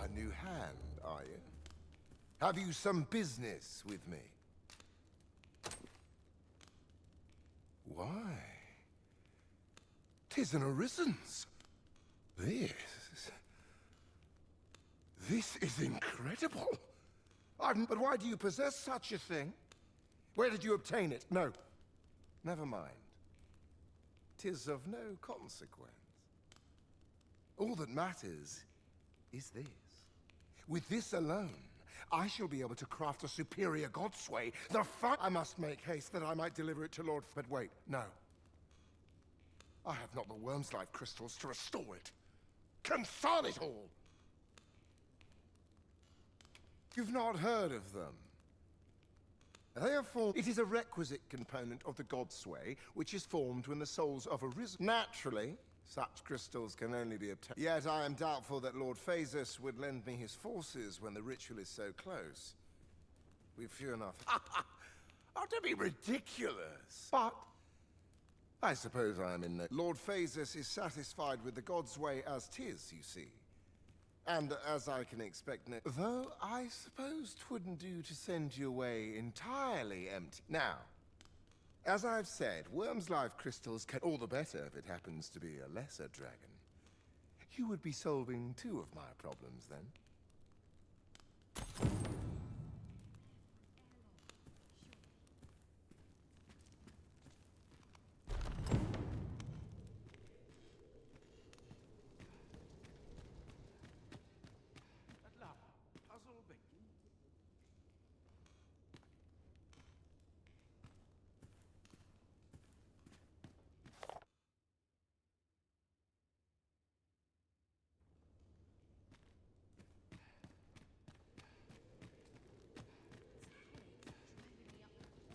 a new hand, are you? Have you some business with me? Why? 'Tis an orisons. This is incredible. But why do you possess such a thing? Where did you obtain it? No, never mind. 'Tis of no consequence. All that matters is this. With this alone, I shall be able to craft a superior godsway. I must make haste that I might deliver it to Lord... But wait, no. I have not the worm's life crystals to restore it. Confound it all! You've not heard of them. They are formed... It is a requisite component of the godsway, which is formed when the souls of arisen... Naturally, such crystals can only be obtained. Yet I am doubtful that Lord Phasus would lend me his forces when the ritual is so close. We've few enough... Oh, don't be ridiculous! But... I suppose I am in no... Lord Phasus is satisfied with the godsway as 'tis, you see. And as I can expect no... Though I suppose 'twouldn't do to send you away entirely empty. Now, as I've said, worm's life crystals can... All the better if it happens to be a lesser dragon. You would be solving 2 of my problems then.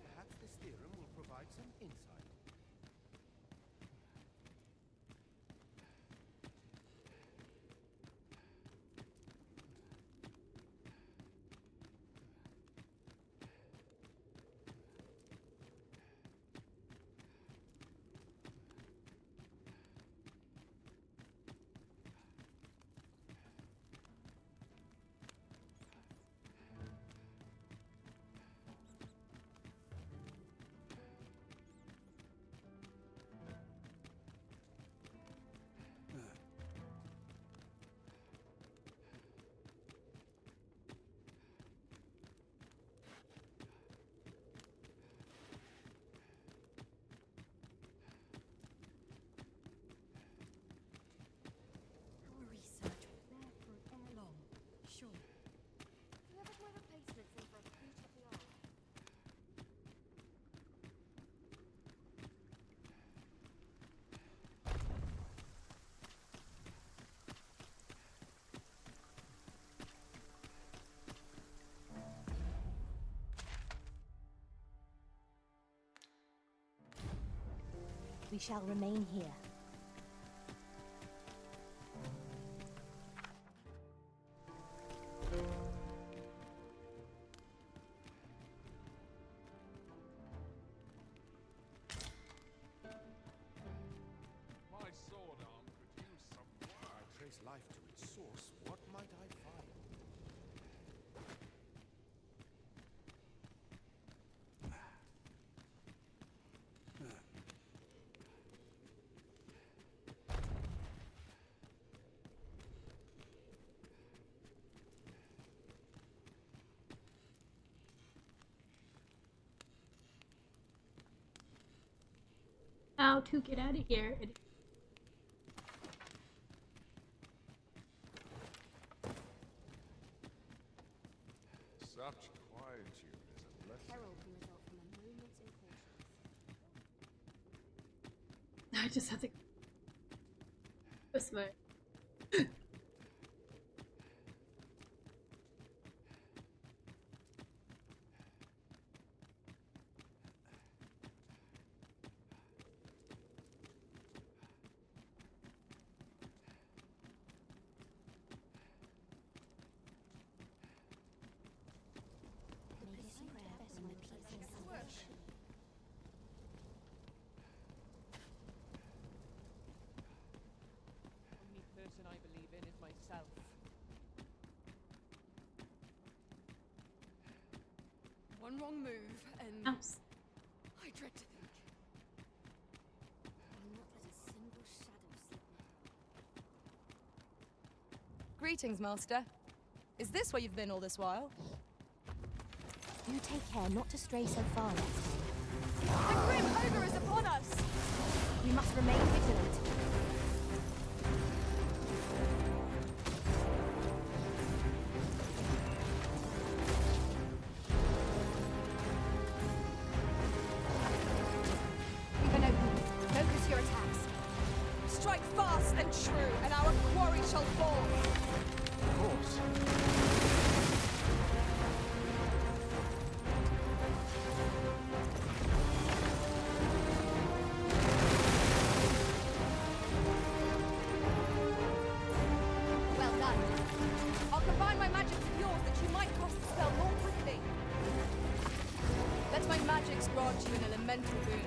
Perhaps this theorem will provide some insight. We shall remain here. My sword arm could use some work. I trace life to its source. What might I find? How to get out of here. Such quietude is a blessing. Peril can result from a moment's impatience. I just have to go smart. One wrong move, and Mouse. I dread to think. Will not let a single shadow slip now. Greetings, Master. Is this where you've been all this while? Do take care not to stray so far next time. The grim ogre is upon us! We must remain vigilant. We've an opening. Focus your attacks. Strike fast and true, and our quarry shall fall. Of course. Well done. I'll combine my magic with yours that you might cast the spell more quickly. Let my magics grant you an elemental boon.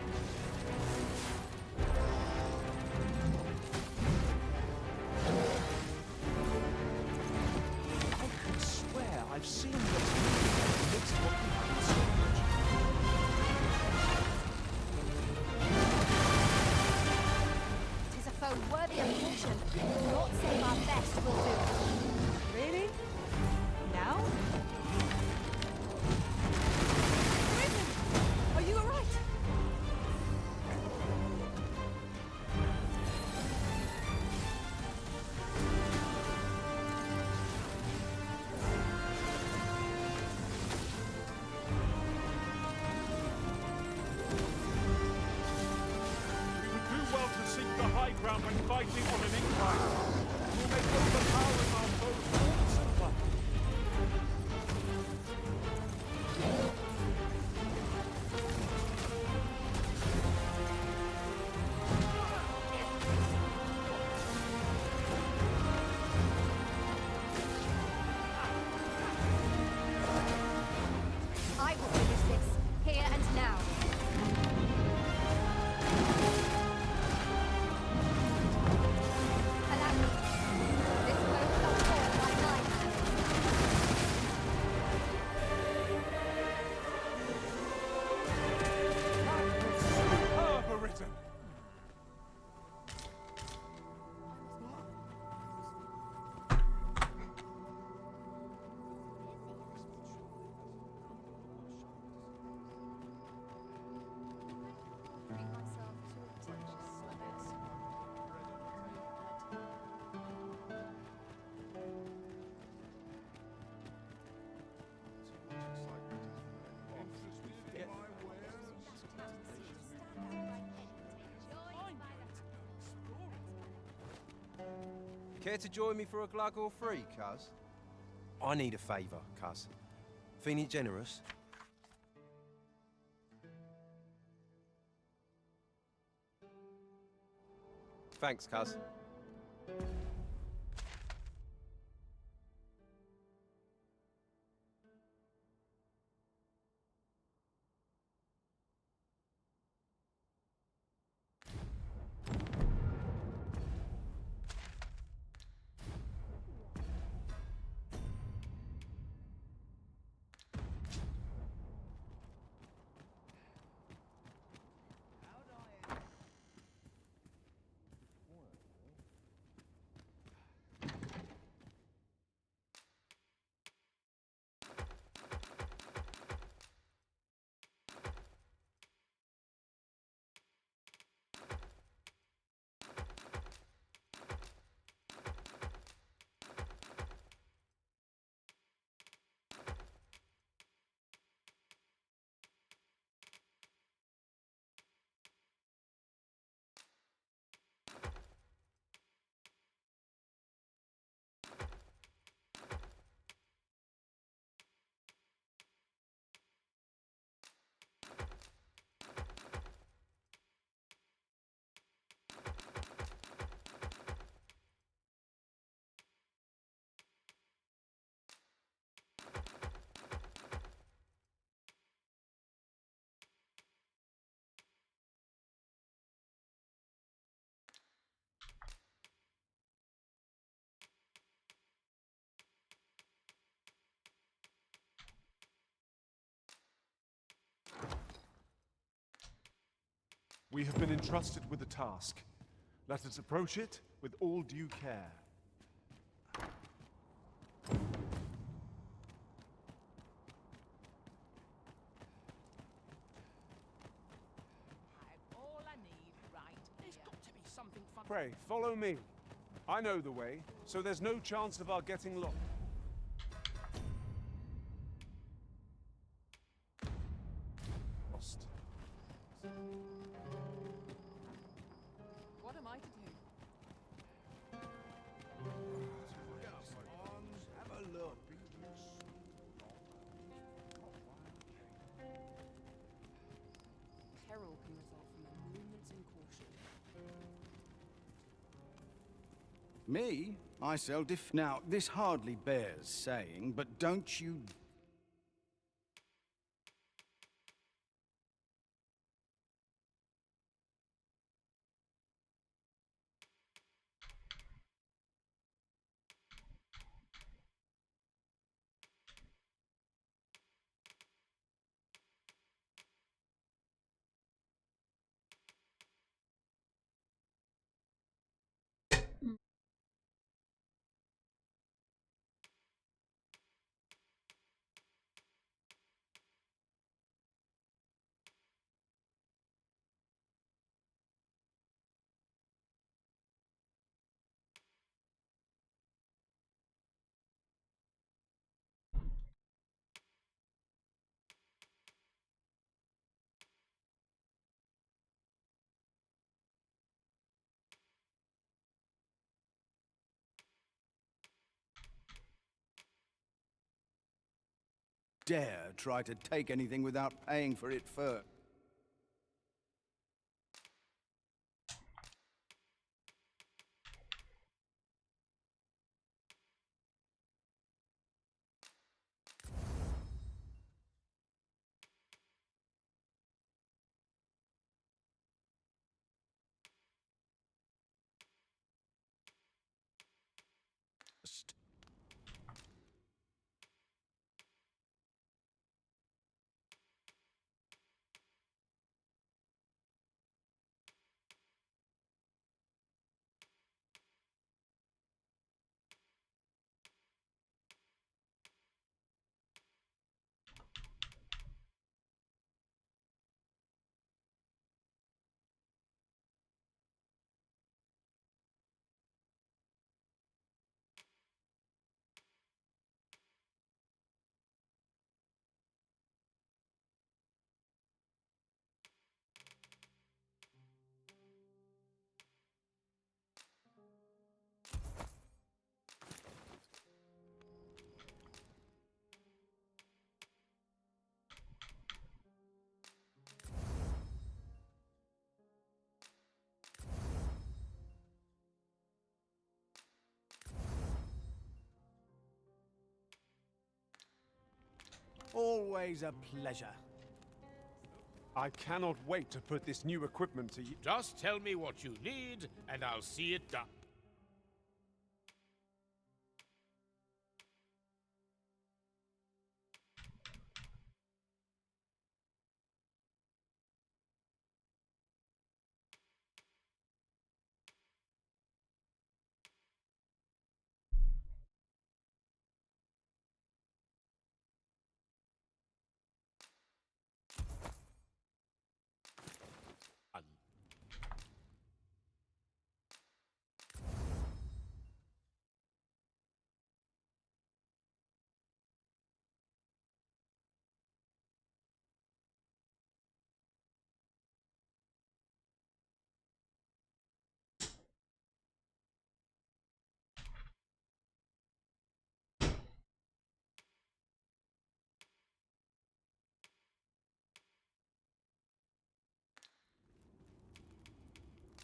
I could swear I've seen this mixed what we have in storage. Tis a foe worthy of caution. Not save our best will do. Really? Now? Risen! Are you alright? We would do well to seek the high ground when fighting on an incline. It will make overpowering our foes all the simpler. I will finish this, here and now. Allow me. This foe shall fall by my hand. Superb, Bring myself to attention service. Care to join me for a glug or three, cuz? I need a favour, cuz. Feeling generous? Thanks, cuz. We have been entrusted with a task. Let us approach it with all due care. All I need right There's got to be something fun. Pray, follow me. I know the way, so there's no chance of our getting lost. What am I to do? Have a look. Peril can result from a moment's incaution. Me? I sell Now, this hardly bears saying, but don't you... dare try to take anything without paying for it first? Always a pleasure. I cannot wait to put this new equipment to use. Just tell me what you need, and I'll see it done.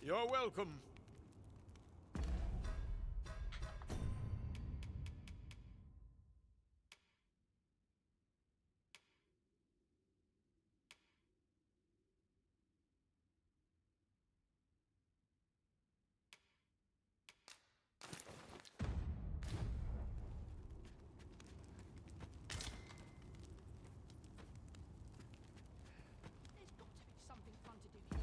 You're welcome. There's got to be something fun to do here.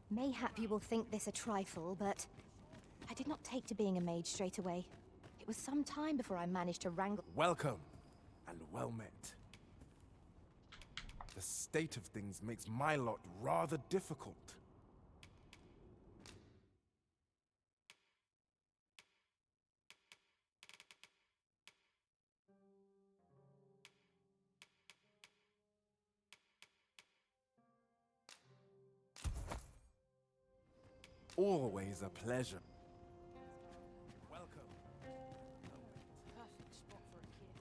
Mayhap you will think this a trifle, but I did not take to being a mage straight away. It was some time before I managed to wrangle. Welcome, and well met. The state of things makes my lot rather difficult. Always a pleasure. Welcome. Perfect spot for a kid.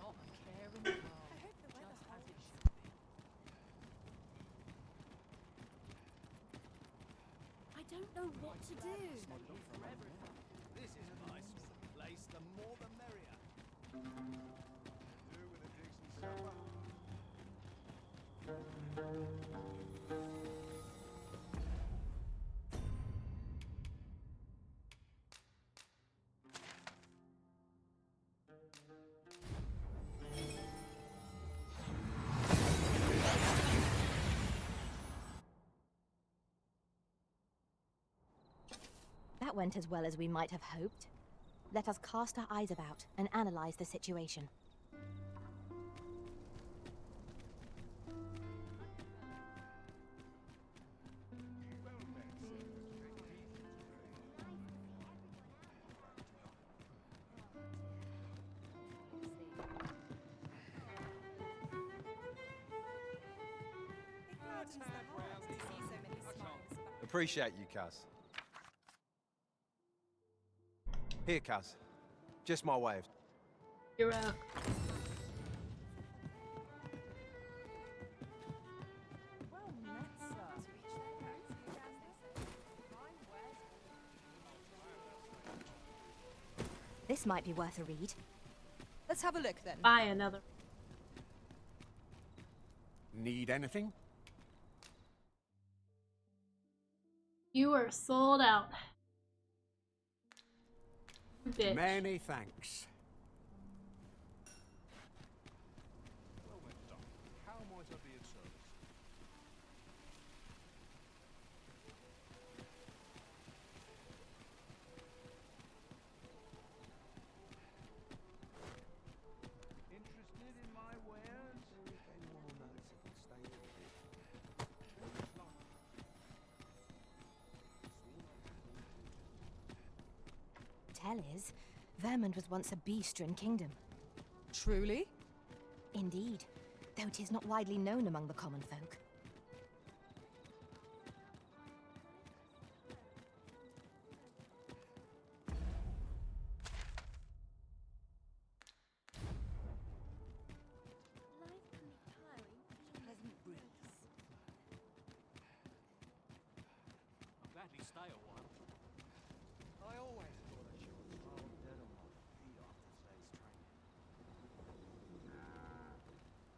Not a care in the world. Just as it should be. I don't know what to do. This is a nice place, the more the merrier. That went as well as we might have hoped. Let us cast our eyes about and analyze the situation. Appreciate you, Cuz. Here, Cuz. Just my way of... You're out. This might be worth a read. Let's have a look then. Buy another. Need anything? You are sold out. Bitch. Many thanks. Well then, Doc, how might I be of service? Interested in my wares? Tell is, Vermund was once a beastren kingdom. Truly? Indeed, though 'tis not widely known among the common folk. I'll gladly stay a while. I always thought I should have rolled dead on my feet after today's training.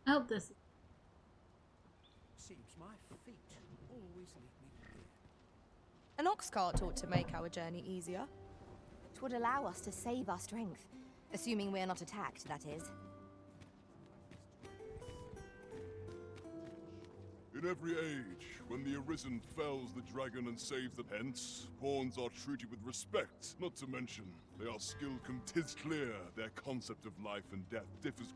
I hope this. Seems my feet always lead me here. An ox cart ought to make our journey easier. It would allow us to save our strength, assuming we're not attacked, that is. In every age, when the Arisen fells the dragon and saves the hence, pawns are treated with respect, not to mention they are skilled. 'Tis clear their concept of life and death differs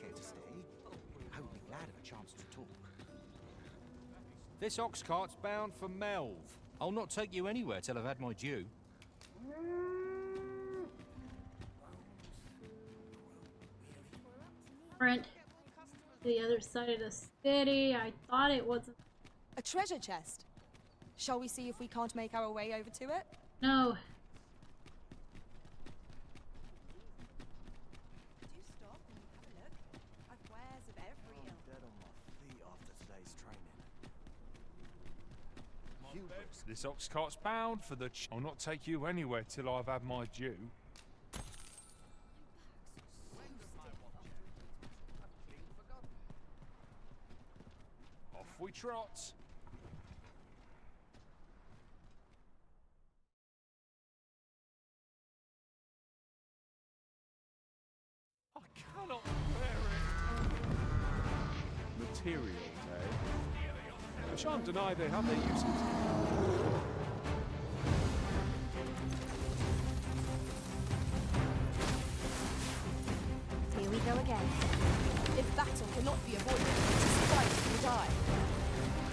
Care to stay? I would be glad of a chance to talk. This ox cart's bound for Melv. I'll not take you anywhere till I've had my due. Sprint to the other side of the city. I thought it was. A treasure chest. Shall we see if we can't make our way over to it? No. Do stop and have a look. I've wares of every ilk. This ox cart's bound for the I'll not take you anywhere till I've had my due. Off we trot. I cannot bear it. Materials, eh? I shan't deny they have their uses. Here we go again. If battle cannot be avoided, it is fight or die.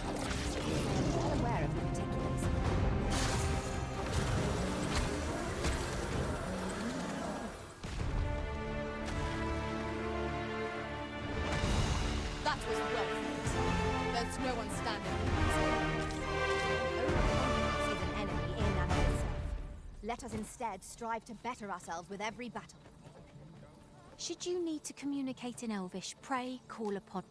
I'm well aware of the particulars. That was well fought. There's no one standing. Overconfidence is an enemy in and of itself. Let us instead strive to better ourselves with every battle. Should you need to communicate in Elvish, pray call upon...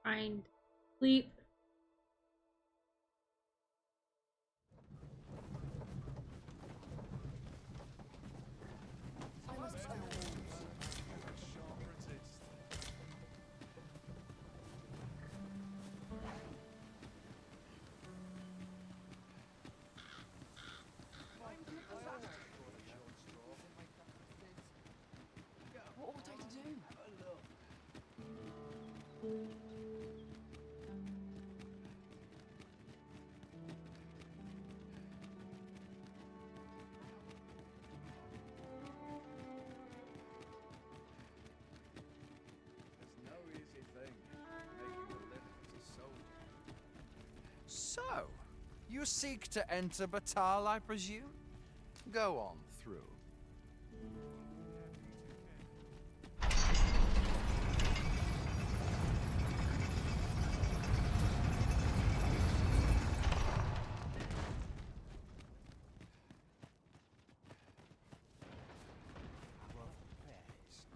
Find sleep. What ought I to do? There's no easy thing, making a living as a soldier. So, you seek to enter Batal, I presume? Go on through.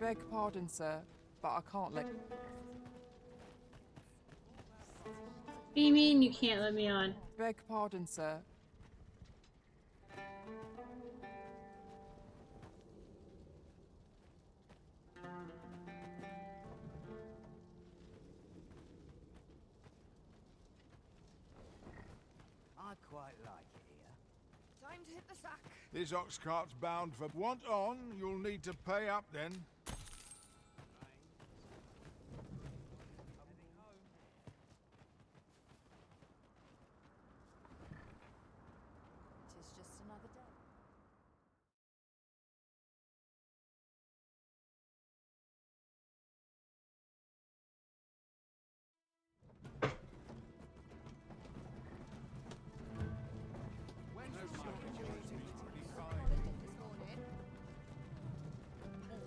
Beg pardon, sir, but I can't let... What do you mean you can't let me on? Beg pardon, sir. I quite like it here. Time to hit the sack. This ox cart's bound for want on. You'll need to pay up then. Tis just another day.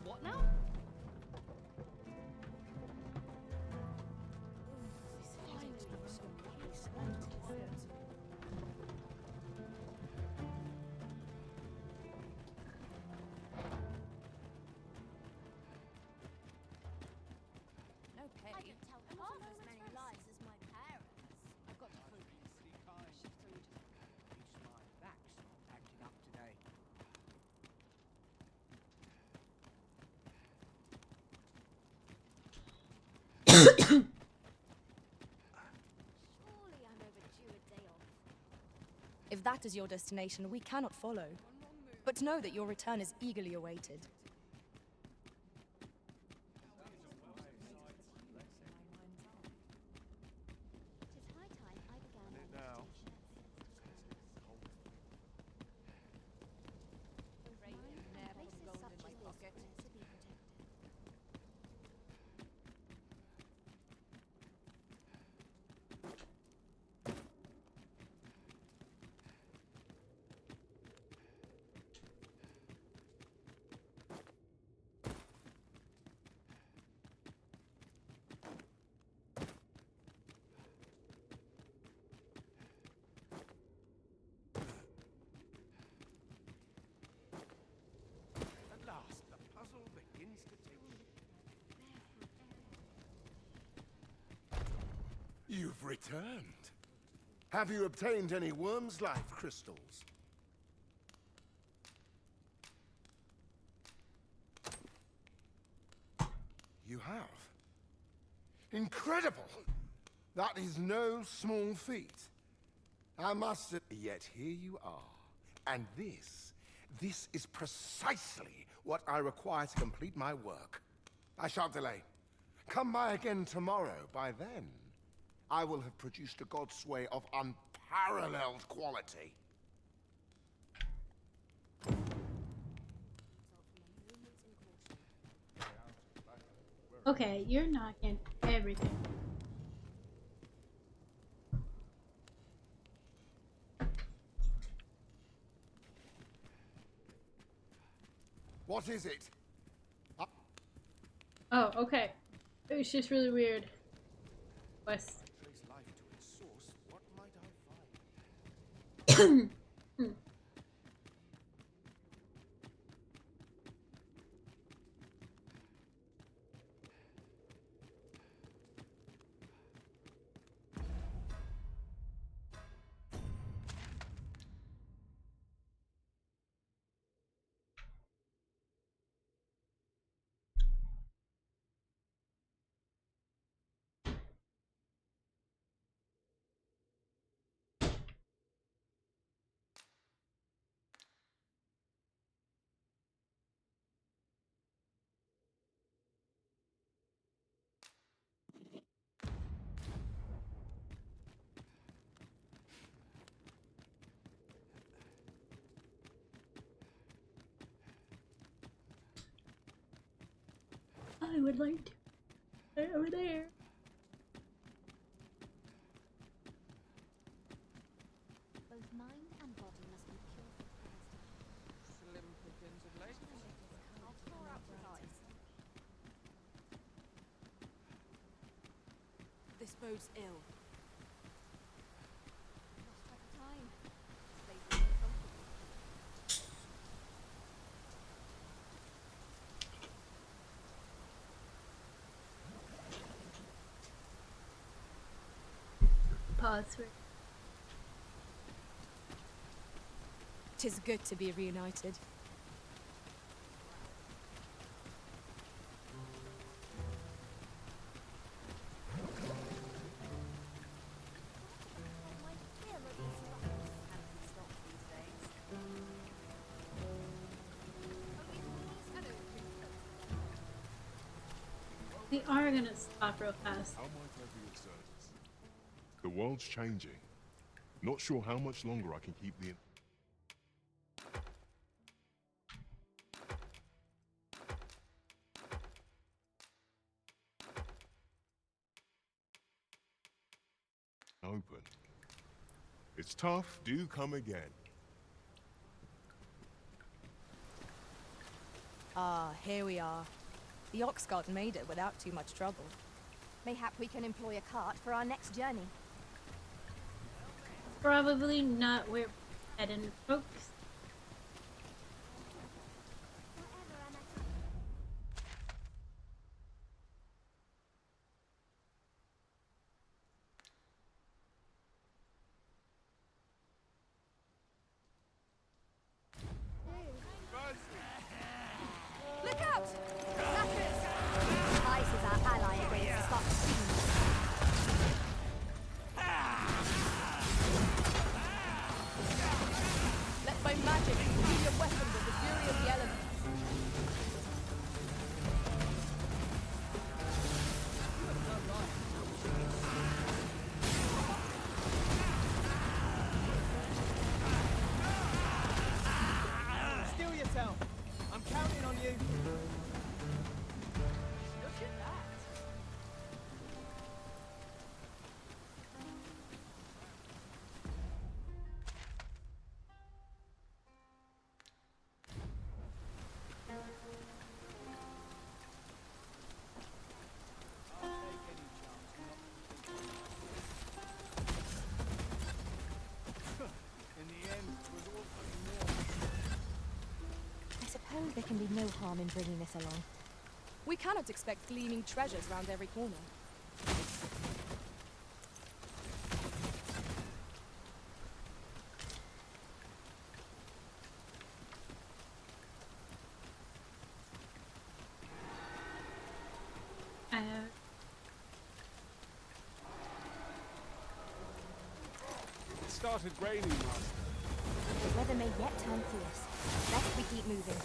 What now? No pay. I can tell half as many lies as my parents. I've got to focus. My back's not acting up today. Surely I'm overdue a day off. If that is your destination, we cannot follow. But know that your return is eagerly awaited. Tis high time I began my Now. Places such as this were to be protected. You've returned. Have you obtained any worm's life crystals? You have. Incredible! That is no small feat. I must say, yet here you are. And this is precisely what I require to complete my work. I shan't delay. Come by again tomorrow. By then, I will have produced a godsway of unparalleled quality. Okay, you're knocking everything. What is it? Oh, okay. It's just really weird. Quest. Trace life to its source. What might I find? I would like to. Right over there. Both mind and body must be pure for Christ. Slim pickings of legs. I'll pour out your eyes. This bodes ill. Lost track of time. Stay really comfortable. Pause for. 'Tis good to be reunited. We are gonna stop real fast. How might I be of service? The world's changing. Not sure how much longer I can keep the... open. It's tough. Do come again. Ah, here we are. The ox guard made it without too much trouble. Mayhap we can employ a cart for our next journey. Probably not where we're heading, folks. Look out! Knackers! Ice is our ally against the Fox fiends. Let my magic imbue your weapon with the fury of the elements. Still yourself. I'm counting on you. Look at that. In the end, it was all for the I suppose there can be no harm in bringing this along. We cannot expect gleaming treasures round every corner. started raining, Master. The weather may yet turn fierce. Best we keep moving.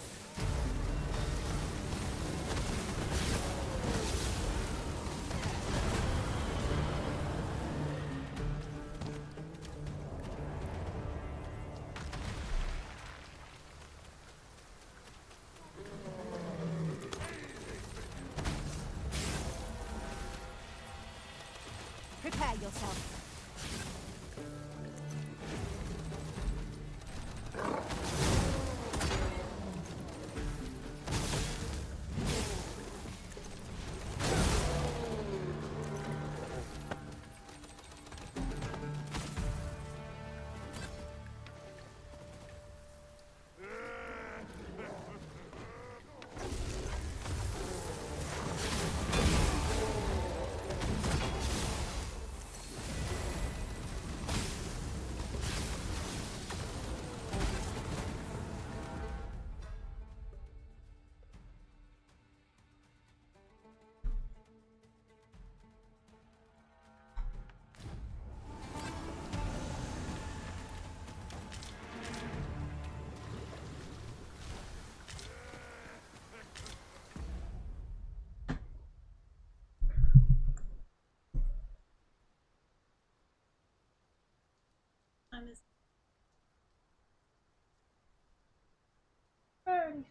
Prepare yourself. Time is 30.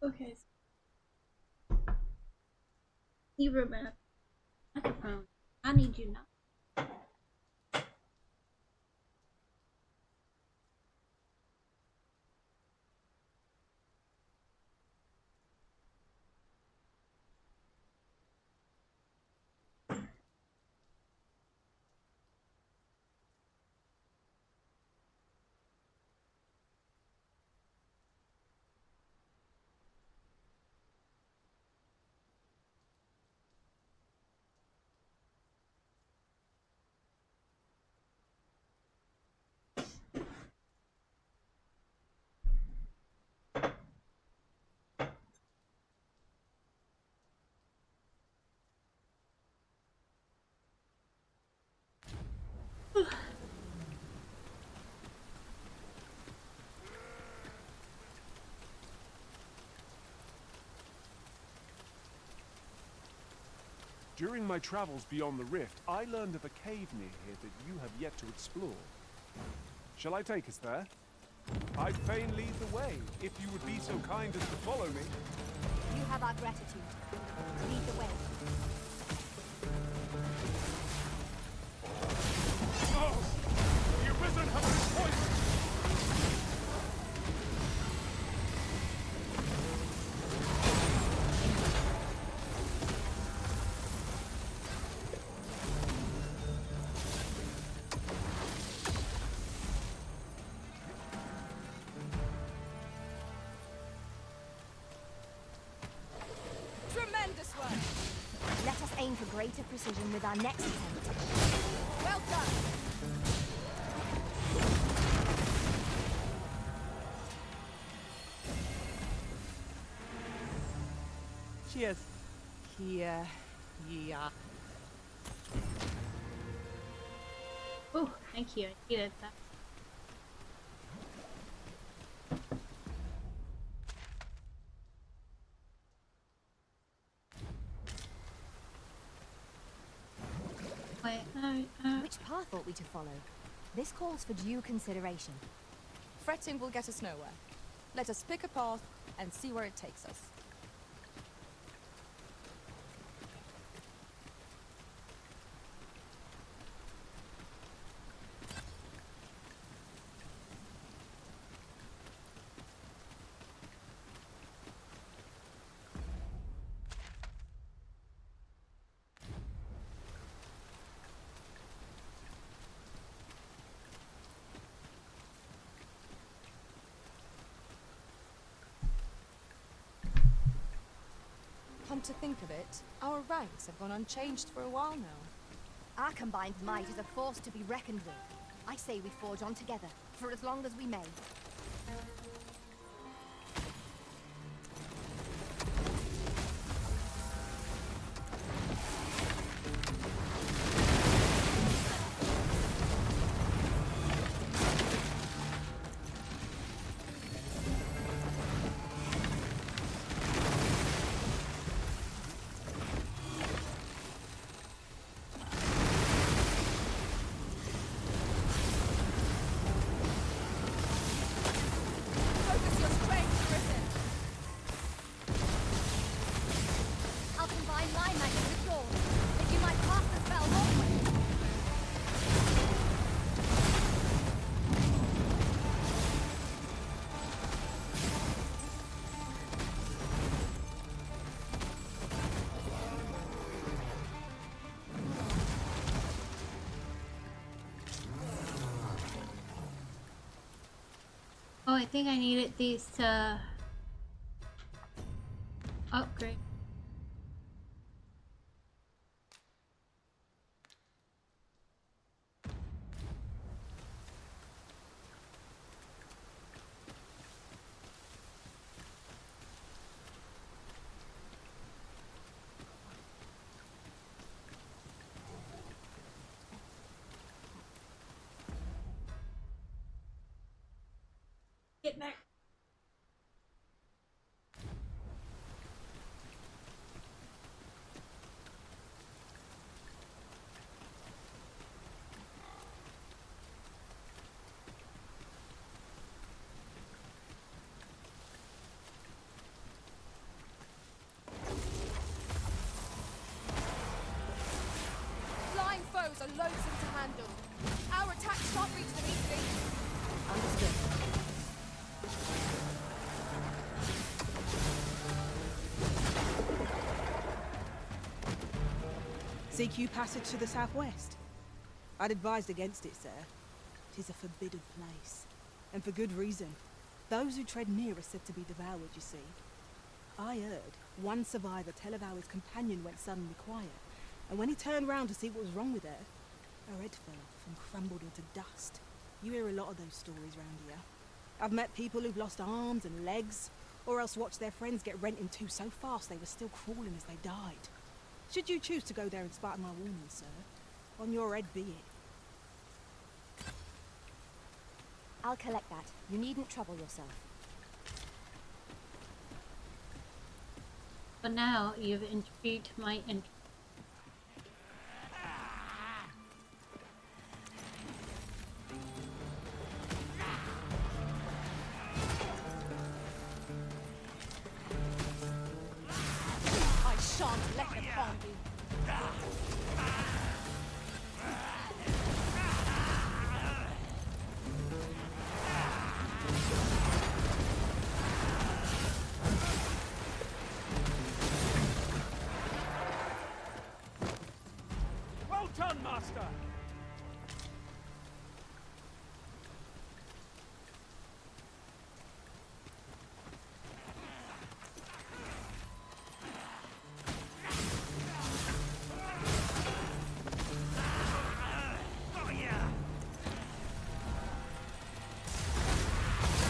Okay. Zebra map. Microphone. I need you now. During my travels beyond the rift, I learned of a cave near here that you have yet to explore. Shall I take us there? I'd fain lead the way, if you would be so kind as to follow me. You have our gratitude. Lead the way. Oh! The Arisen have been poisoned! Tremendous work! Let us aim for greater precision with our next attempt. Well done! Cheers. Here, yeah. Oh, thank you. I needed that. Which path ought we to follow? This calls for due consideration. Fretting will get us nowhere. Let us pick a path and see where it takes us. to think of it, our ranks have gone unchanged for a while now. Our combined might is a force to be reckoned with. I say we forge on together, for as long as we may. Oh, I think I needed these to upgrade. Get back. Flying foes are loathsome to handle. Our attacks can't reach them easily. Understood. CQ passage to the southwest. I'd advised against it, sir. 'Tis a forbidden place. And for good reason. Those who tread near are said to be devoured, you see. I heard one survivor tell of how his companion went suddenly quiet, and when he turned round to see what was wrong with her, her head fell off and crumbled into dust. You hear a lot of those stories round here. I've met people who've lost arms and legs, or else watched their friends get rent in two so fast they were still crawling as they died. Should you choose to go there in spite of my warning, sir, on your head be it. I'll collect that. You needn't trouble yourself. But now you've intrigued my interest. I shan't let them harm you. Well done, Master!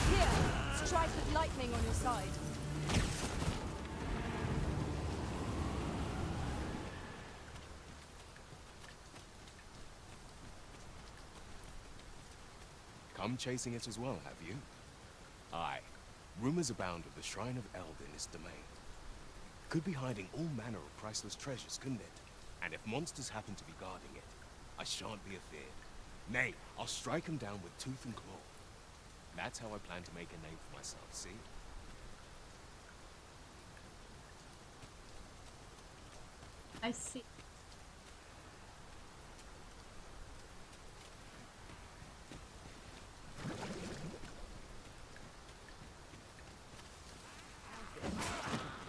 Here, strike with lightning on your side. Come chasing it as well, have you? Aye. Rumors abound of the Shrine of Eld in its domain. Could be hiding all manner of priceless treasures, couldn't it? And if monsters happen to be guarding it, I shan't be afeared. Nay, I'll strike 'em down with tooth and claw. That's how I plan to make a name for myself, see? I see.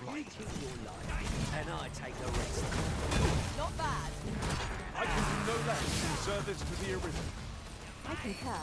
You keep your life, and I take the rest. Not bad. I can do no less than service to the Arisen. I concur.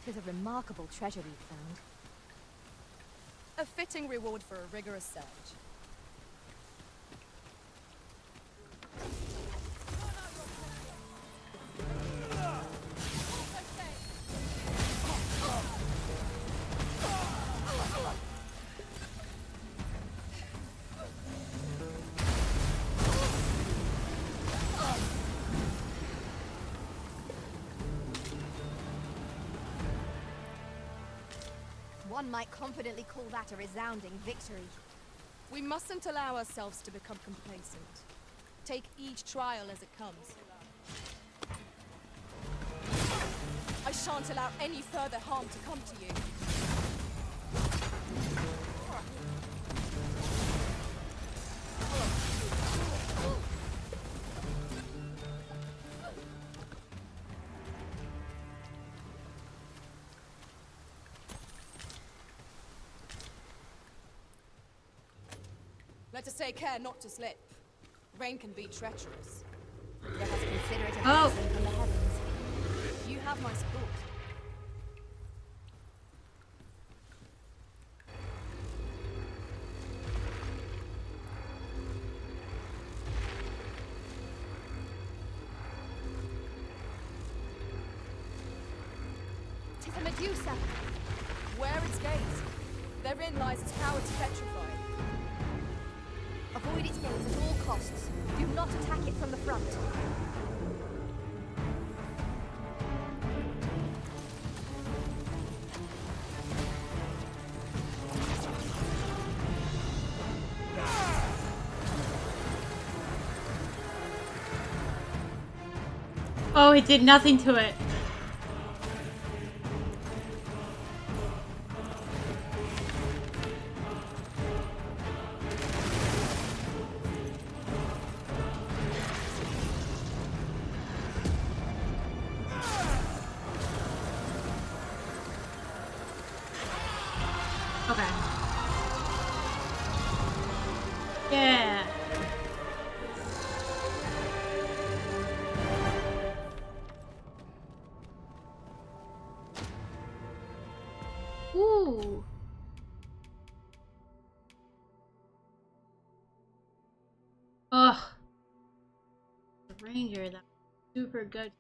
'Tis a remarkable treasure we've found. A fitting reward for a rigorous search. One might confidently call that a resounding victory. We mustn't allow ourselves to become complacent. Take each trial as it comes. I shan't allow any further harm to come to you. Let us take care not to slip. Rain can be treacherous. Let us consider it a Oh. blessing from the heavens. You have my support. Tis a Medusa. Where its gaze? Therein lies its power to petrify. Avoid its gaze at all costs. Do not attack it from the front. Oh, it did nothing to it. Okay. Yeah. Ooh. Ugh. The ranger, that's super good.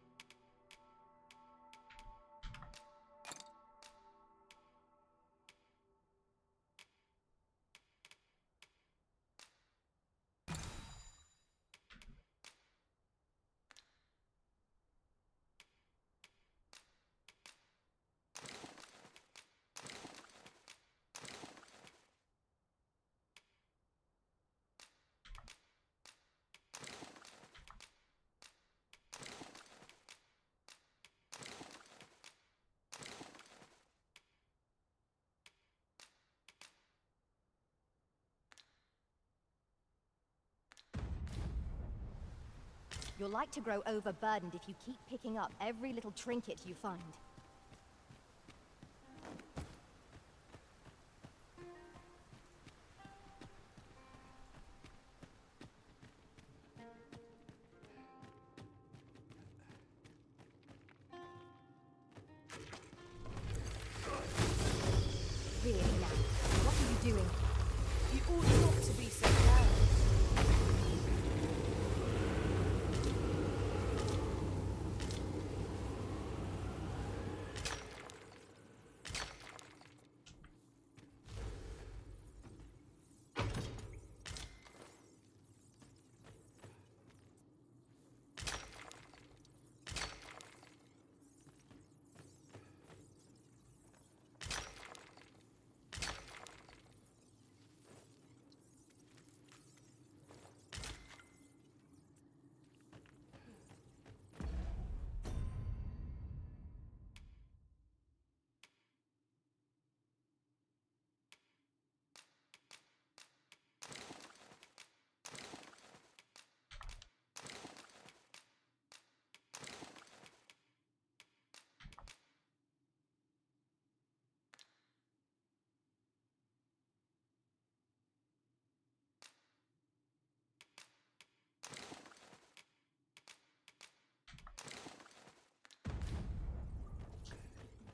You're like to grow overburdened if you keep picking up every little trinket you find. Really now, what are you doing? You ought not to be so careless.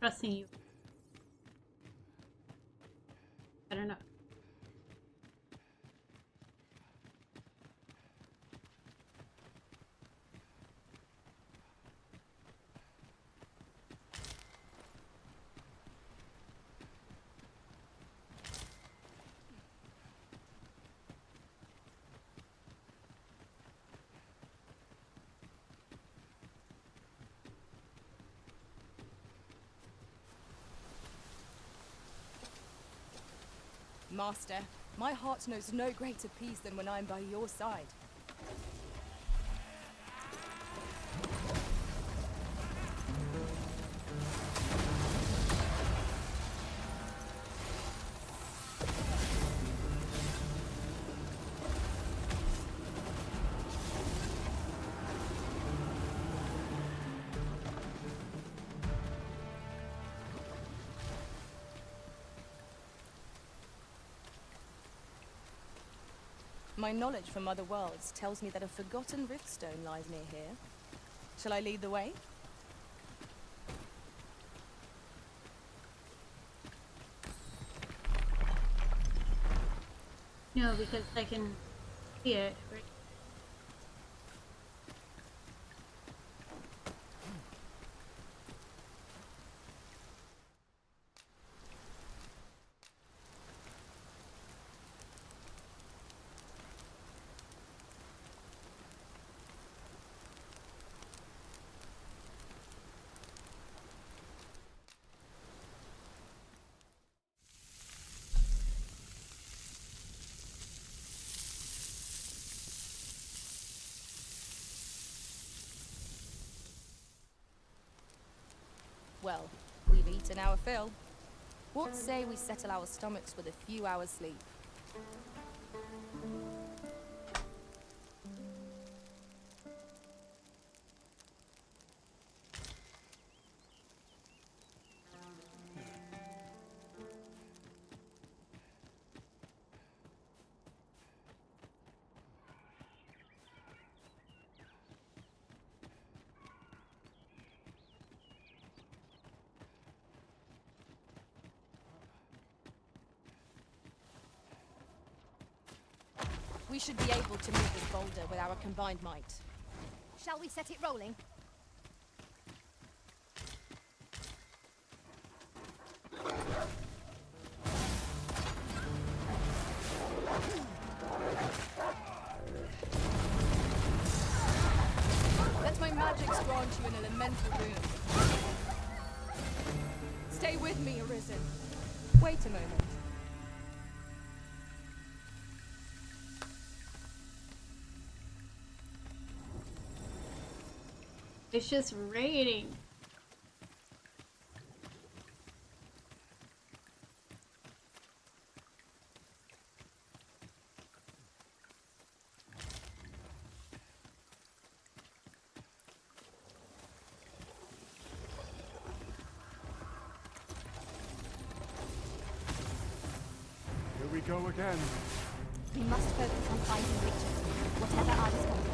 trusting you. I don't know. Master, my heart knows no greater peace than when I am by your side. My knowledge from other worlds tells me that a forgotten riftstone lies near here. Shall I lead the way? No, because I can see it, right? Well, we've eaten our fill. What say we settle our stomachs with a few hours' sleep? We should be able to move this boulder with our combined might. Shall we set it rolling? Let my magics grant you an elemental boon. Stay with me, Arisen. Wait a moment. It's just raiding. Here we go again. We must focus on finding Richard, whatever our response.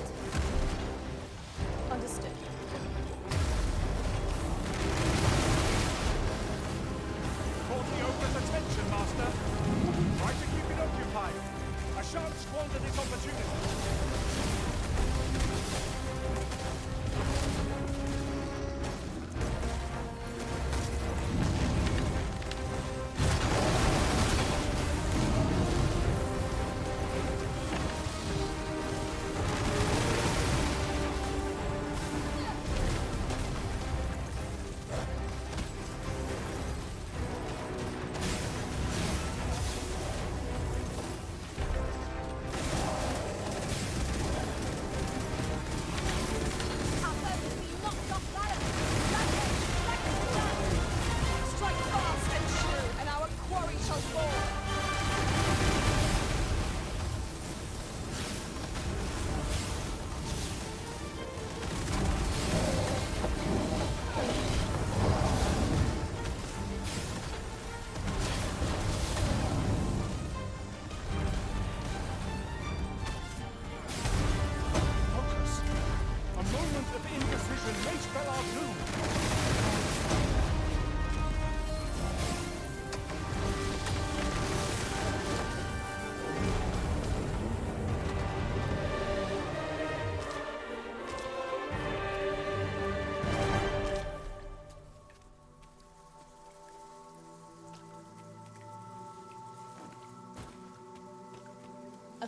Understood. Caught the ogre's attention, Master. Try to keep it occupied. I shan't squander this opportunity.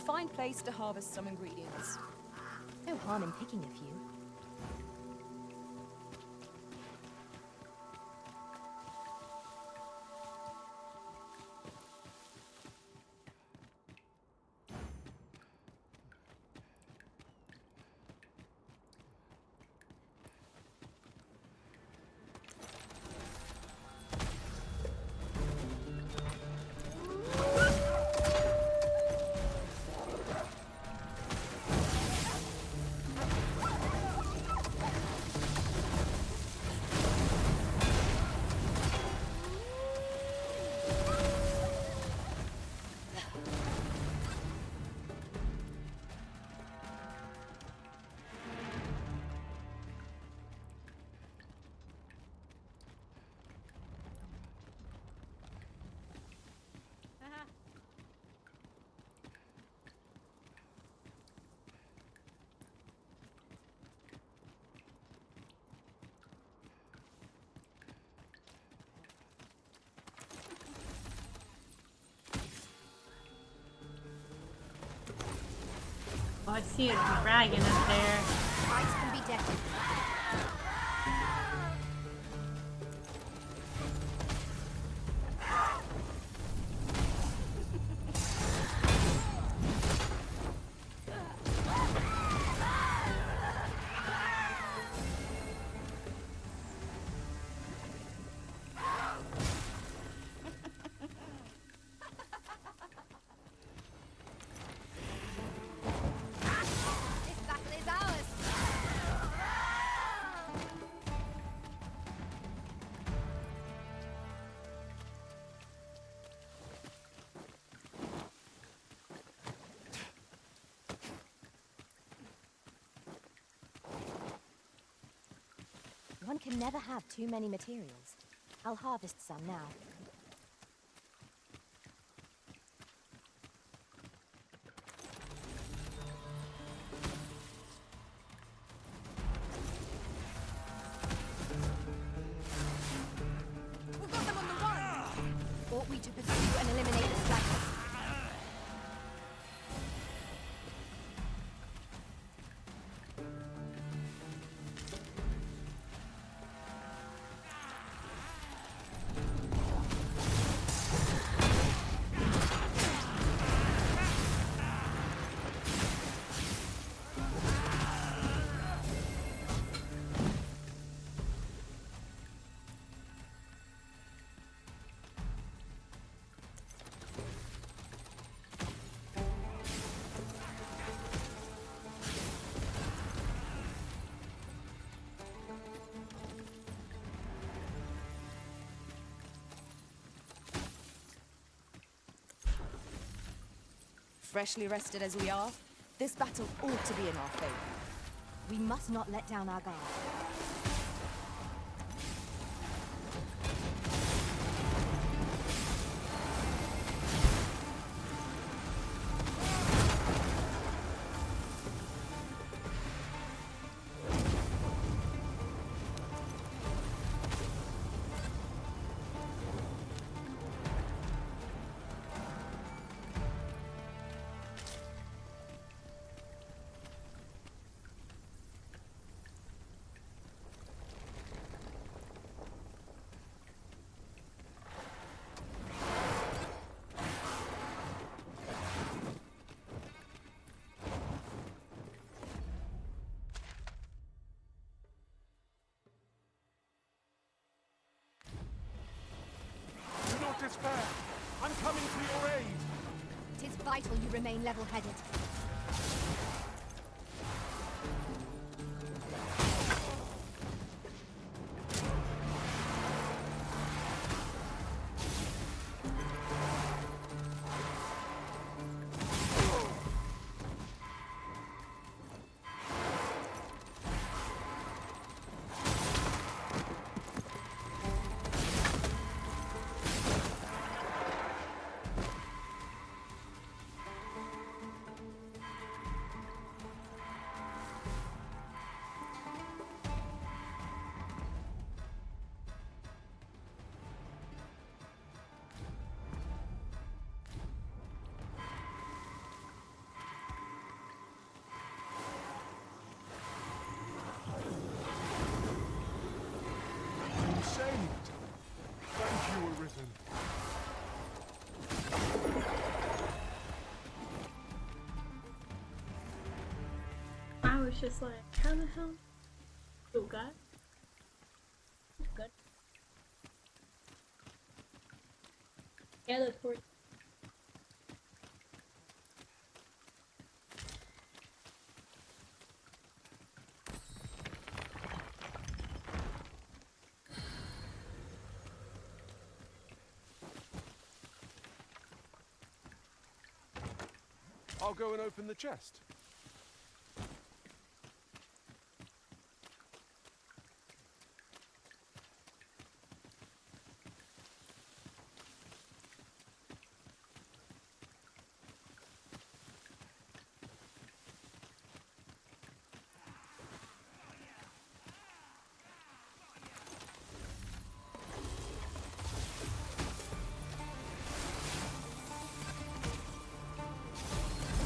fine place to harvest some ingredients. No harm in picking a few. Oh, I see a dragon up there. Ice can be deadly. One can never have too many materials. I'll harvest some now. We've got them on the run! Ought we to pursue and eliminate the stragglers? Freshly rested as we are, this battle ought to be in our favor. We must not let down our guard. Do not despair. I'm coming to your aid. It is vital you remain level-headed. I was just like, how the hell? Oh god. Good. Teleport. I'll go and open the chest.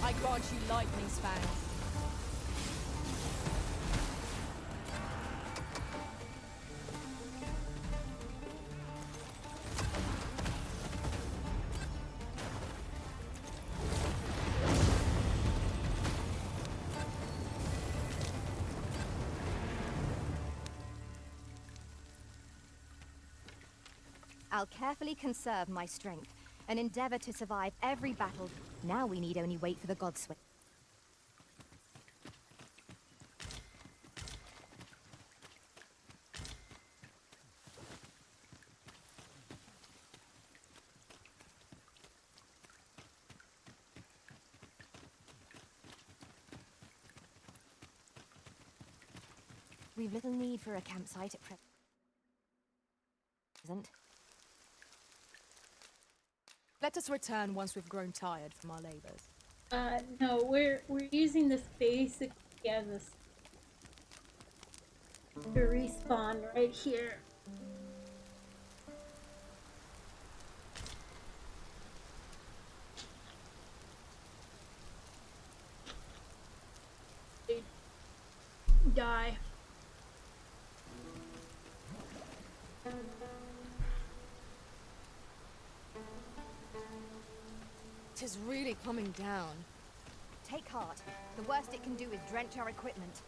I grant you lightning span. I'll carefully conserve my strength and endeavor to survive every battle. Now we need only wait for the god switch. We've little need for a campsite at present. Let us return once we've grown tired from our labors. No, we're using this basically as a respawn right here. Die. It is really coming down. Take heart. The worst it can do is drench our equipment.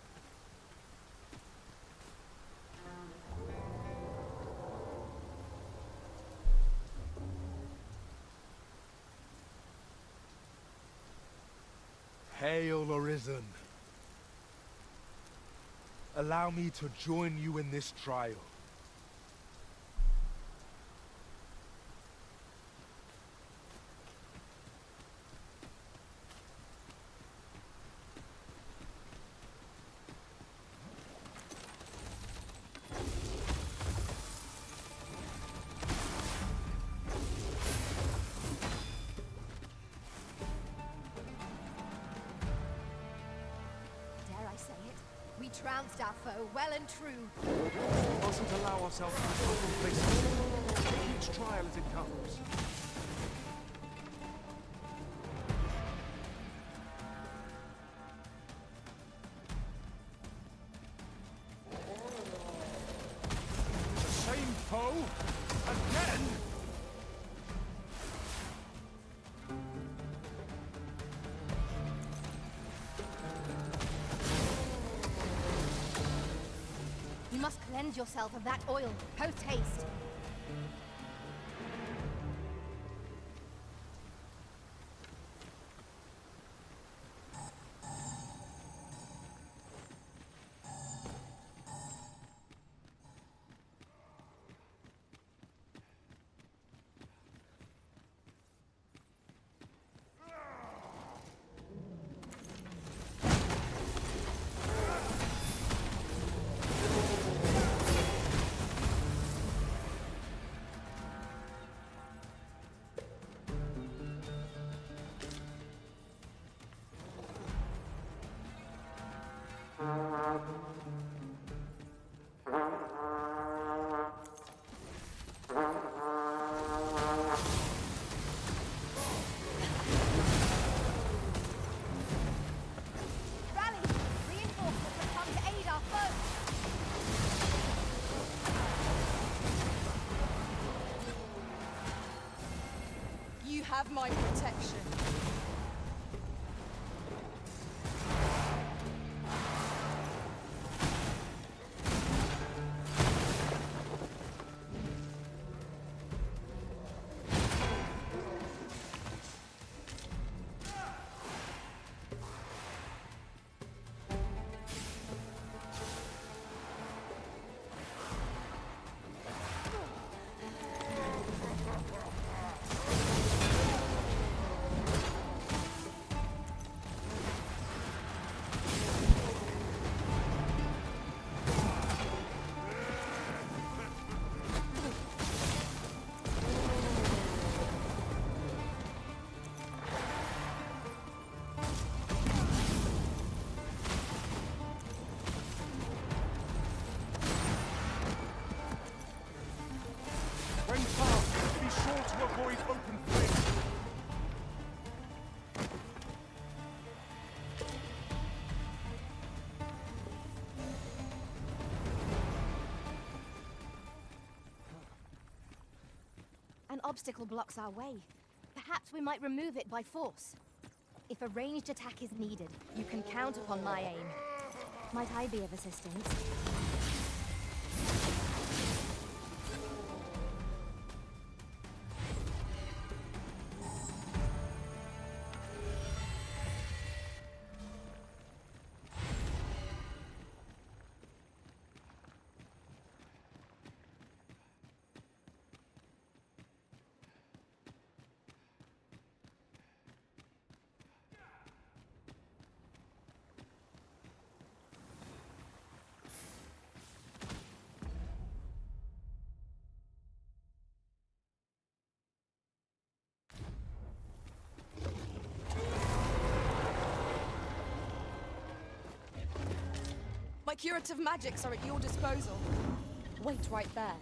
Hail, Arisen. Allow me to join you in this trial. Dare I say it? We trounced our foe well and true. We mustn't allow ourselves to become complacent. Take each trial as it comes. The same foe? Again? You must cleanse yourself of that oil, post haste. Rally! Reinforcements have come to aid our foe! You have my protection. obstacle blocks our way. Perhaps we might remove it by force. If a ranged attack is needed, you can count upon my aim. Might I be of assistance? My curative magics are at your disposal. Wait right there.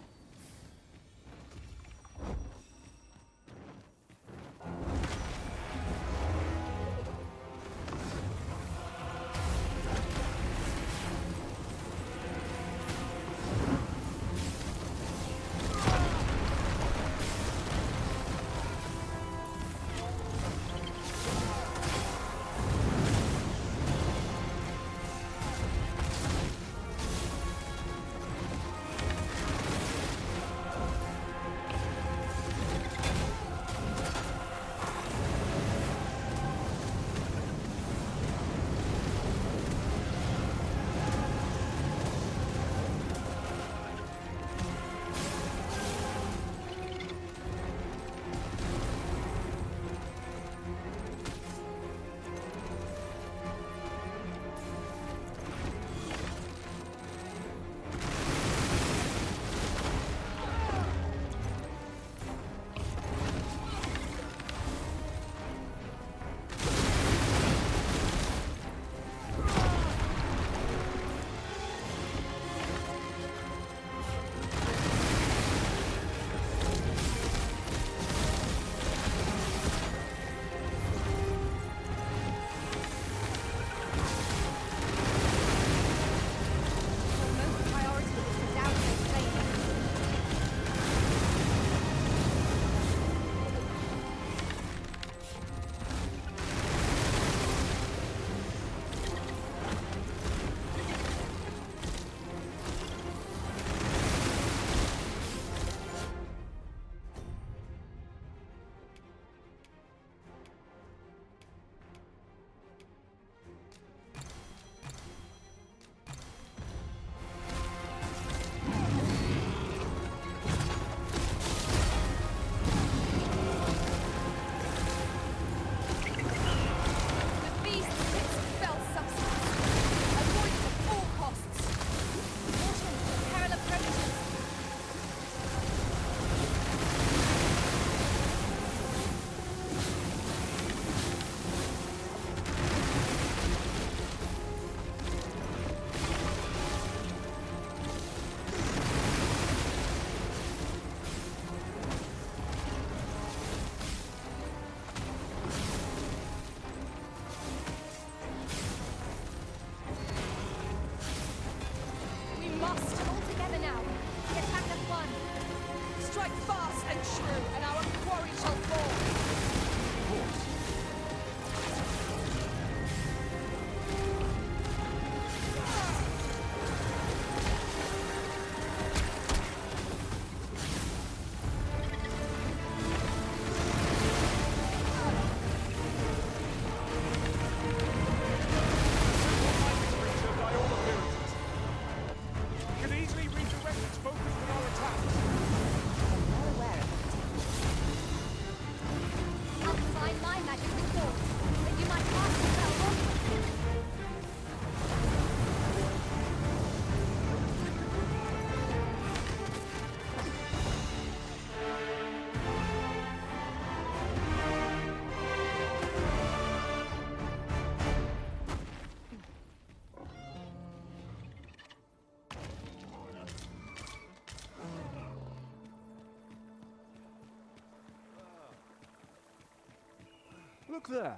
Look there.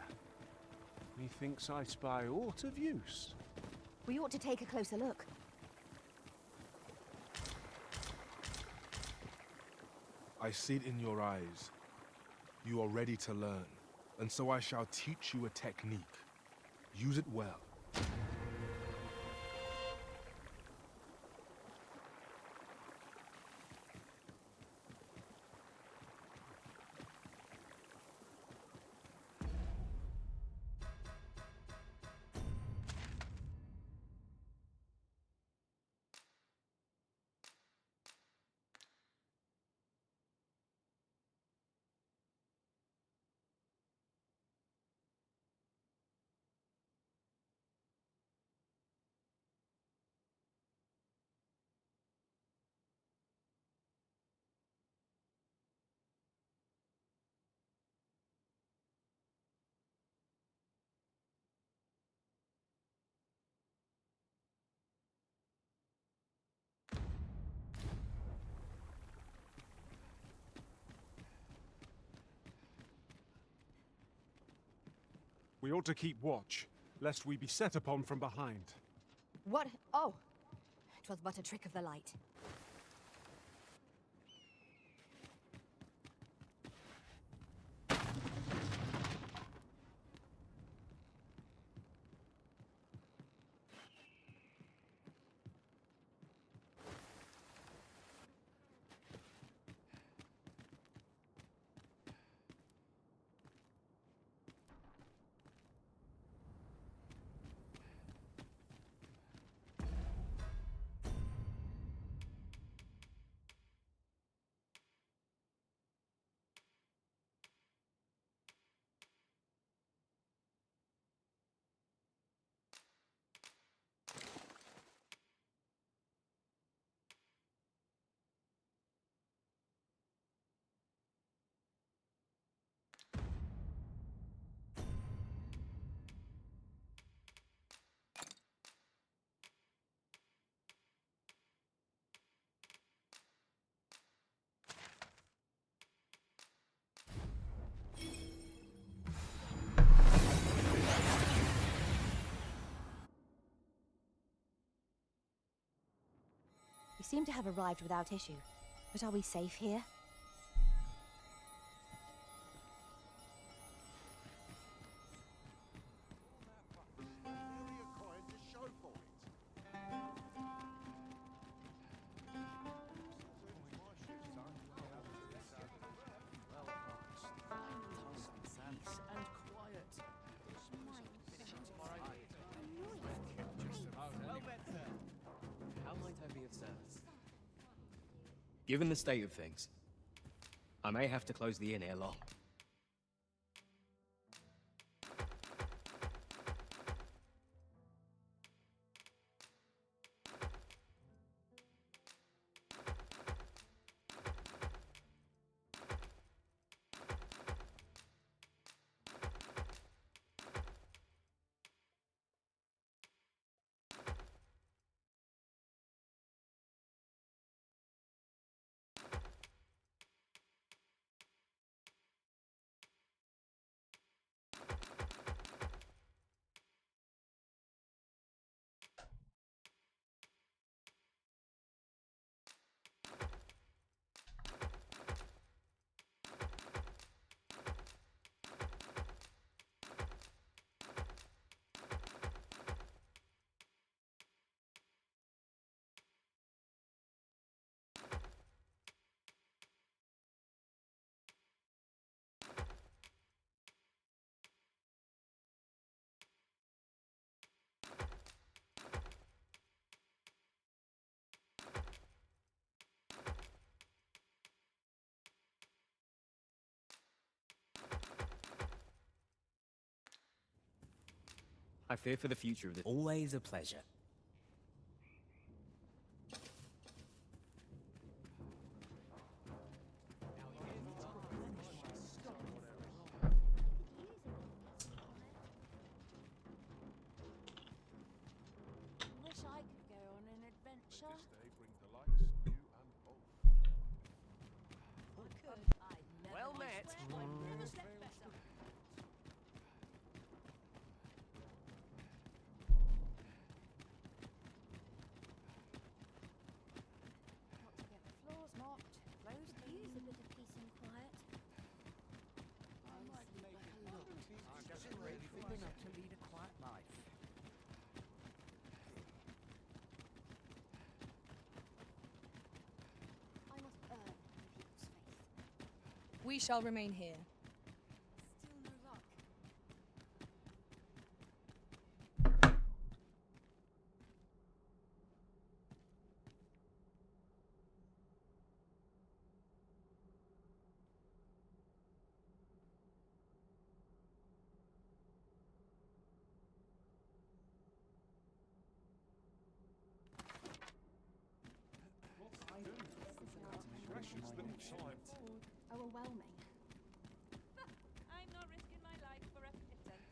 Methinks I spy aught of use. We ought to take a closer look. I see it in your eyes. You are ready to learn, and so I shall teach you a technique. Use it well. We ought to keep watch, lest we be set upon from behind. What? Oh! 'Twas but a trick of the light. We seem to have arrived without issue. But are we safe here? Given the state of things, I may have to close the inn ere long. I fear for the future of this. Always a pleasure. Wish I could go on an adventure. Well met. Never slept better. Got to get the floors mopped, clothes clean. Use a bit of We shall remain here. Still no luck. Overwhelming. I'm not risking my life for a pittance.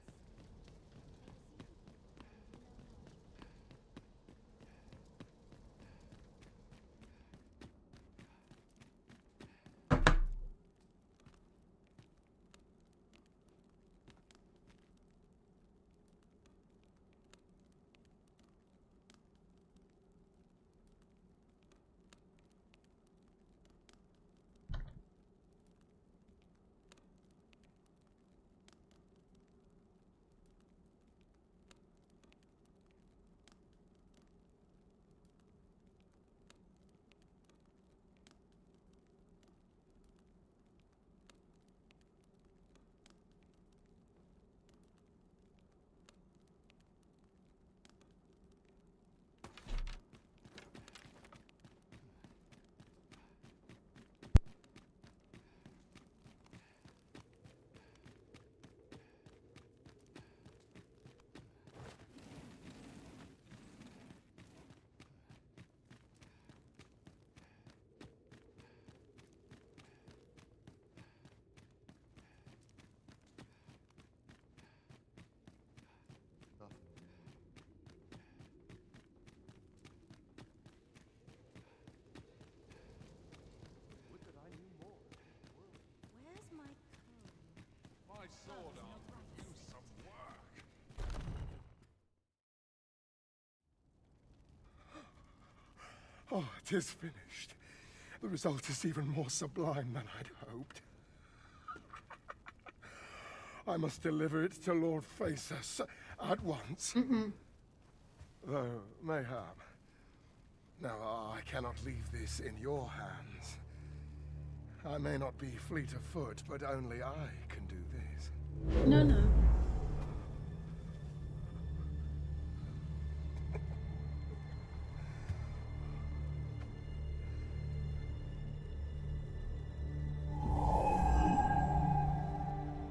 Where's my comb? My sword arm could use some work. Oh, it is finished. The result is even more sublime than I'd hoped. I must deliver it to Lord Phaesus at once. Though, mayhap. Now, I cannot leave this in your hands. I may not be fleet of foot, but only I can do this. No, no.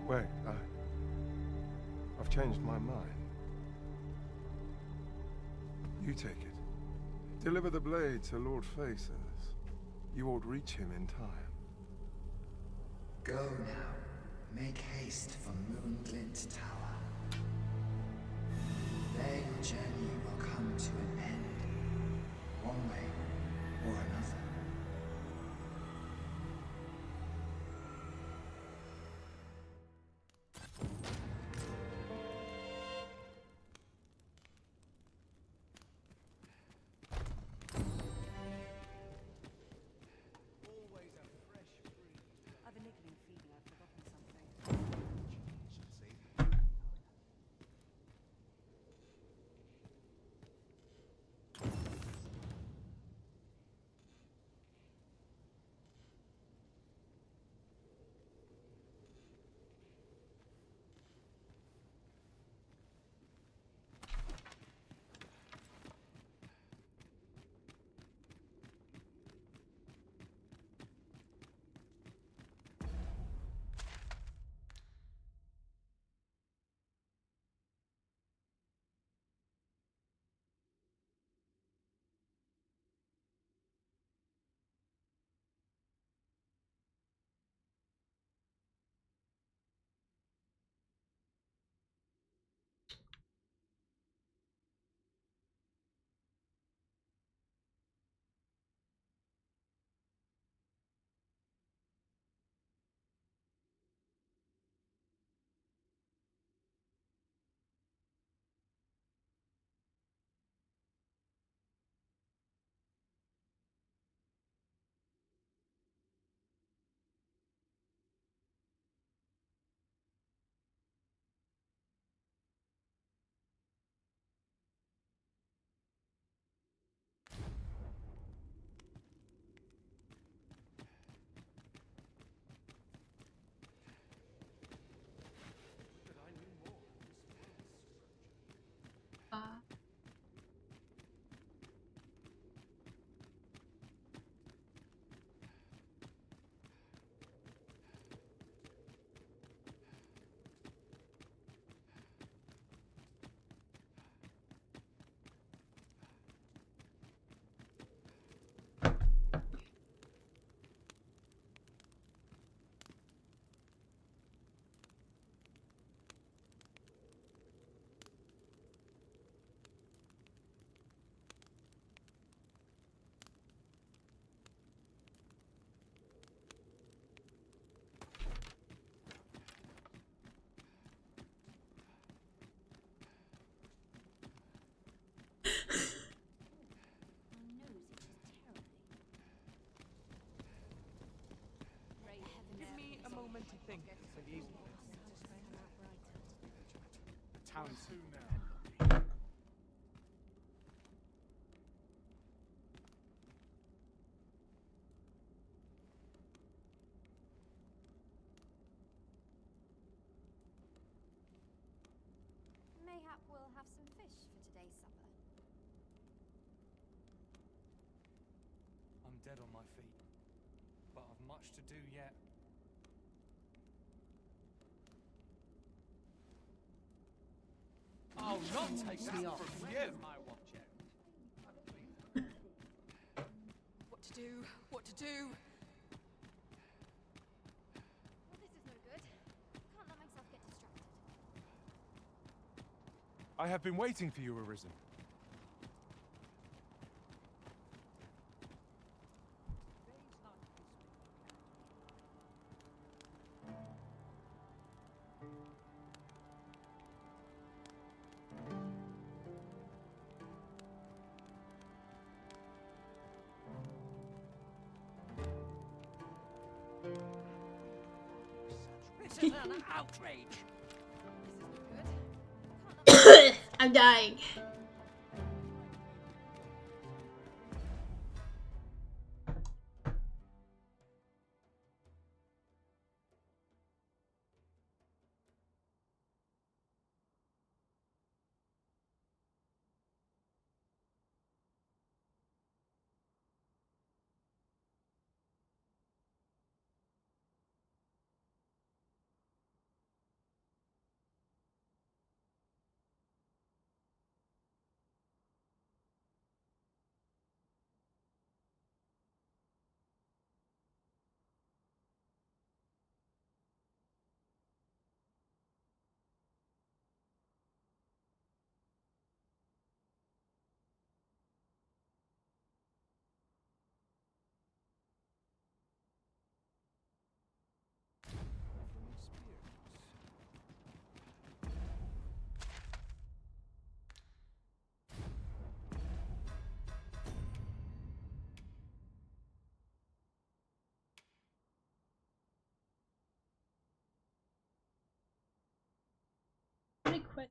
Wait, I've changed my mind. You take it. Deliver the blade to Lord Phaesus. You ought reach him in time. Go now. Make haste for Moonglint Tower. There your journey will come to an end, one way or another. I've a niggling feeling I've forgotten something. think for you. Town soon now. Mayhap we'll have some fish for today's supper. I'm dead on my feet, but I've much to do yet. I'll not take me off from you. My watch out. What to do? What to do? Well, this is no good. Can't let myself get distracted. I have been waiting for you, Arisen. This is an outrage. I'm dying. Pretty quick.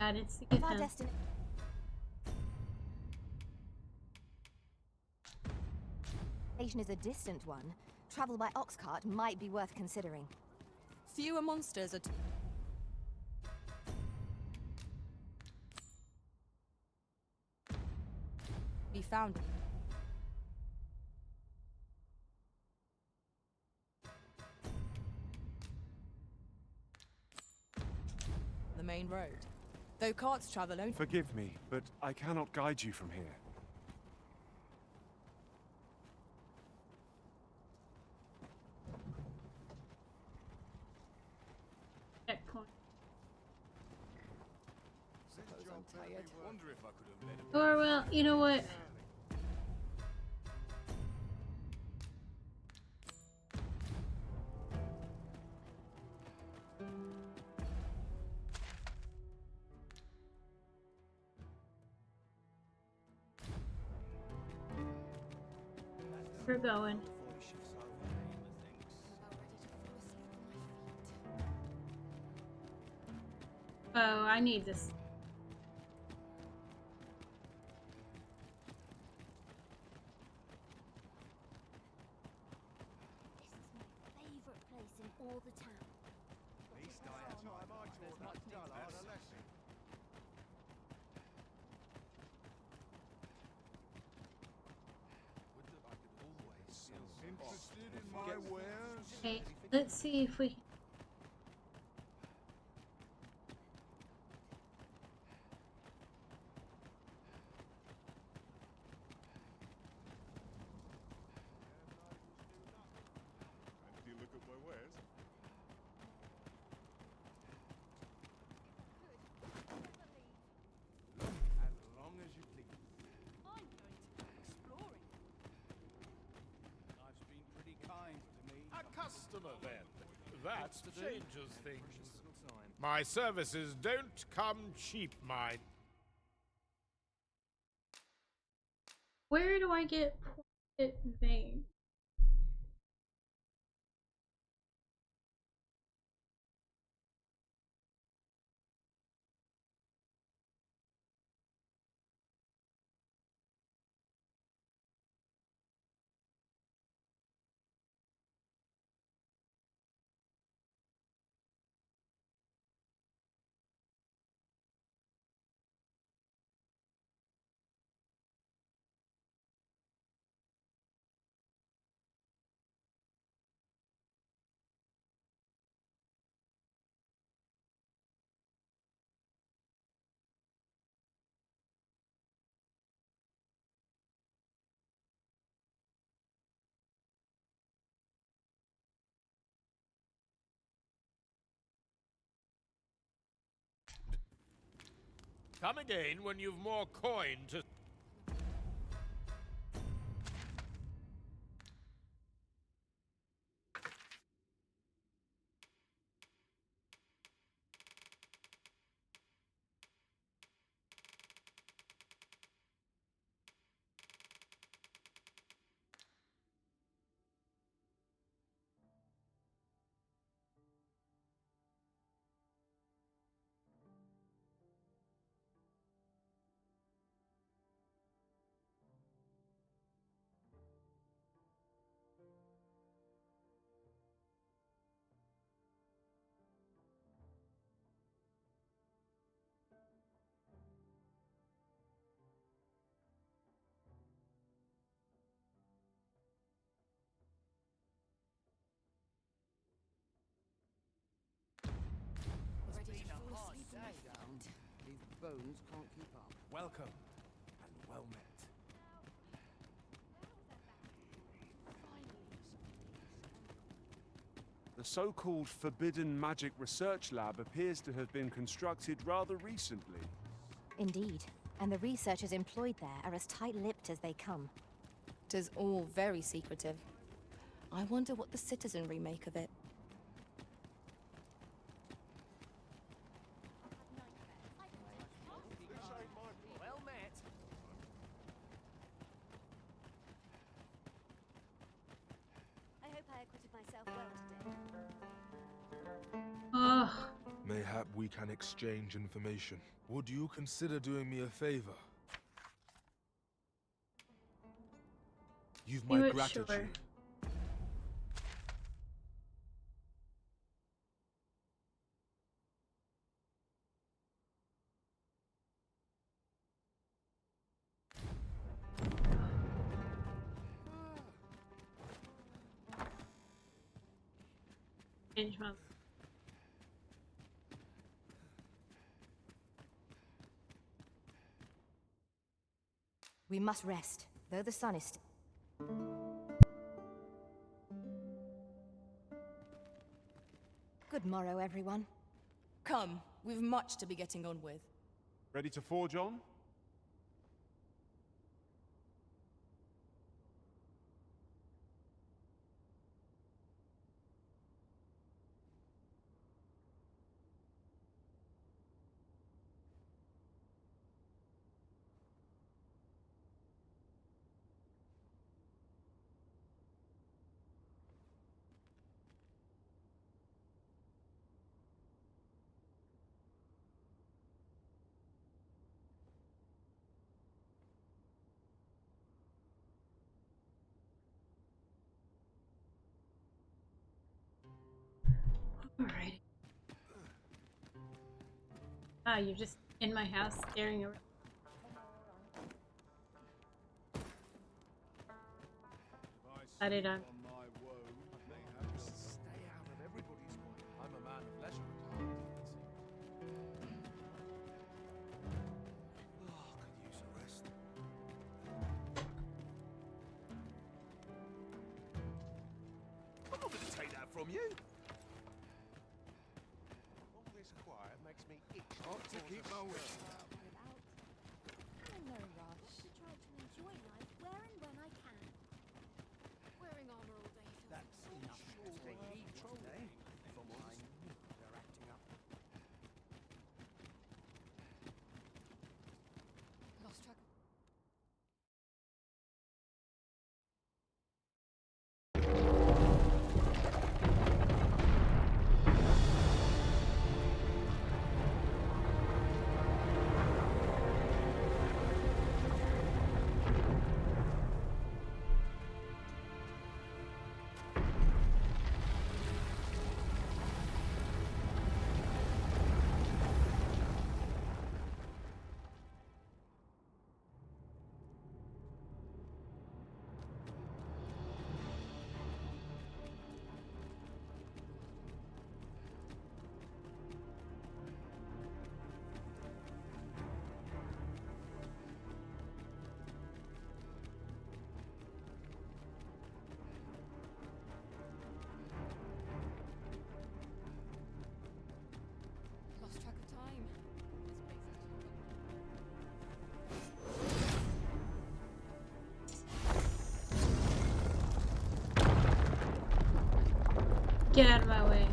God, it's to If get our him. destination is a distant one, travel by ox cart might be worth considering. Fewer monsters are be found. The main road. Though carts travel only. Forgive me, but I cannot guide you from here. Checkpoint. I'm tired. Wonder if I could have led Or well, you know what? We're going. Oh, I need this. Favorite place in all the town. Least I have time I taught that dullard a lesson. Interested in my wares? Okay, let's see if we. Fancy a look at my wares? As long as you please. I'm going to go exploring. Life's been pretty kind to me. A customer then. That changes things. My services don't come cheap, mine. Where do I get pointed vein? Come again when you've more coin to... It's been a hard day, though. These bones can't keep up. Welcome, and well met. The so-called Forbidden Magic Research Lab appears to have been constructed rather recently. Indeed, and the researchers employed there are as tight-lipped as they come. Tis all very secretive. I wonder what the citizenry make of it. Well met. I hope I acquitted myself well today. Oh, Mayhap Mayhap we can exchange information. Would you consider doing me a favor? You've my Do it, gratitude. sure. Change my. We must rest, though the sun is Good morrow, everyone. Come, we've much to be getting on with. Ready to forge on? Alright. Ah, you're just in my house staring around. Got it on. Stay out of everybody's way. I'm a man of leisure at heart, could use a rest. I'm not going to take that from you. All this quiet makes me itch to keep my wits about. No rush. To try to enjoy life where and when I can. Wearing armor all day feels That's enough to take heed from, eh? If I'm honest. They're acting up. lost track of... Lost track of time. Get out of my way.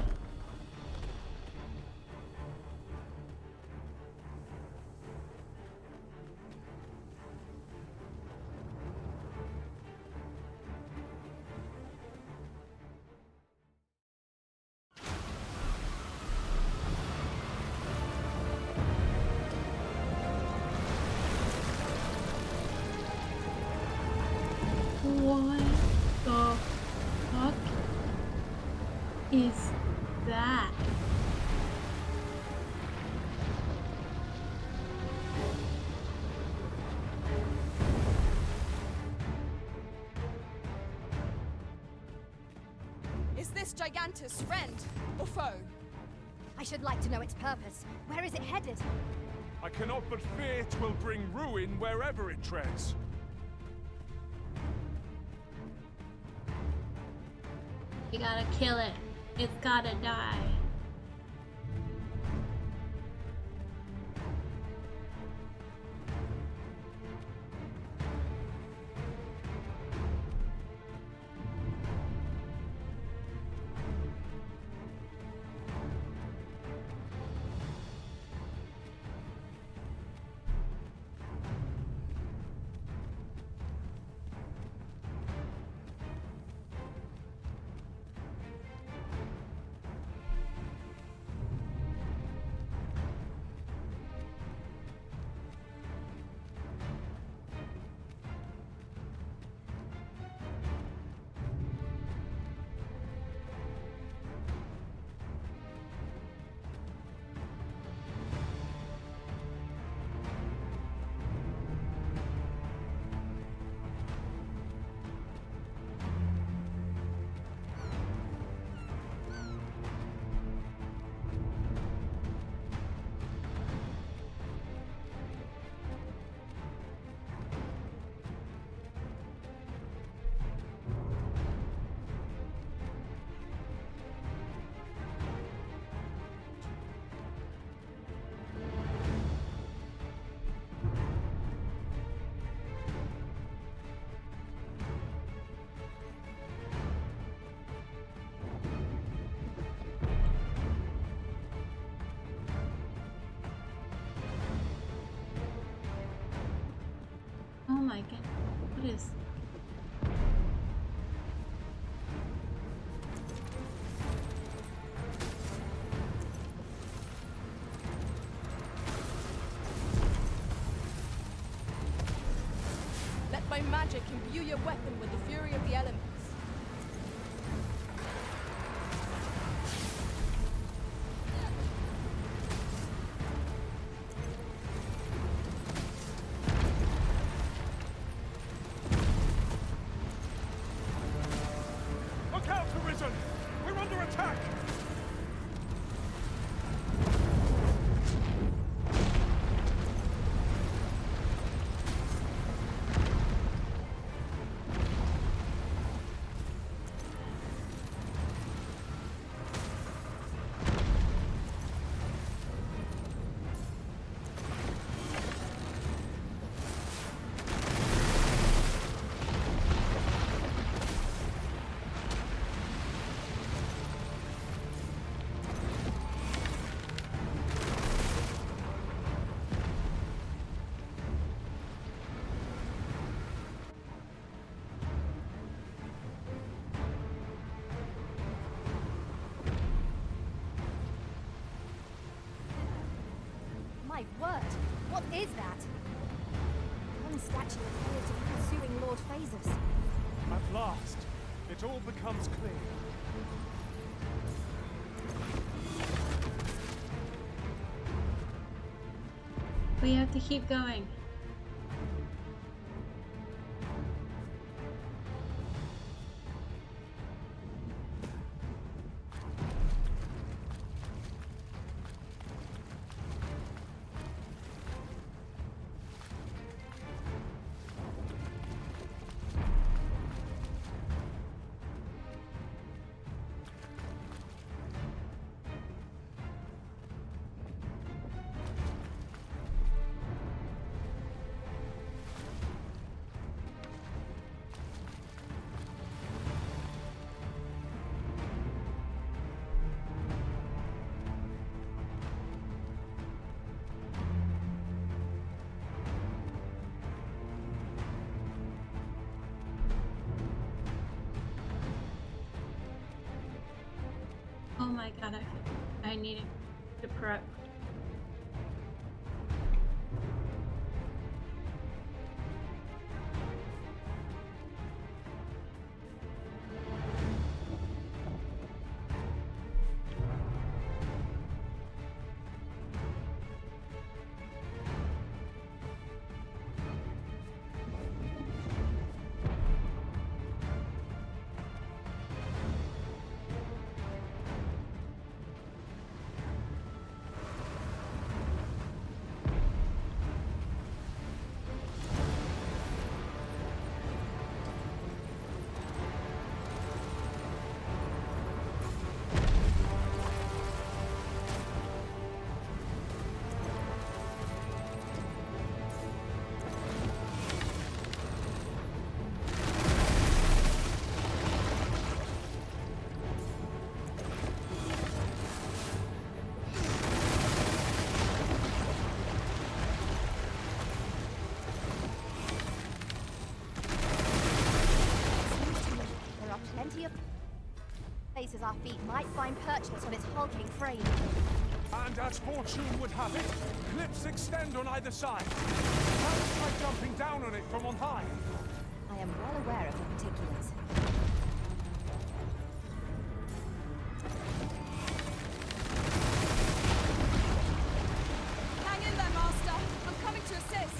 What the fuck is that? Is this Gigantus friend or foe? I should like to know its purpose. Where is it headed? I cannot but fear 'twill bring ruin wherever it treads. You gotta kill it. It's gotta die. my god. What is... Let my magic imbue your weapon with the fury of the elements. Look out, Arisen! We're under attack! My word! What is that? One statue appears to be pursuing Lord Phasus. At last, it all becomes clear. We have to keep going. Oh my god, I needed to prep. Places our feet might find purchase on its hulking frame. And as fortune would have it, cliffs extend on either side. How try jumping down on it from on high? I am well aware of the particulars. Hang in there, Master. I'm coming to assist.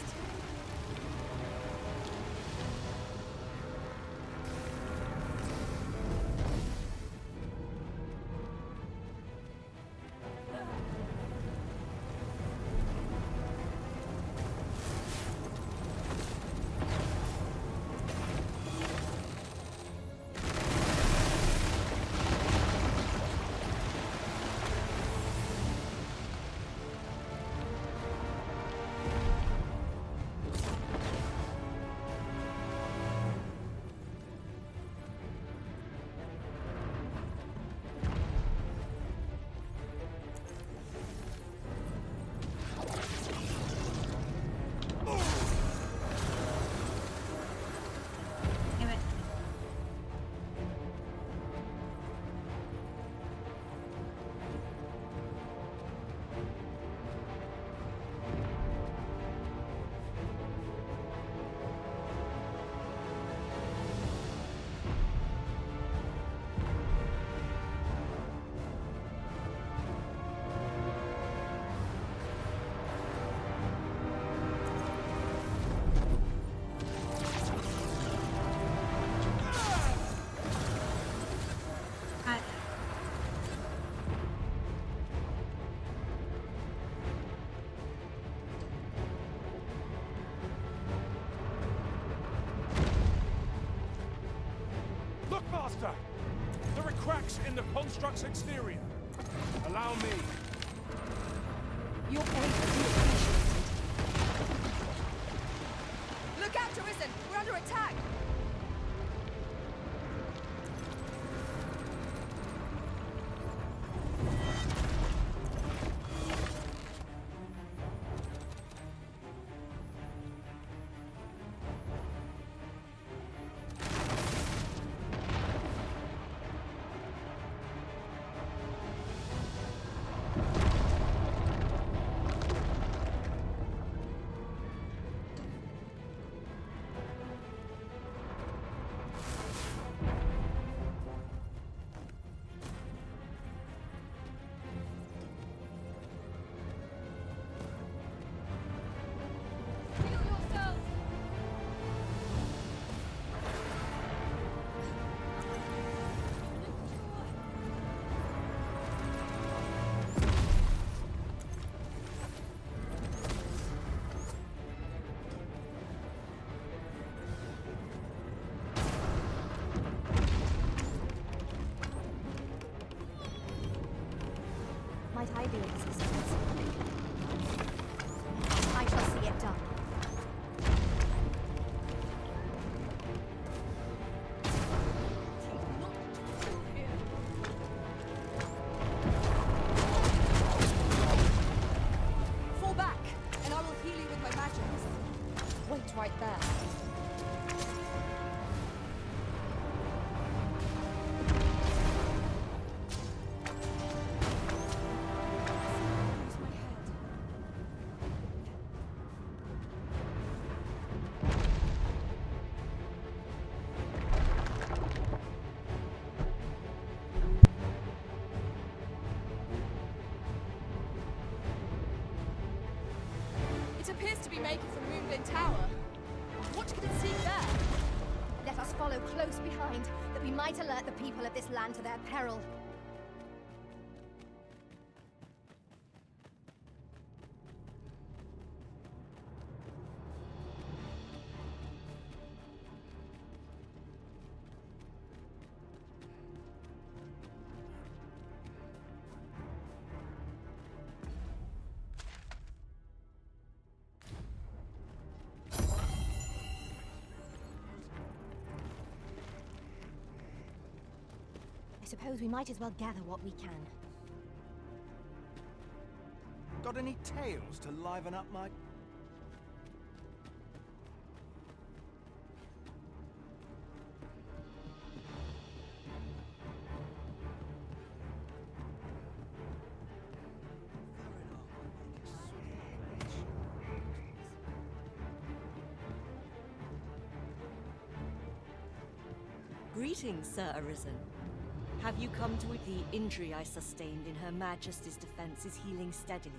Master! There are cracks in the construct's exterior. Allow me. Your point is appreciated. Look out, Arisen! We're under attack! Might I be of assistance? I shall see it done. Fall back, and I will heal you with my magics. Wait right there. It appears to be making for Moonglin Tower. What can it see there? Let us follow close behind, that we might alert the people of this land to their peril. I suppose we might as well gather what we can. Got any tales to liven up my... Greetings, Sir Arisen. Have you come to it? The injury I sustained in Her Majesty's defense is healing steadily.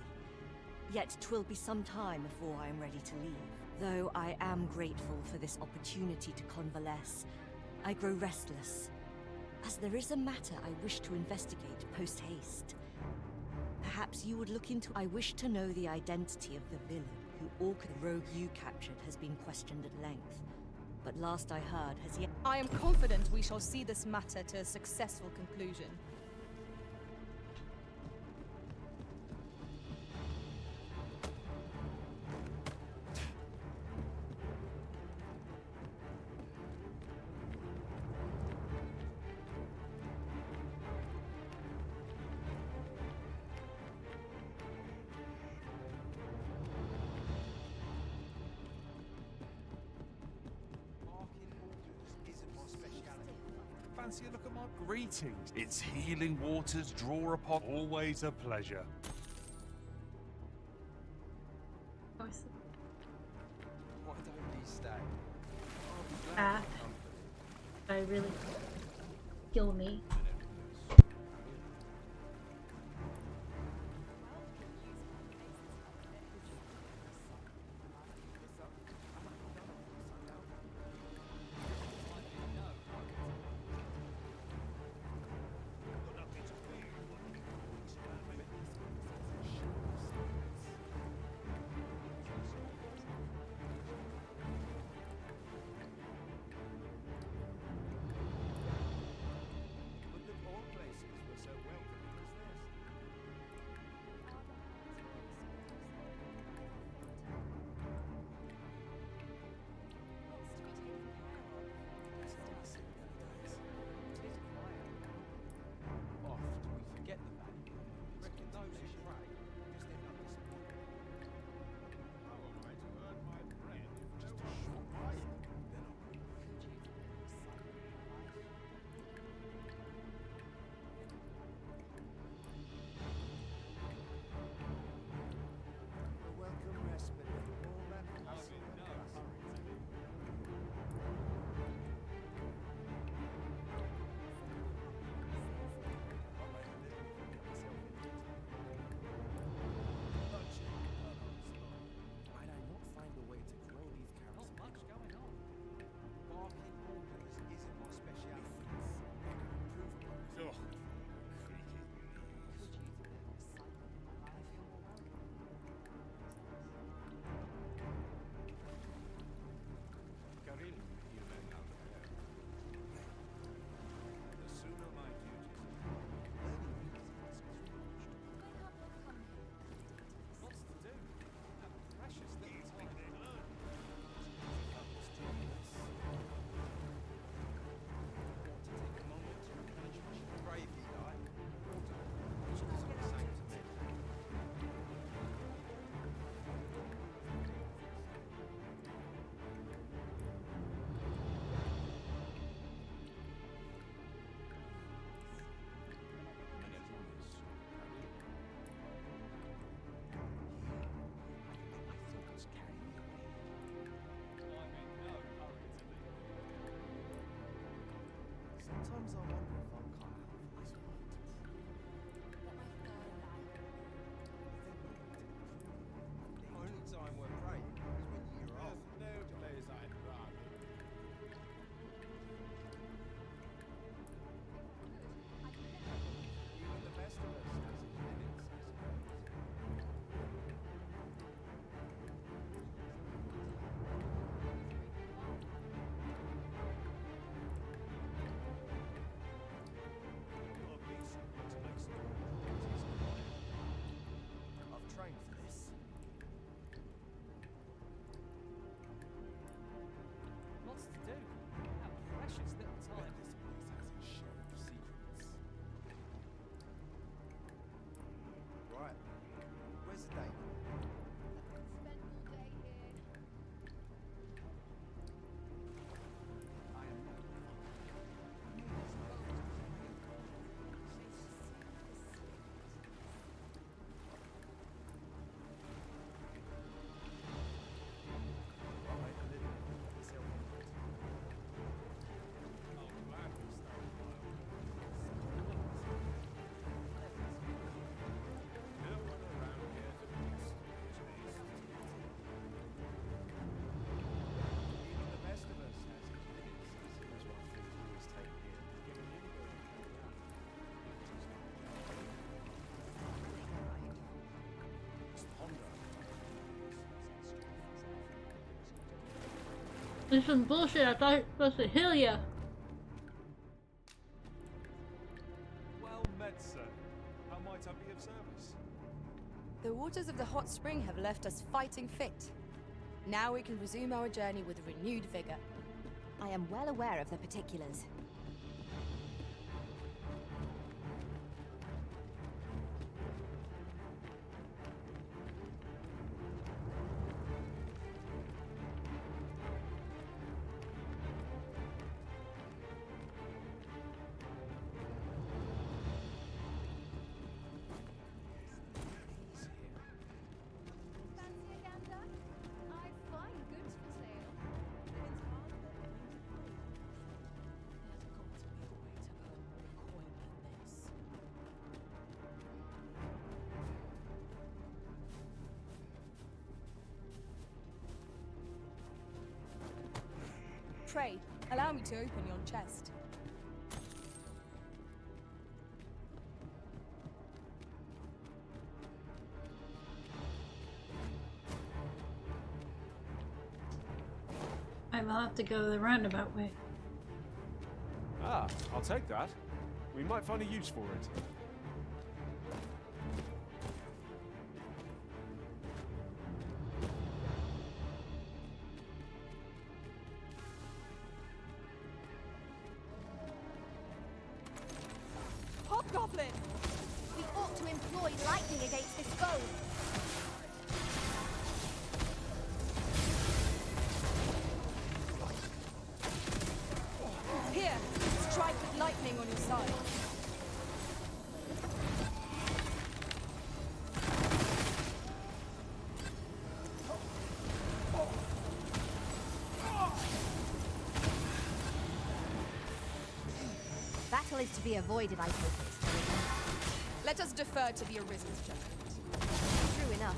Yet 'twill be some time before I am ready to leave. Though I am grateful for this opportunity to convalesce, I grow restless, as there is a matter I wish to investigate post-haste. Perhaps you would look into... I wish to know the identity of the villain who ordered the rogue you captured has been questioned at length. But last I heard has yet... I am confident we shall see this matter to a successful conclusion. Fancy a look at my greetings. Its healing waters draw upon. Always a pleasure. Oh, I see. Why don't you stay? Path. I really kill me. Sometimes I wonder if I'm cut out for this world. The only time we're praying is when you're off. There's no place I'd rather. Even the best of us has its limits, I suppose. I've trained for this. Lots to do. How precious little time. This place has its share of secrets. Right. Where's the date? I am not. Right, Olivia. Let's help you. Even the best of us has its limits. That's what I think we always take here. Just ponder. This is bullshit. I thought you were supposed to heal ya. Well met, sir. How might I be of service? The waters of the hot spring have left us fighting fit. Now we can resume our journey with renewed vigor. I am well aware of the particulars. Fancy a gander? I've fine goods for sale. Pray, allow me to open your chest. I will have to go the roundabout way. Ah, I'll take that. We might find a use for it. Hobgoblin! We ought to employ lightning against this foe. Here, strike with lightning on your side. Battle is to be avoided, I take it. Let us defer to the Arisen's judgment. True enough.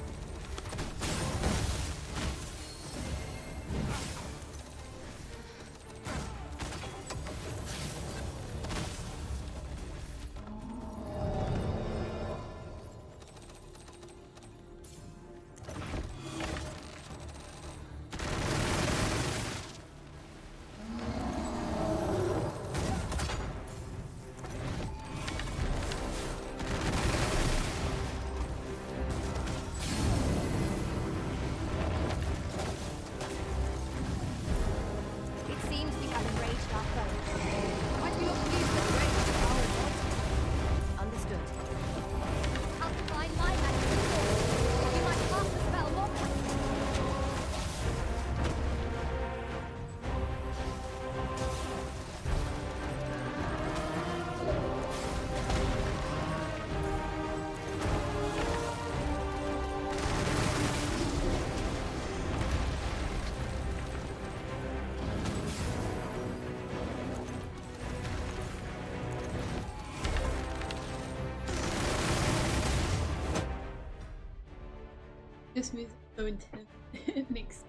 This music is so intense. It makes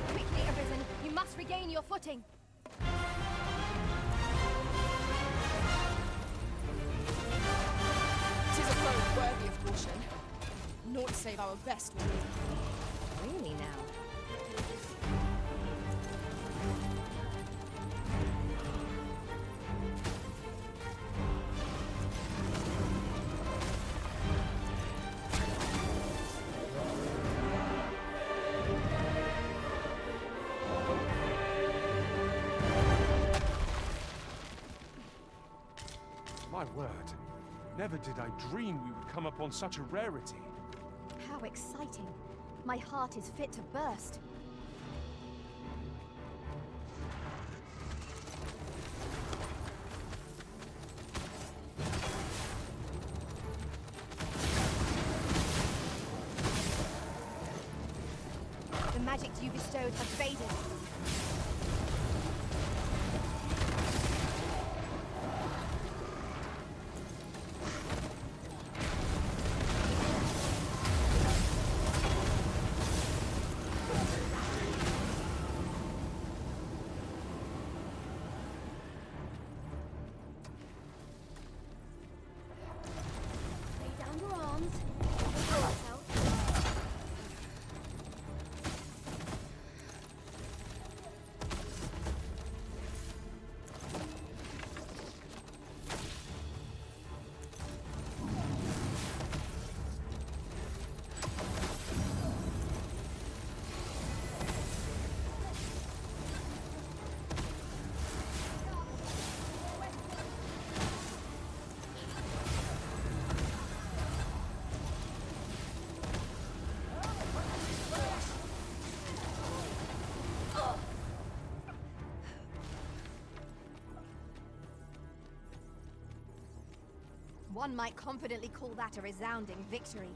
Quickly, Arisen. You must regain your footing. Tis a foe worthy of caution. Naught save our best will be. Really now? My word. Never did I dream we would come upon such a rarity. How exciting. My heart is fit to burst. The magic you bestowed has faded. Lay down your arms. Control yourself. One might confidently call that a resounding victory.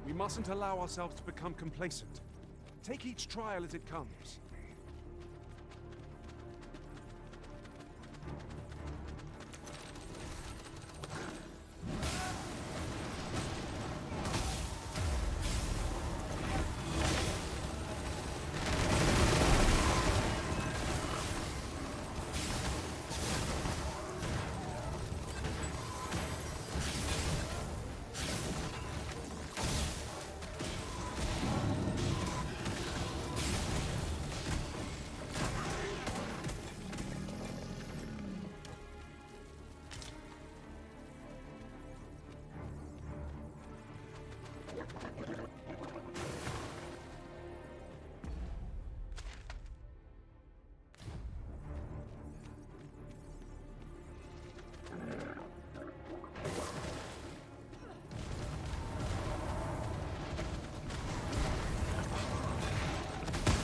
We mustn't allow ourselves to become complacent. Take each trial as it comes.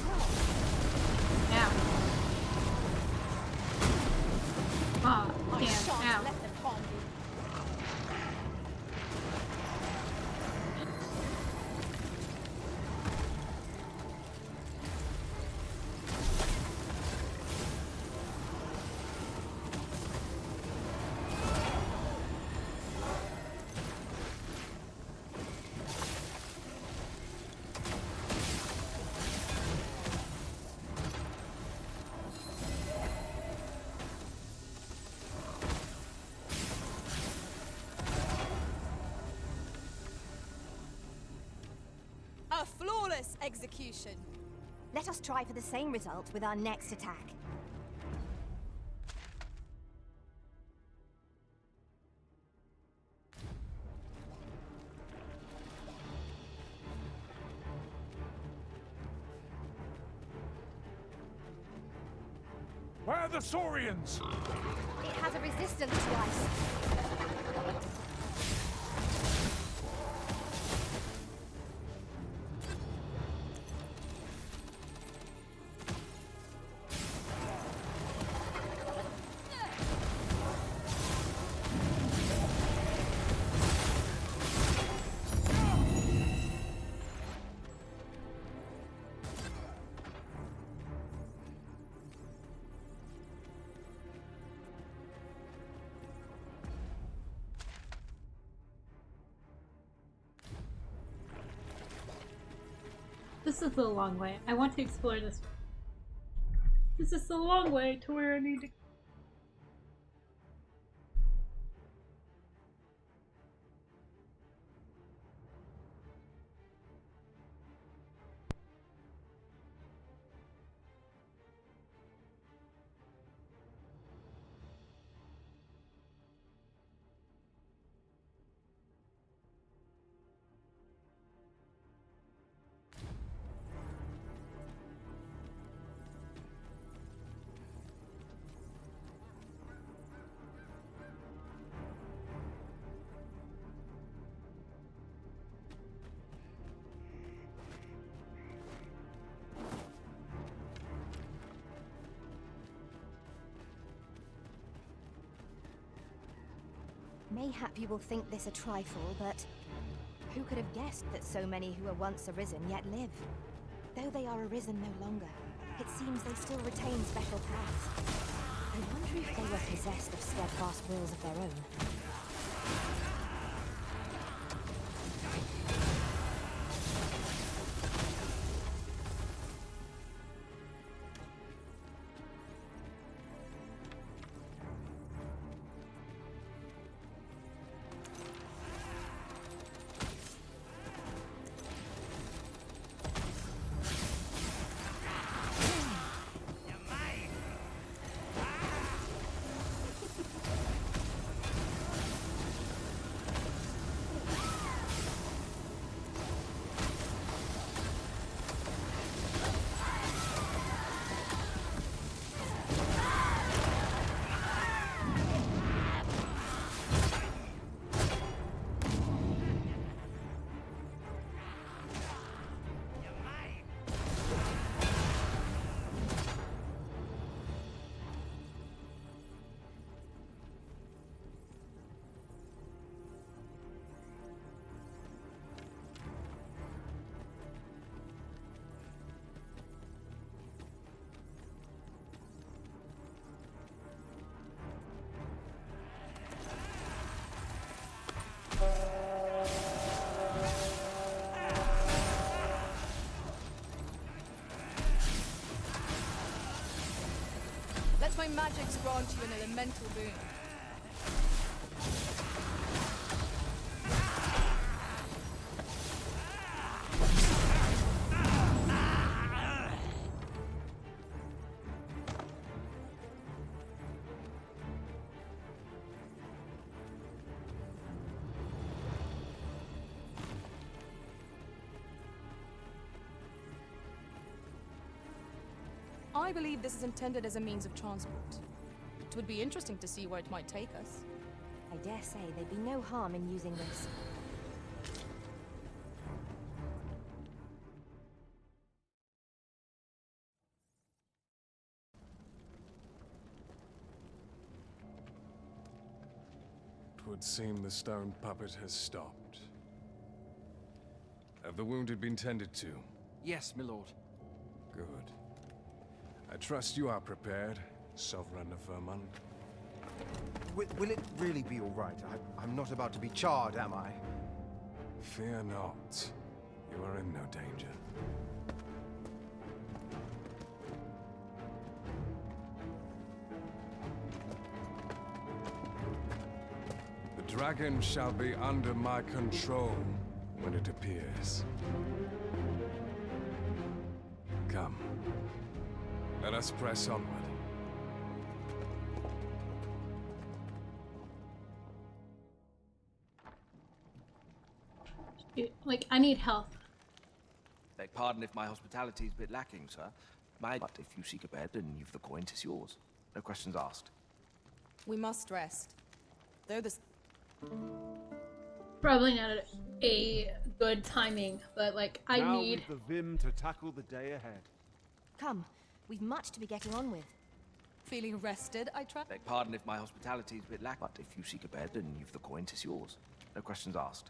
Oh, damn. Ow. Let them harm you. A flawless execution. Let us try for the same result with our next attack. Where are the Saurians? It has a resistance to ice. This is the long way. I want to explore this. This is the long way to where I need to. Mayhap you will think this a trifle, but who could have guessed that so many who were once arisen yet live? Though they are arisen no longer, it seems they still retain special powers. I wonder if they were possessed of steadfast wills of their own. Let my magics grant you an elemental boon. I believe this is intended as a means of transport. It would be interesting to see where it might take us. I dare say there'd be no harm in using this. It would seem the stone puppet has stopped. Have the wounded been tended to? Yes, my lord. Good. I trust you are prepared, Sovereign of Vermund. Will it really be all right? I'm not about to be charred, am I? Fear not. You are in no danger. The dragon shall be under my control when it appears. Come. Let us press onward. Like, I need help. Beg pardon if my hospitality is a bit lacking, sir. But if you seek a bed and you've the coin, 'tis yours. No questions asked. We must rest. Though this... Probably not a good timing, but like, I now need... with the vim to tackle the day ahead. Come, we've much to be getting on with. Feeling rested, I trust? Beg pardon if my hospitality is a bit lacking. But if you seek a bed and you've the coin, 'tis yours. No questions asked.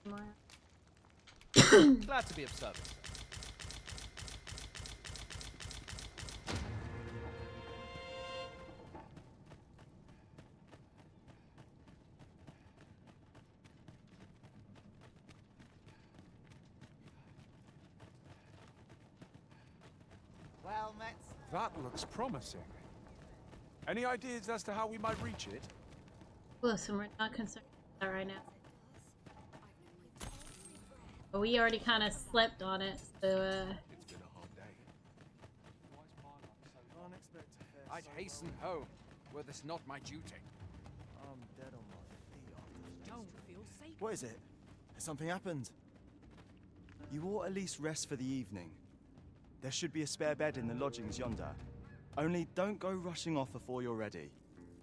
Glad to be of service. Well met. That looks promising. Any ideas as to how we might reach it? Listen, we're not concerned with that right now. But we already kind of slept on it, so It's been a hard day. I'd hasten home, were this not my duty. I'm dead on my feet. Don't feel safe. What is it? Has something happened? You ought at least rest for the evening. There should be a spare bed in the lodgings yonder. Only don't go rushing off before you're ready.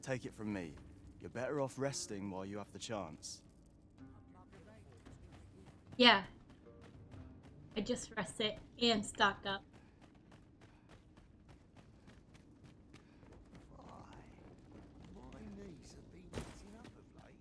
Take it from me. You're better off resting while you have the chance. yeah. I just rested and stocked up. My knees have been acting up of late.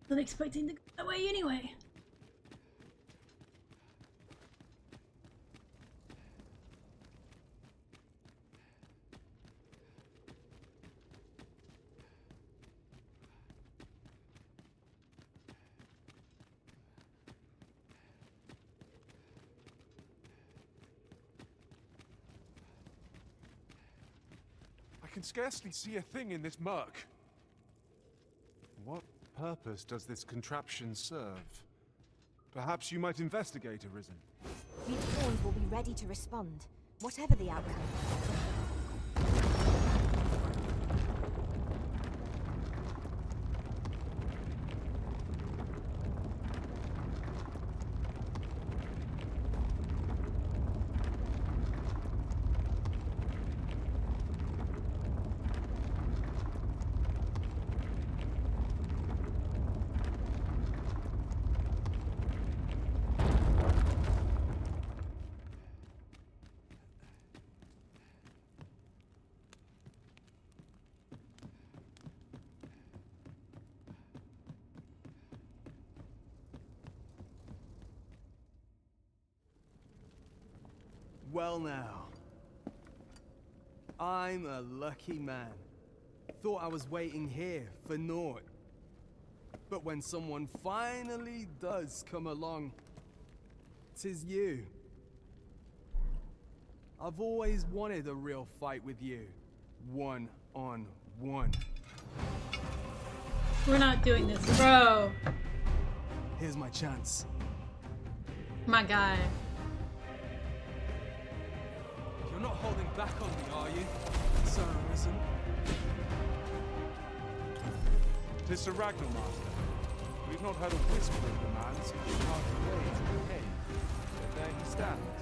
Wasn't expecting to go that way anyway. I can scarcely see a thing in this murk. What purpose does this contraption serve? Perhaps you might investigate, Arisen. We pawns will be ready to respond, whatever the outcome. Well now. I'm a lucky man. Thought I was waiting here for naught. But when someone finally does come along, 'tis you. I've always wanted a real fight with you. One-on-one. We're not doing this, bro. Here's my chance. My guy. You're not holding back on me, are you? Sir Arisen? Tis Sir Ragnar, Master. We've not heard a whisper of the man since we parted ways in the cave. But there he stands.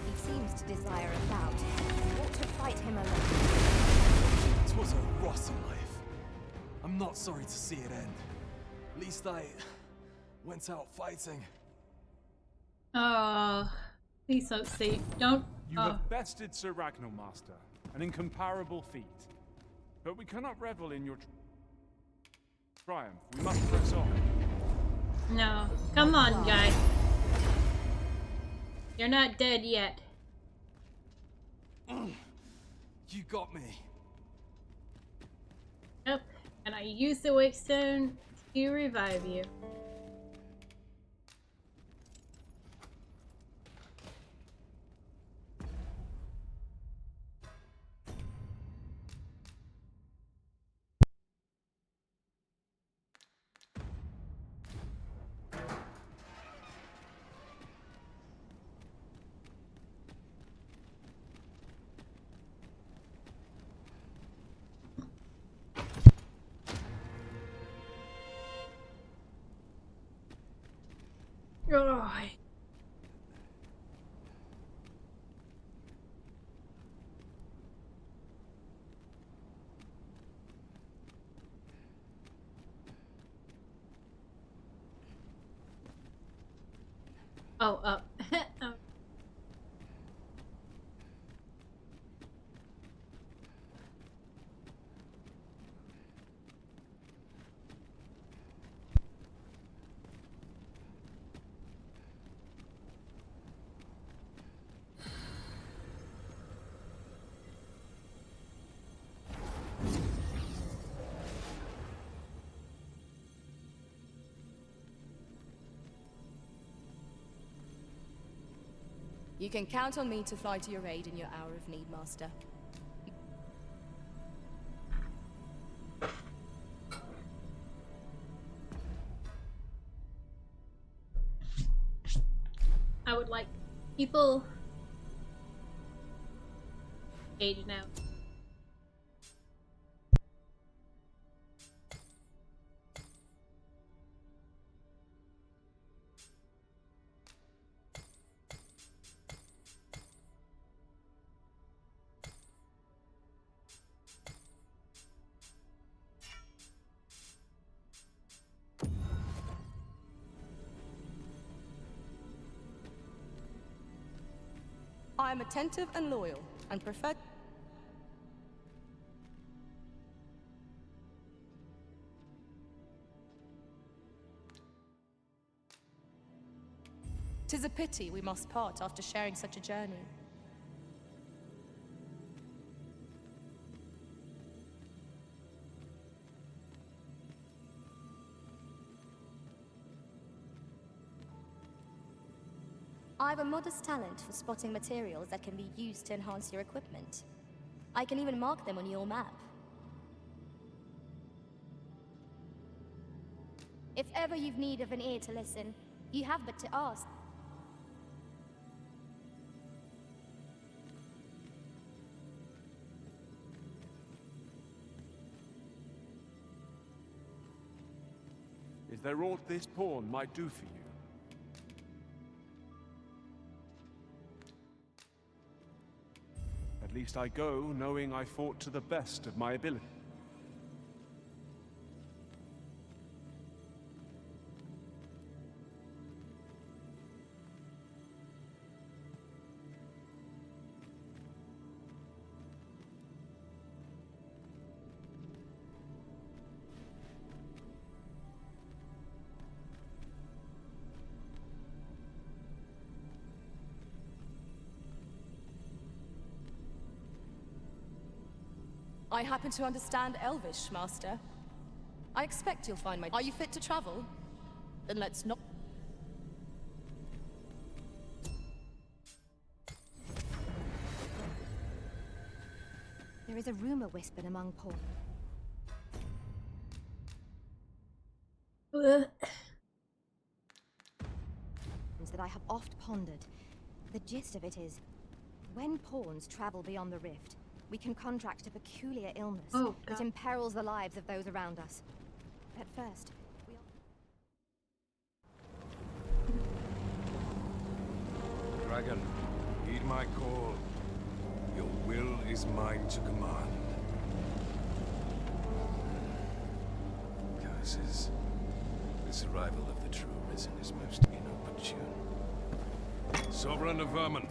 He seems to desire a bout. You ought to fight him alone. 'Twas a rotten life. I'm not sorry to see it end. At least I went out fighting. Oh, please don't see. Don't. You have bested Sir Ragnar, Master. An incomparable feat. But we cannot revel in your triumph. We must press on. No. Come on, guy. You're not dead yet. You got me. Yep. And I used the wake stone to revive you. Oh. Oh, up. Oh. You can count on me to fly to your aid in your hour of need, Master. I would like people aging out. I am attentive and loyal, and prefer... "'Tis a pity we must part after sharing such a journey. I have a modest talent for spotting materials that can be used to enhance your equipment. I can even mark them on your map. If ever you've need of an ear to listen, you have but to ask. Is there aught this pawn might do for you? At least I go knowing I fought to the best of my ability. I happen to understand Elvish, Master. I expect you'll find my... Are you fit to travel? Then let's not... There is a rumor whispered among poor... that I have oft pondered. The gist of it is, when pawns travel beyond the rift, we can contract a peculiar illness that imperils the lives of those around us. At first, Dragon, heed my call. Your will is mine to command. Curses. This arrival of the true Arisen is most inopportune. Sovereign of Vermin,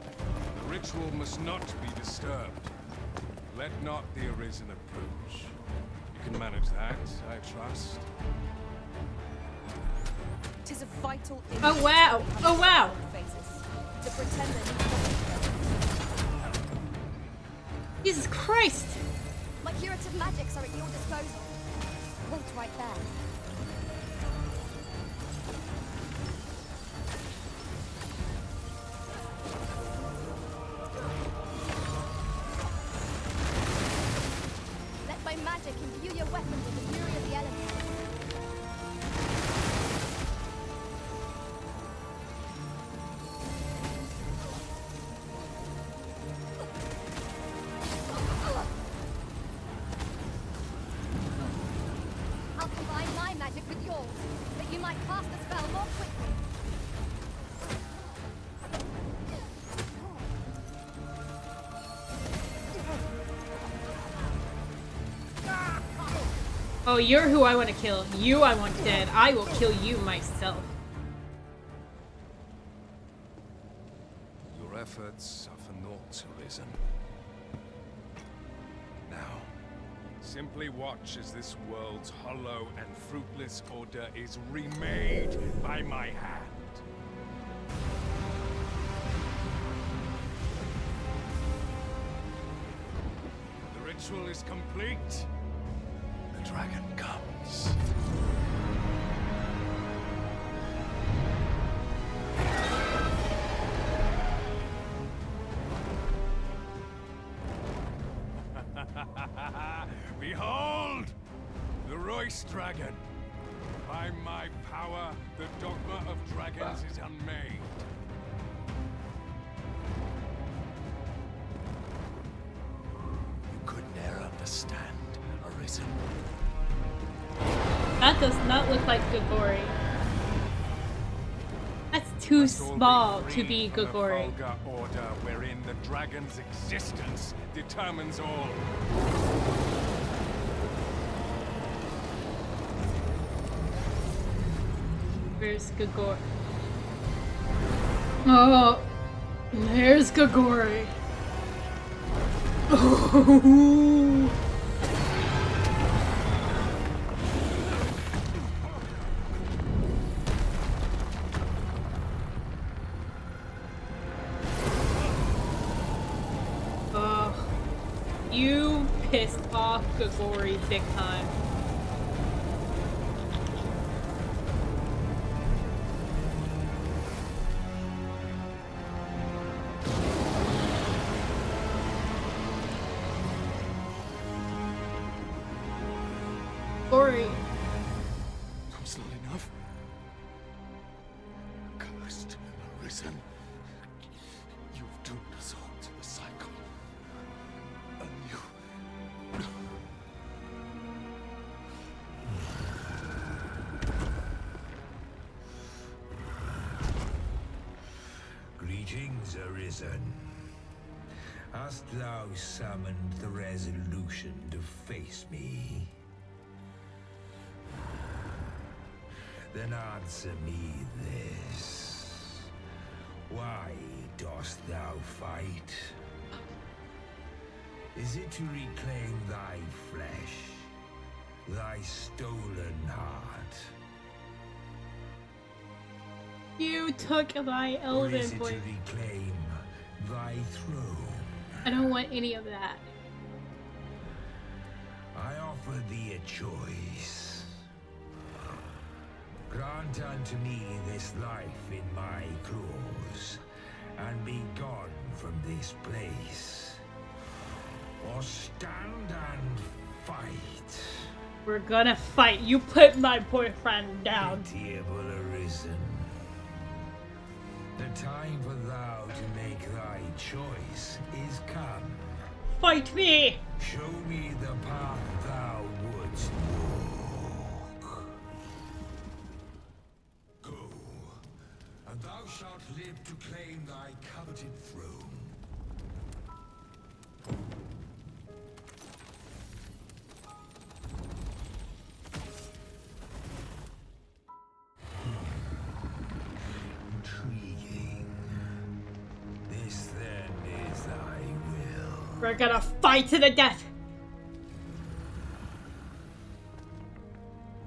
the ritual must not be disturbed. Let not the Arisen approach. You can manage that, I trust. 'Tis a vital... Oh wow! Oh wow! To pretend Jesus Christ! my curative magics are at your disposal. Wait right there. Let my magic imbue your weapons with the fury of the elements. I'll combine my magic with yours, that you might cast the spell more quickly. Oh, you're who I want to kill. You I want dead. I will kill you myself. Your efforts are for naught, Arisen. Now, simply watch as this world's hollow and fruitless order is remade by my hand. The ritual is complete. The dragon comes. Behold! The Royce Dragon. By my power, the Dogma of Dragons is unmade. You could ne'er understand, Arisen. That does not look like Gogori. That's too small to be Gogori. Vulgar order wherein the dragon's existence determines all. Where's Gogori? Oh, there's Gogori. Oh. Oh, you pissed off Gogori big time. Gogori. Not slow enough. Cursed, Arisen. You've doomed us all to the cycle. And you... Greetings, Arisen. Hast thou summoned the resolution to face me? Then answer me this. Why dost thou fight? Is it to reclaim thy flesh, thy stolen heart? You took my Or is elven it boy. to reclaim thy throne? I don't want any of that. I offer thee a choice. Grant unto me this life in my claws, and be gone from this place. Or stand and fight. We're gonna fight. You put my boyfriend down. Pitiable Arisen. The time for thou to make thy choice is come. Fight me! Show me the path thou wouldst walk. Go, and thou shalt live to claim thy coveted throne. Intriguing. This then is thy will. We're gonna fight to the death.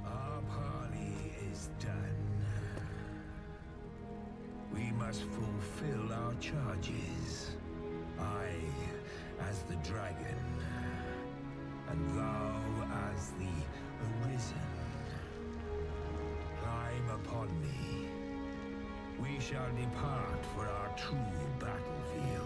Our parley is done. We must fulfill our charges. I, as the dragon, and thou as the Arisen. Climb upon me. We shall depart for our true battlefield.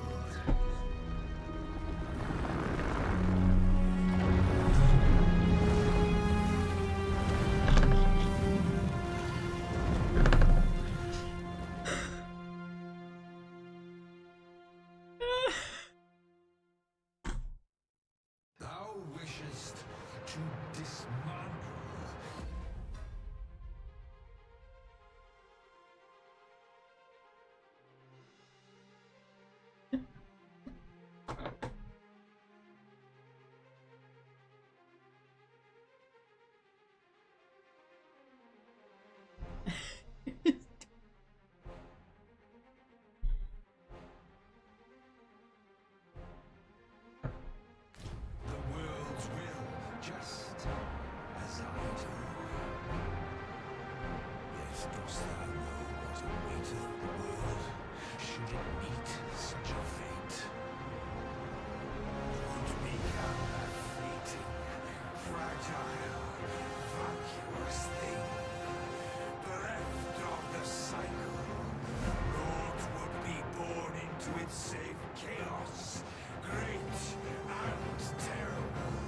Thou wishest to dismantle. dost thou know what awaiteth the world, should it meet such a fate? Would become a fleeting, fragile, vacuous thing, bereft of the cycle, naught would be born into its save chaos, great and terrible.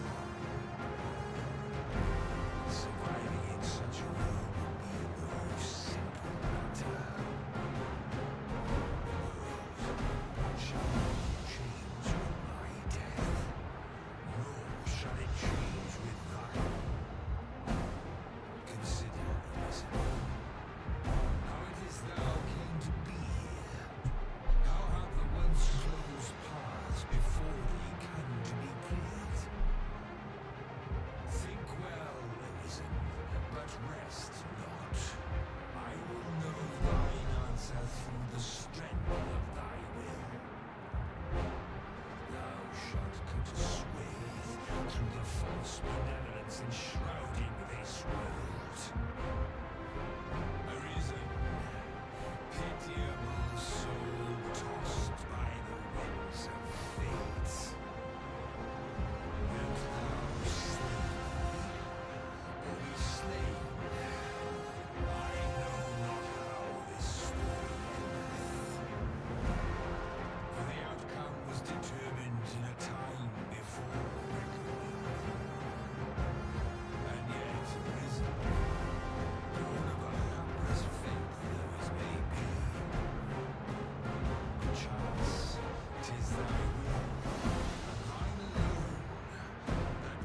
Surviving in such a world would be no simple matter. World shall not change with my death, nor shall it change with thine. Consider, Elizabeth, how it is thou came to be here. How have the once closed paths before thee come to be cleared? Think well, Elizabeth, but rest not. I will know thine answer through the strength of thy will. Thou shalt cut a swathe through the false benevolence enshrouding this world. Arisen, pitiable soul tossed by the winds of fate. Wilt thou slay me, or be slain? I know not how this story endeth. For the outcome was determined in a time before reckoning. And yet risen, born of a hapless faith though it may be. Perchance 'tis thy will, and thine alone, that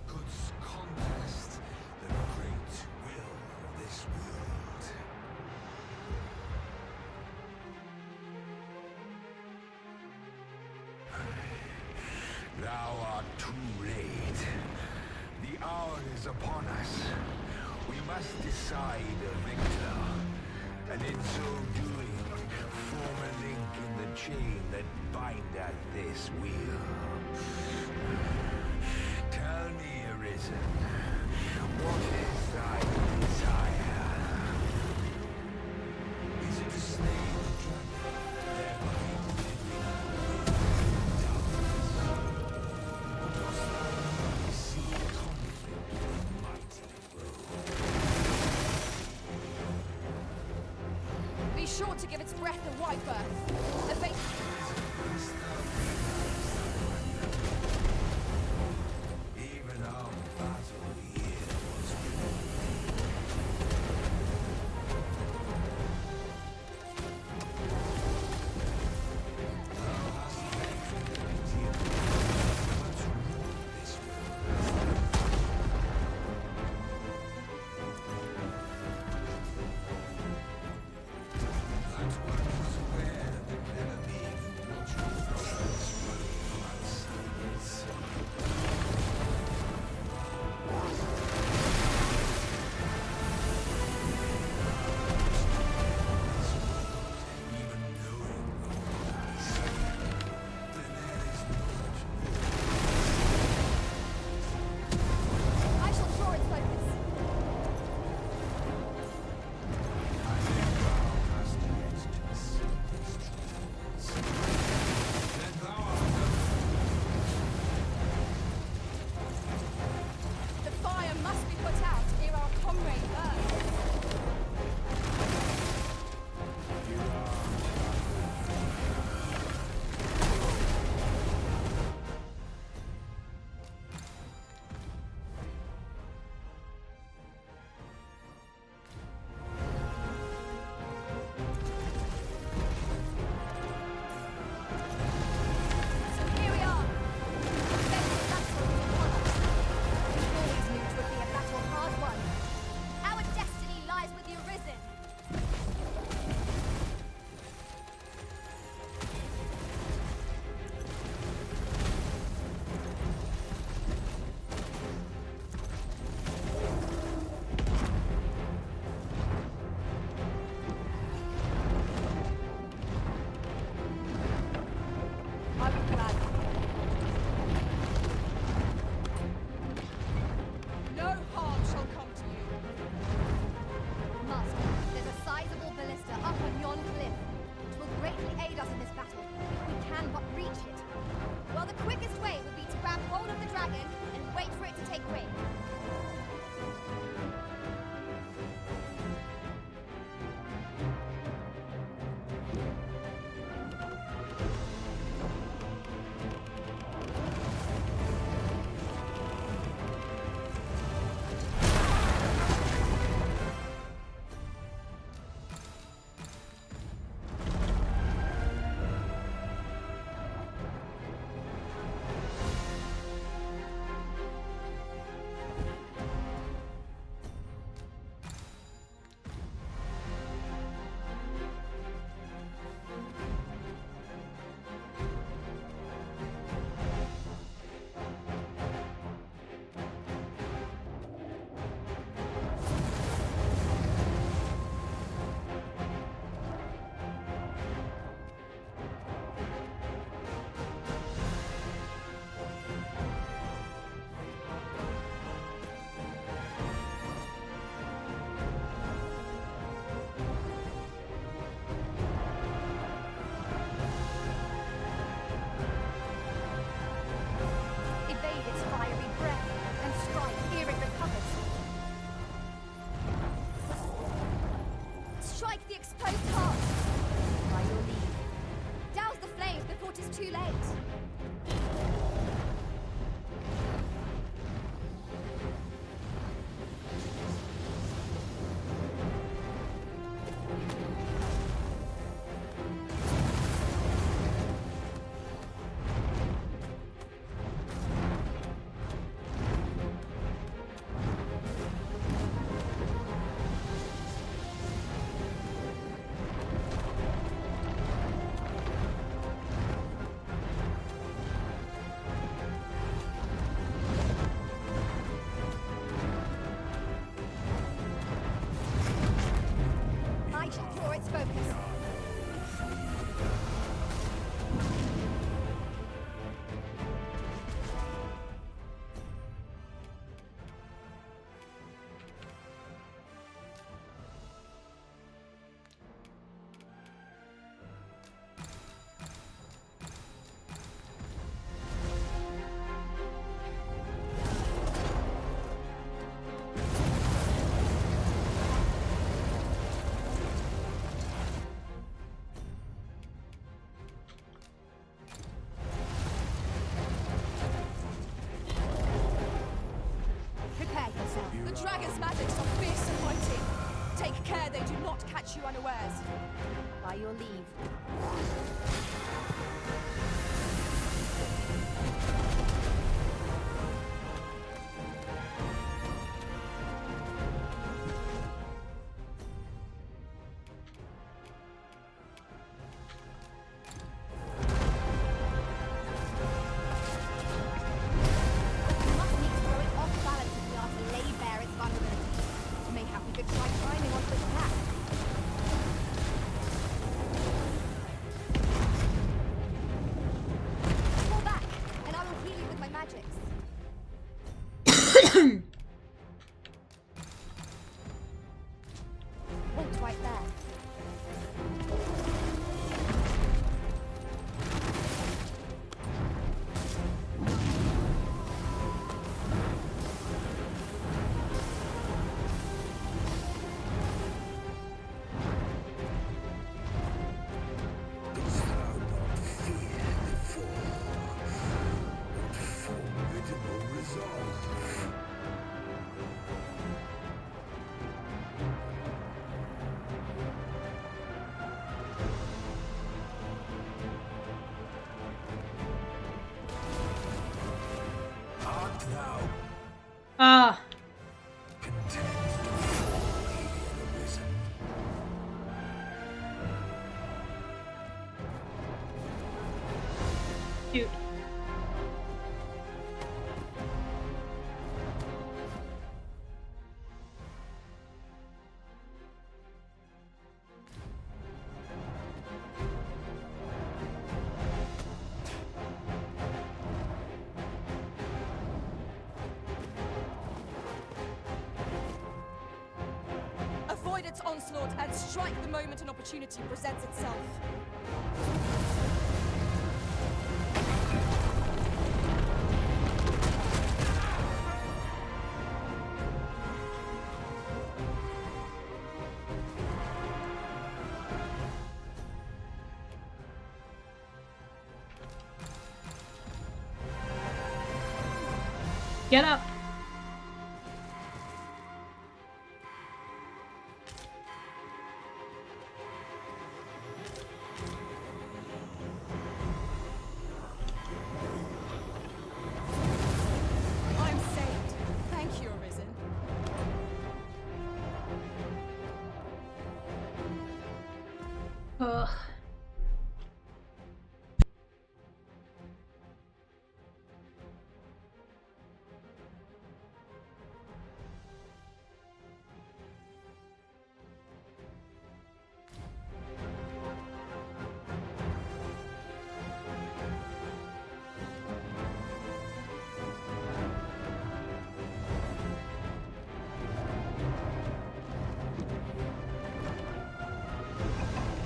couldst contest the great will of this world. Thou art too late. The hour is upon us. We must decide a victor, and in so doing, form a link in the chain that bindeth this wheel. Tell me, Arisen, what is thy desire? Is it to slay the dragon, thereby delivering or dost thou only see conflict with a mighty foe? Be sure to give its breath a wide berth. The fate. Even our battle here was Thou hast begged for the pity of the but to rule this world. That one was aware of the By your leave. Ah. Shoot. Avoid its onslaught and strike the moment an opportunity presents itself. Get up. I'm saved. Thank you, Arisen. Ugh.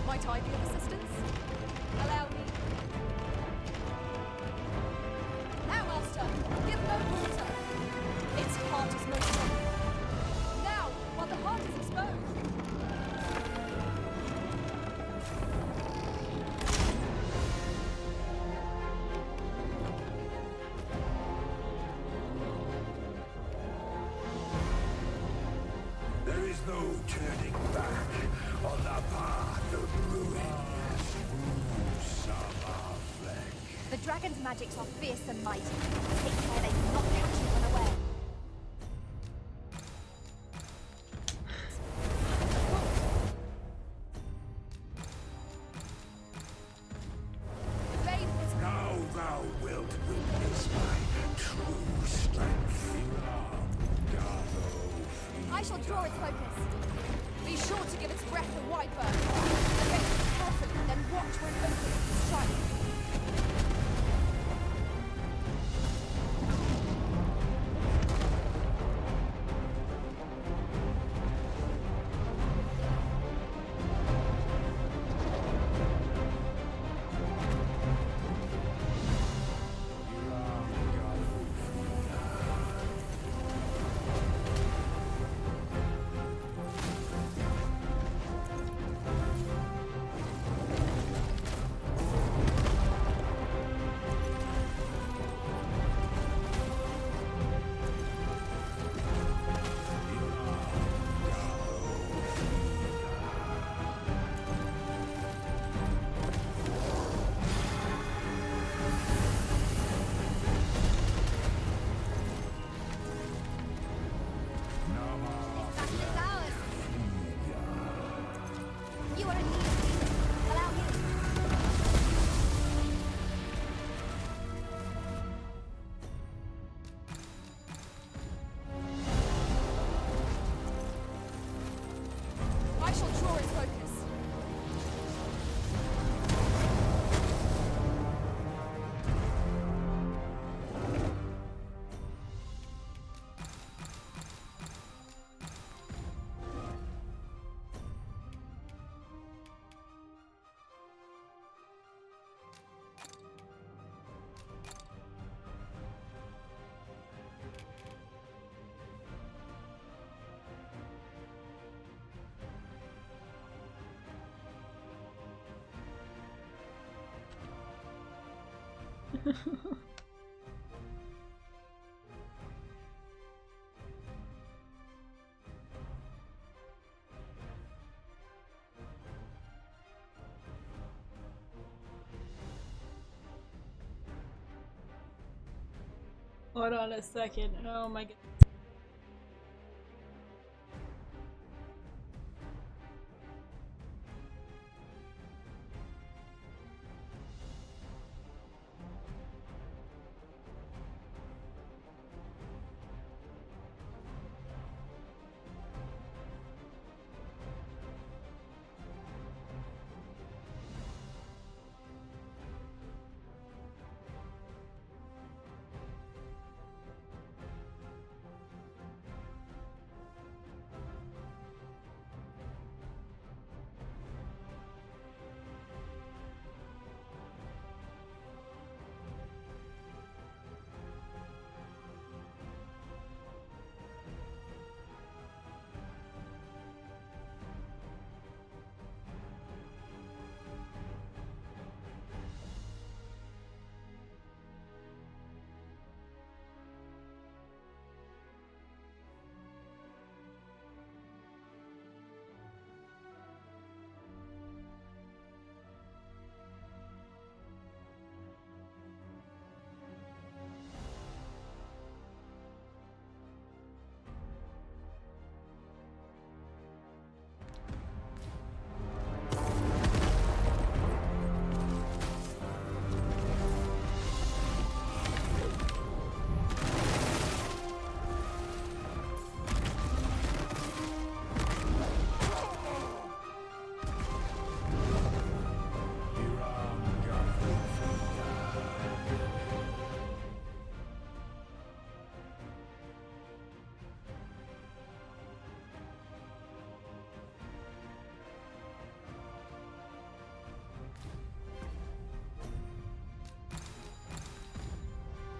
Might I be of assistance? Allow me. Now, Master, give no quarter. Its heart is most open. Now, while the heart is exposed. There is no turning back on the path of ruin. The dragon's magics are fierce and mighty. Take care they do not catch you unaware. Now thou wilt witness my true strength. I shall draw its focus. Be sure to give its breath a wide berth. Against it carefully, then watch where it opens to strike. Hold on a second. Oh my god.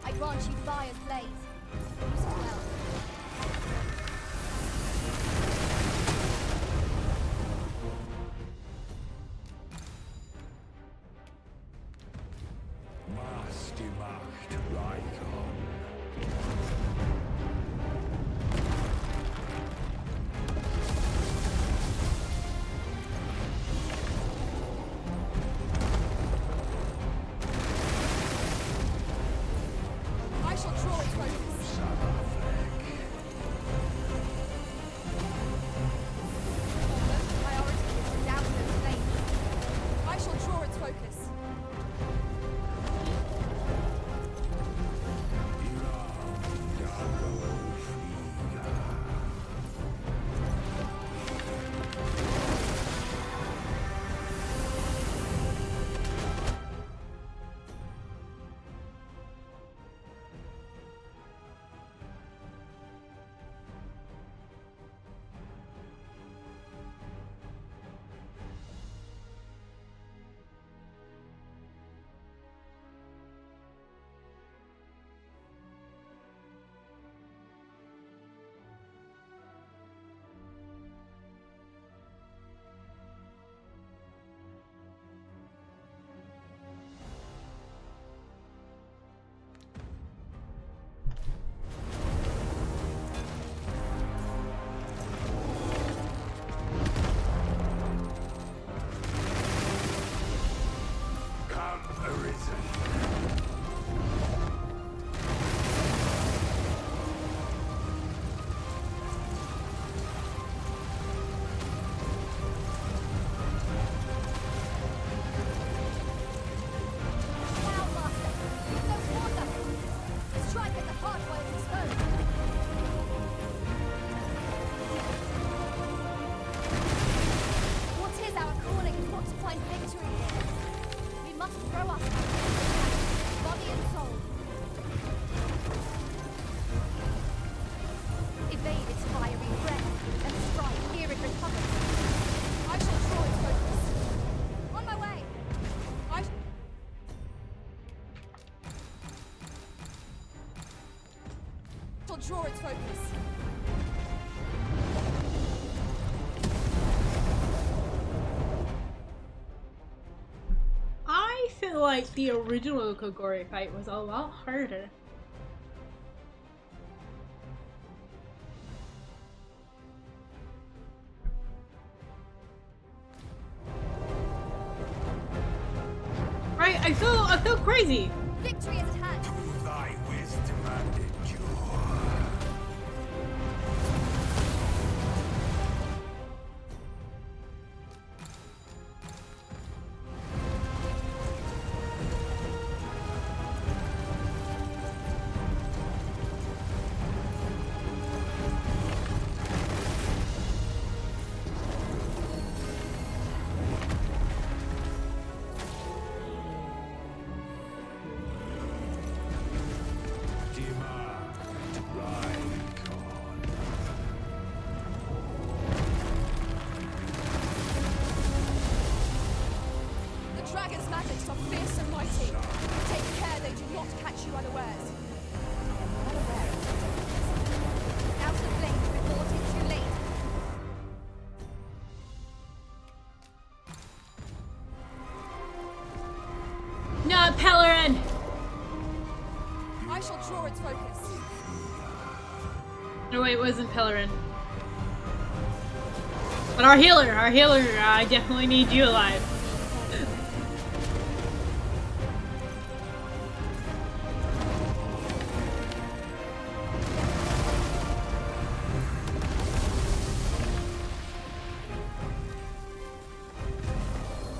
I grant you fire's blaze. Use it well. Maß die Macht Rykon. I shall draw its focus. Foremost priority is to down those flames. I shall draw its focus. Draw its focus. I feel felt like the original Kogori fight was a lot harder. Right, I feel crazy. Victory is at hand. Prove thy wisdom and endure. The dragon's magics are fierce and mighty. Take care they do not catch you unawares. I am well aware of the dangers. Out of the blink before it is too late. Not Pellerin! I shall draw its focus. No, wait, it wasn't Pellerin. But our healer, I definitely need you alive.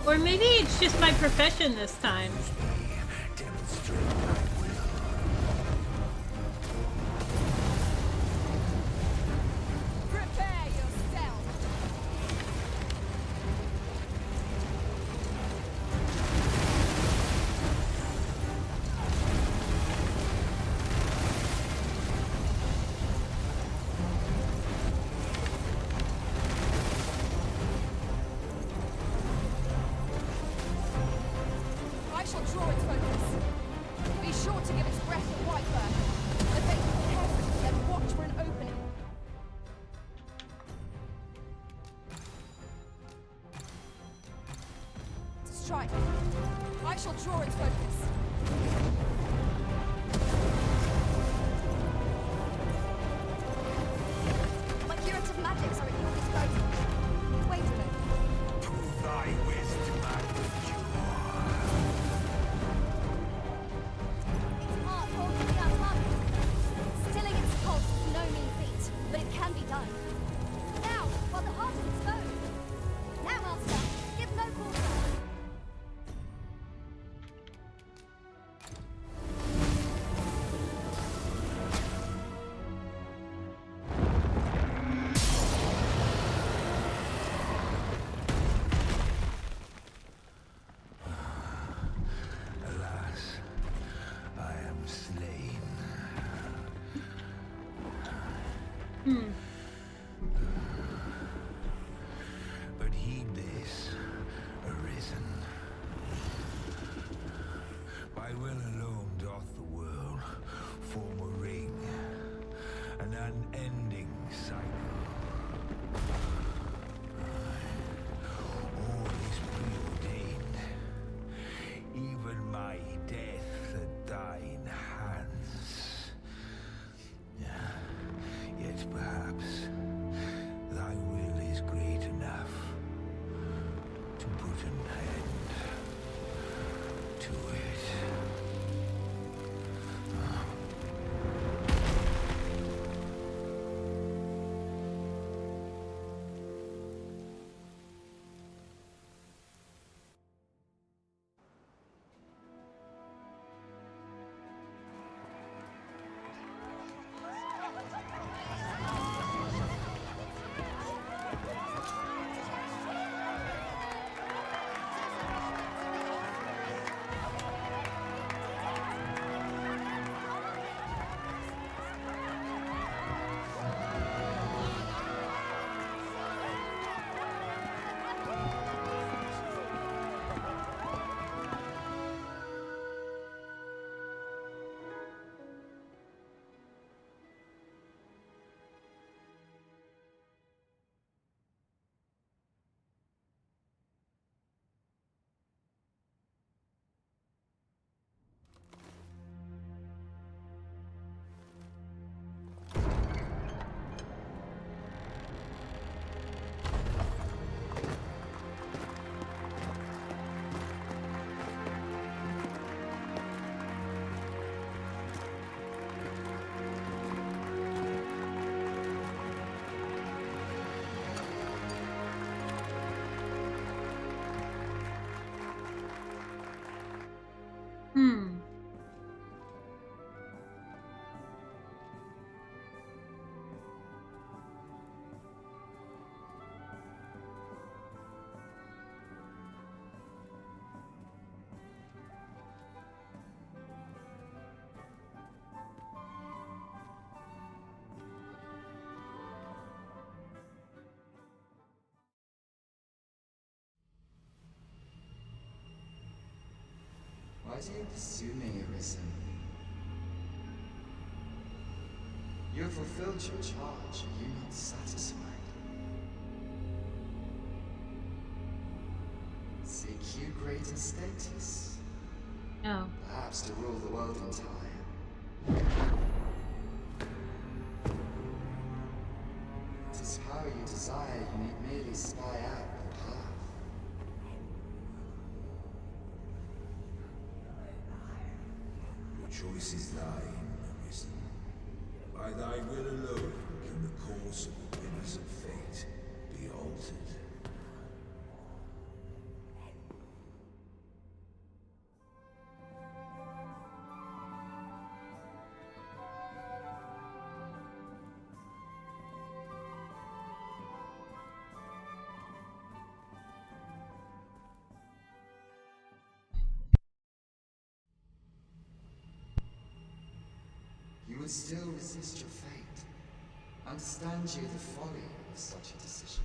Or maybe it's just my profession this time. Prepare yourself. I shall draw its focus. Be sure to give its breath a wide berth. Evade it carefully and watch for an opening. Strike. I shall draw its focus. My curative magics are at your disposal. Wait a moment. Prove thy wisdom and endure. Its heart holds the untargeted. Stilling its pulse is no mean feat, but it can be done. Now, while the heart is exposed. Now, Master, give no quarter. Alas, I am slain. But heed this, Arisen. By will alone doth the world form a ring, an unending cycle. All is preordained, even my death at thine hands. Yet perhaps thy will is great enough to put an end to it. do you pursue me, Arisen? You have fulfilled your charge. Are you not satisfied? Seek you greater status? No. Perhaps to rule the world entire. It is power you desire, you need merely spy out the path. Your choice is thine, Arisen. By thy will alone can the course of the winners of fate be altered. You would still resist your fate. Understand you the folly of such a decision.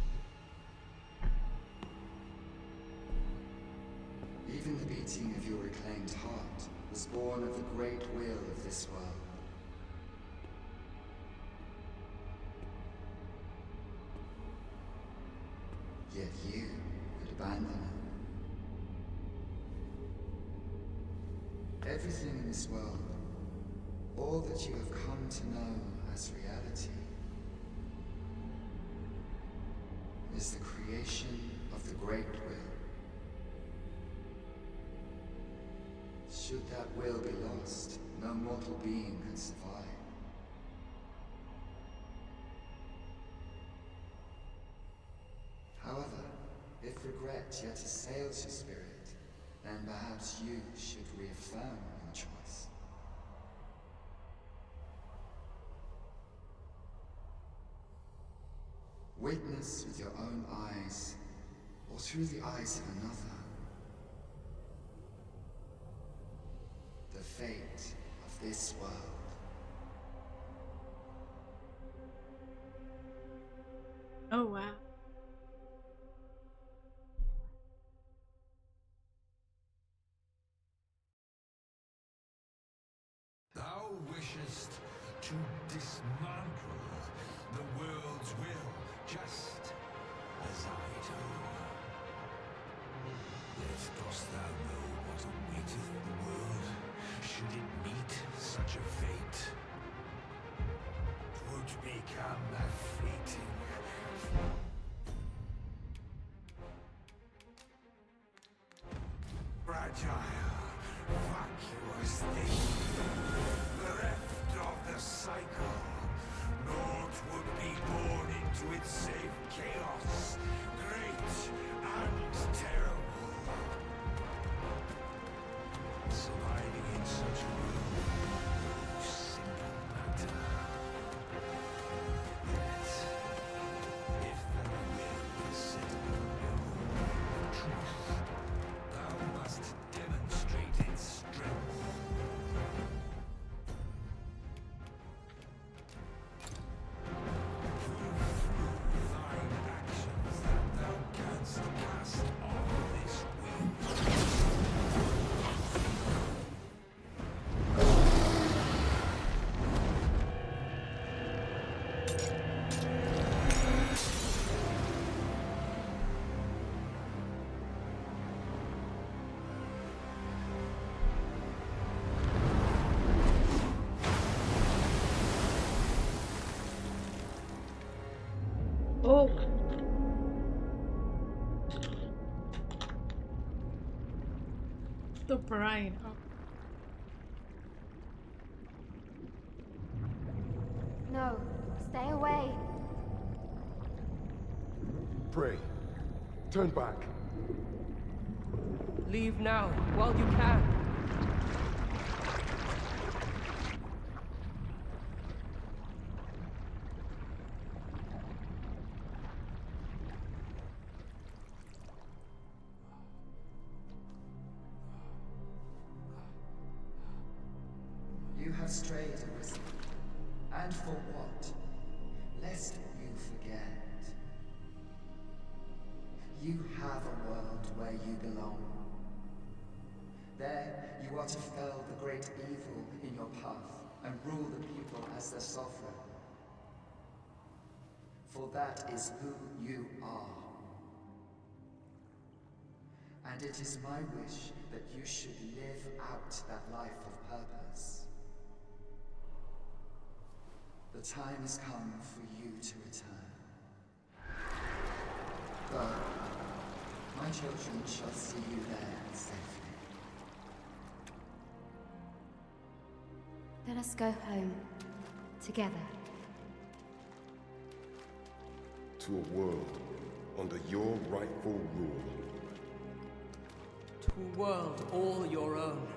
Even the beating of your reclaimed heart was born of the great will of this world. Yet you would abandon it. Everything in this world, all that you have come to know as reality, is the creation of the great will. Should that will be lost, no mortal being could survive. However, if regret yet assails your spirit, then perhaps you should reaffirm your choice. Witness with your own eyes, or through the eyes of another, the fate of this world. Oh, wow. Thou wishest to dismantle the world's will, just as I do. Yet dost thou know what awaiteth the world, should it meet such a fate? 'Twould become a fleeting, fragile, vacuous thing, bereft of the cycle. Naught would be born into its safe chaos, great and terrible. Surviving in such a world, no simple matter. Yet, if thou wilt set upon your own truth, thou must demonstrate its strength. Oh. The brain. Oh. No, stay away. Pray. Turn back. Leave now, while you can. You have strayed, Arisen. And for what? Lest you forget. You have a world where you belong. There, you are to fell the great evil in your path and rule the people as their sovereign. For that is who you are. And it is my wish that you should live out that life of purpose. The time has come for you to return. Go. My children shall see you there safely. Let us go home. Together. To a world under your rightful rule. To a world all your own.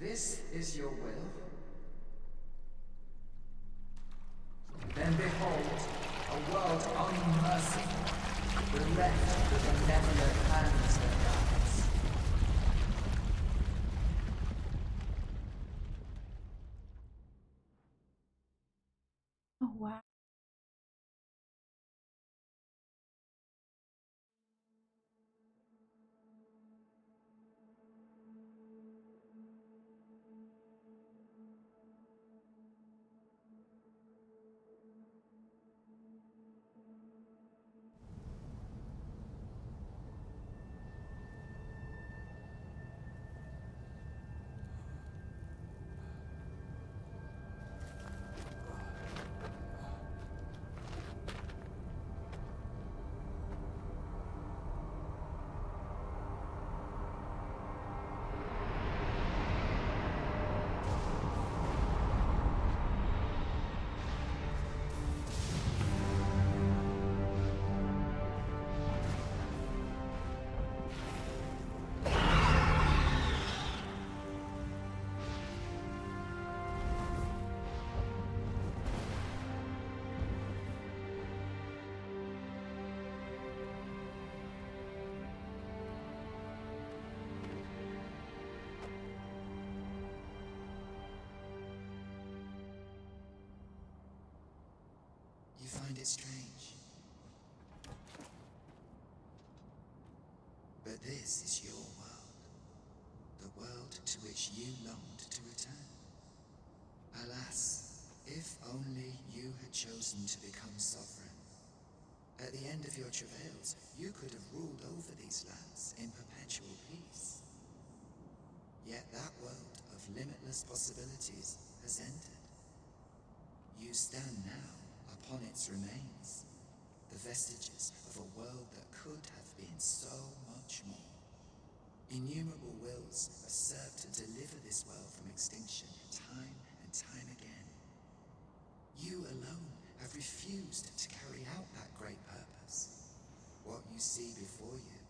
This is your will? Then behold, a world unmerciful, bereft with benevolent hands and guides. Oh, wow. You find it strange. But this is your world. The world to which you longed to return. Alas, if only you had chosen to become sovereign. At the end of your travails, you could have ruled over these lands in perpetual peace. Yet that world of limitless possibilities has ended. You stand now upon its remains, the vestiges of a world that could have been so much more. Innumerable wills have served to deliver this world from extinction time and time again. You alone have refused to carry out that great purpose. What you see before you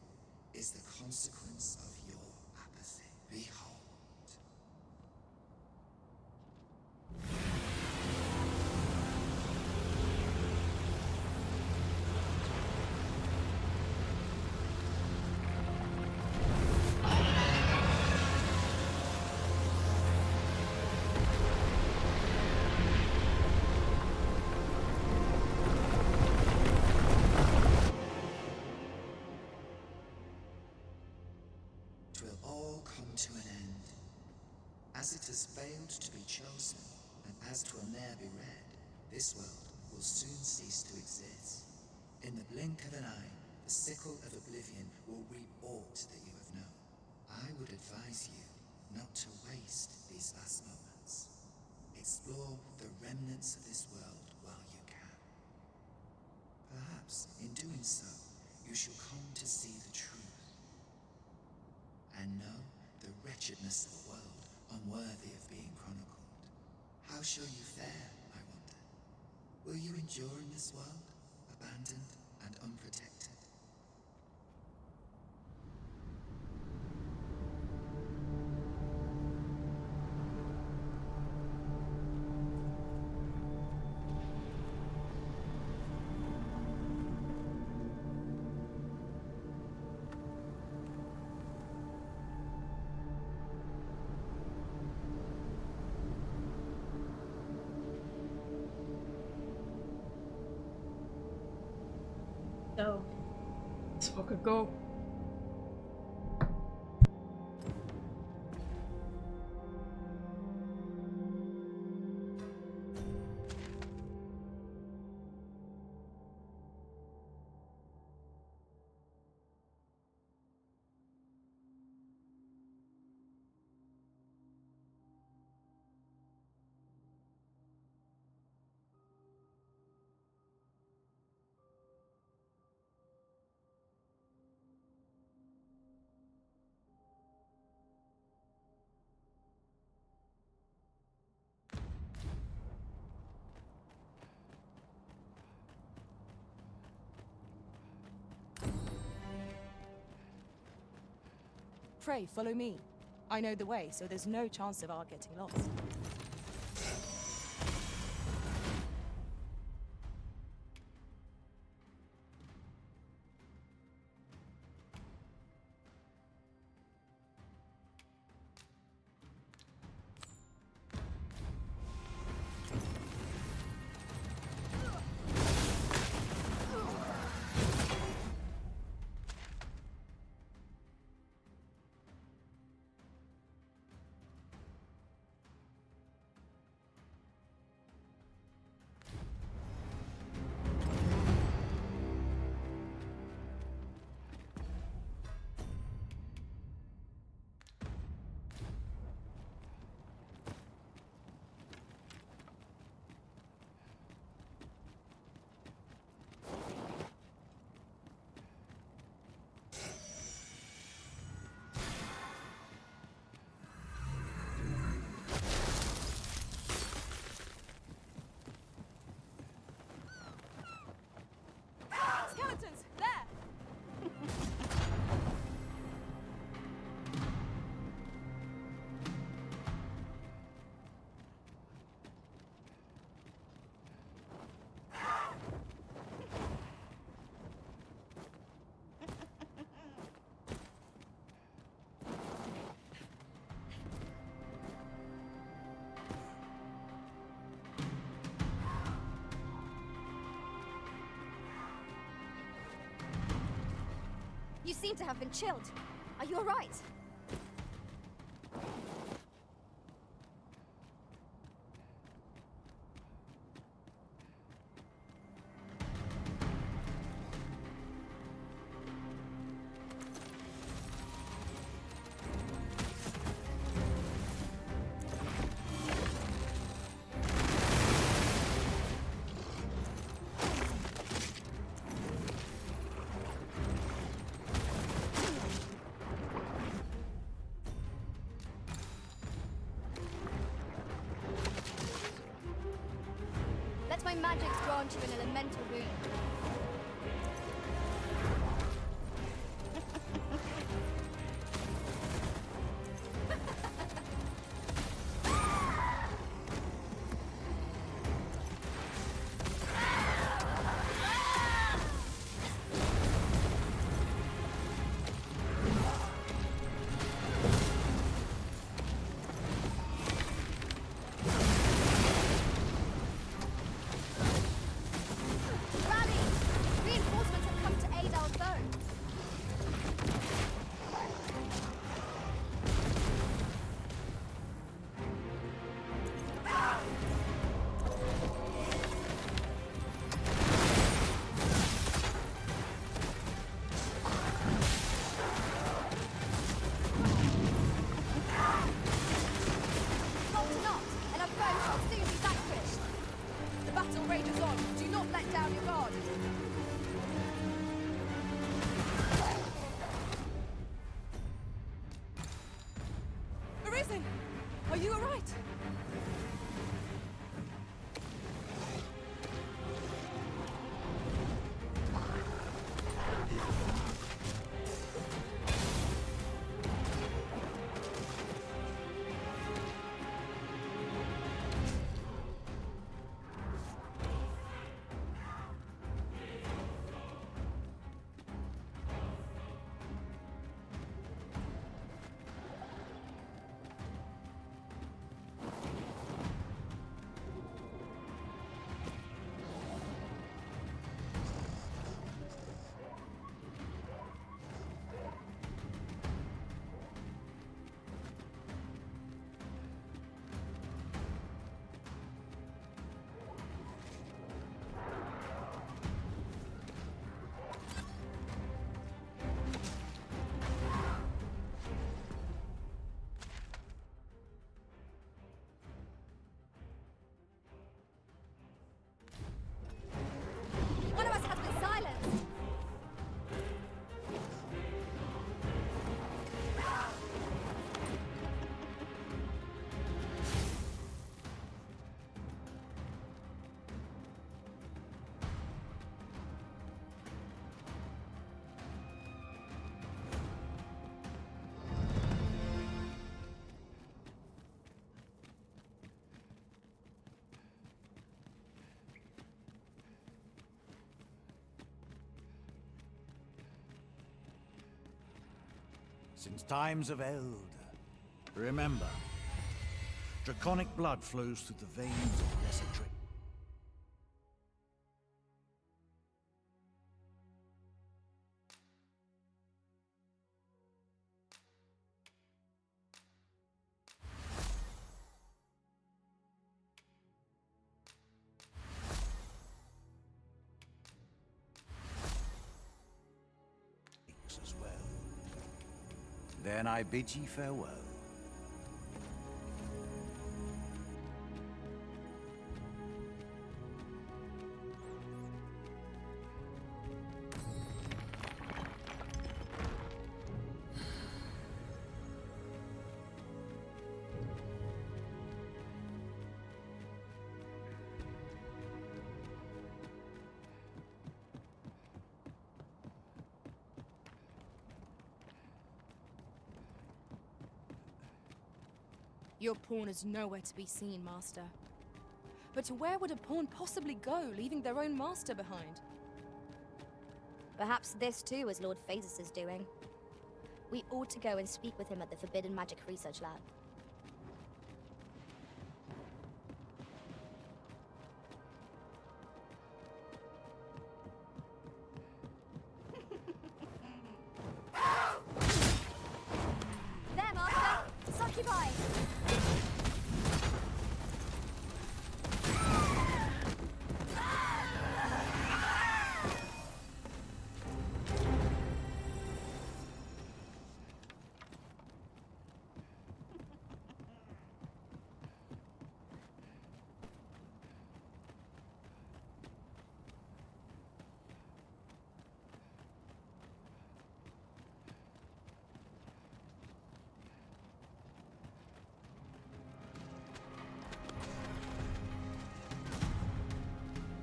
is the consequence of your apathy. Behold. Twill all come to an end. As it has failed to be chosen, and as 'twill ne'er be read, this world will soon cease to exist. In the blink of an eye, the sickle of oblivion will reap aught that you have known. I would advise you not to waste these last moments. Explore the remnants of this world while you can. Perhaps, in doing so, you shall come to see the truth. And know the wretchedness of a world unworthy of being chronicled. How shall you fare, I wonder? Will you endure in this world, abandoned and unprotected? so let's fucking go. Pray, follow me. I know the way, so there's no chance of our getting lost. Skeletons! There! You seem to have been chilled. Are you alright? Let my magics grant you an elemental boon. Rally! since times of eld. Remember, draconic blood flows through the veins of lesser trick. As well. Then I bid ye farewell. Your pawn is nowhere to be seen, Master. But where would a pawn possibly go, leaving their own master behind? Perhaps this too is Lord Phasis' doing. We ought to go and speak with him at the Forbidden Magic Research Lab. There, Master! Succubi!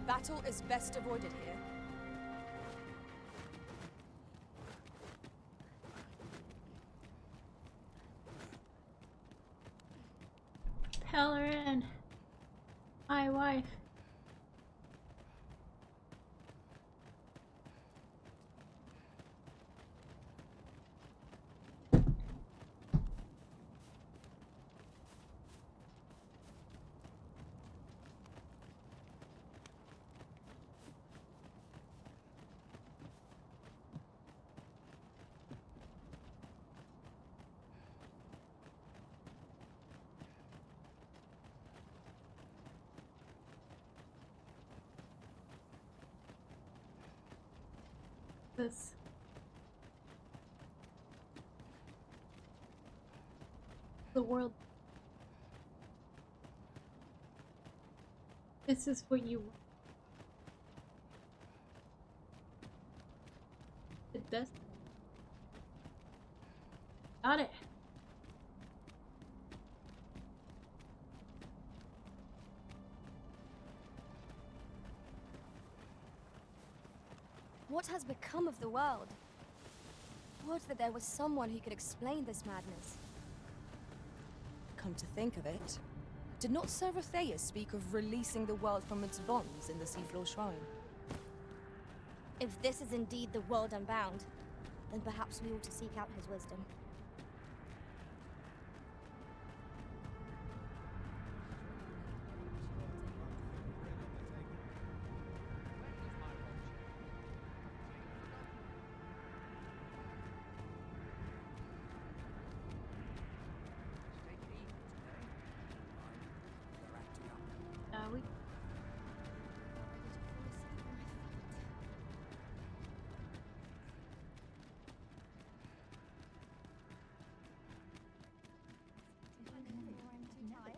Battle is best avoided here. Pellerin, my wife. This. The world. This is what you want. It does. Got it. What has become of the world? Would that there was someone who could explain this madness. Come to think of it, did not Sir Theus speak of releasing the world from its bonds in the Seafloor Shrine? If this is indeed the world unbound, then perhaps we ought to seek out his wisdom. We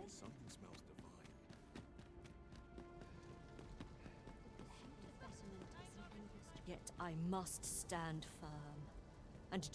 Something smells divine. Yet I must stand firm and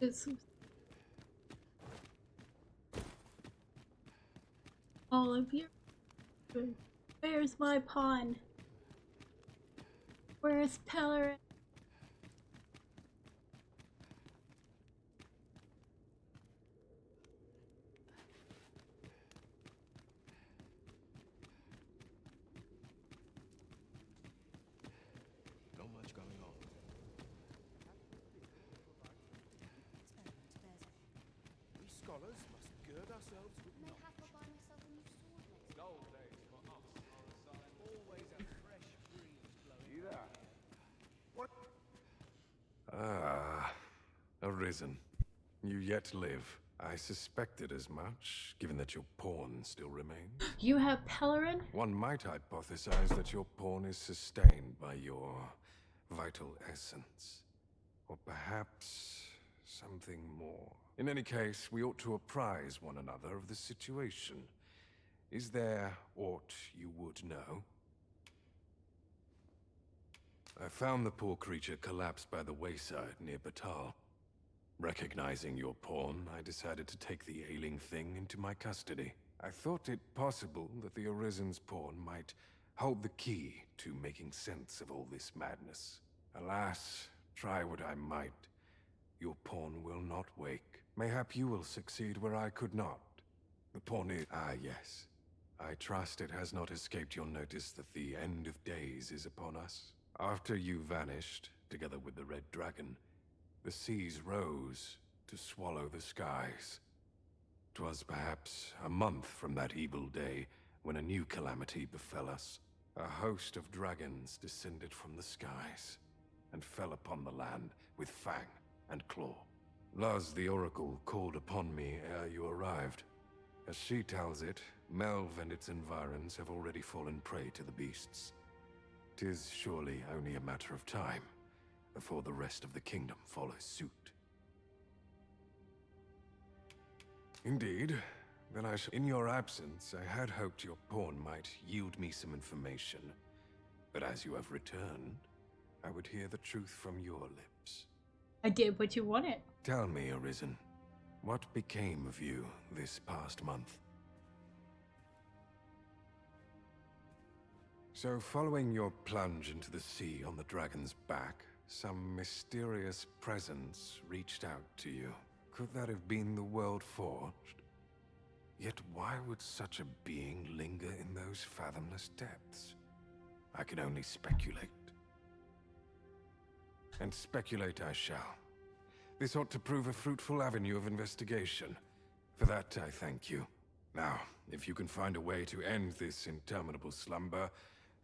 this. All of you. Where's my pawn? Where's Pellerin? Not much going on. We scholars must gird ourselves with knowledge. Gold days for us are a sign always a fresh breeze blowing. You there? What? Ah, Arisen. You yet live. I suspected as much, given that your pawn still remains. You have Pellerin? One might hypothesize that your pawn is sustained by your vital essence. Or perhaps something more. In any case, we ought to apprise one another of the situation. Is there aught you would know? I found the poor creature collapsed by the wayside near Batal. Recognizing your pawn, I decided to take the ailing thing into my custody. I thought it possible that the Arisen's pawn might hold the key to making sense of all this madness. Alas, try what I might, your pawn will not wake. Mayhap you will succeed where I could not. The pawn is... Ah, yes. I trust it has not escaped your notice that the end of days is upon us. After you vanished, together with the Red Dragon, the seas rose to swallow the skies. 'Twas perhaps a month from that evil day when a new calamity befell us. A host of dragons descended from the skies and fell upon the land with fang and claw. Luz the Oracle called upon me ere you arrived. As she tells it, Melve and its environs have already fallen prey to the beasts. 'Tis surely only a matter of time before the rest of the kingdom follows suit. Indeed. Then in your absence, I had hoped your pawn might yield me some information. But as you have returned, I would hear the truth from your lips. I did what you wanted. Tell me, Arisen, what became of you this past month? So, following your plunge into the sea on the dragon's back, some mysterious presence reached out to you. Could that have been the World Forged? Yet why would such a being linger in those fathomless depths? I can only speculate. And speculate I shall. This ought to prove a fruitful avenue of investigation. For that, I thank you. Now, if you can find a way to end this interminable slumber,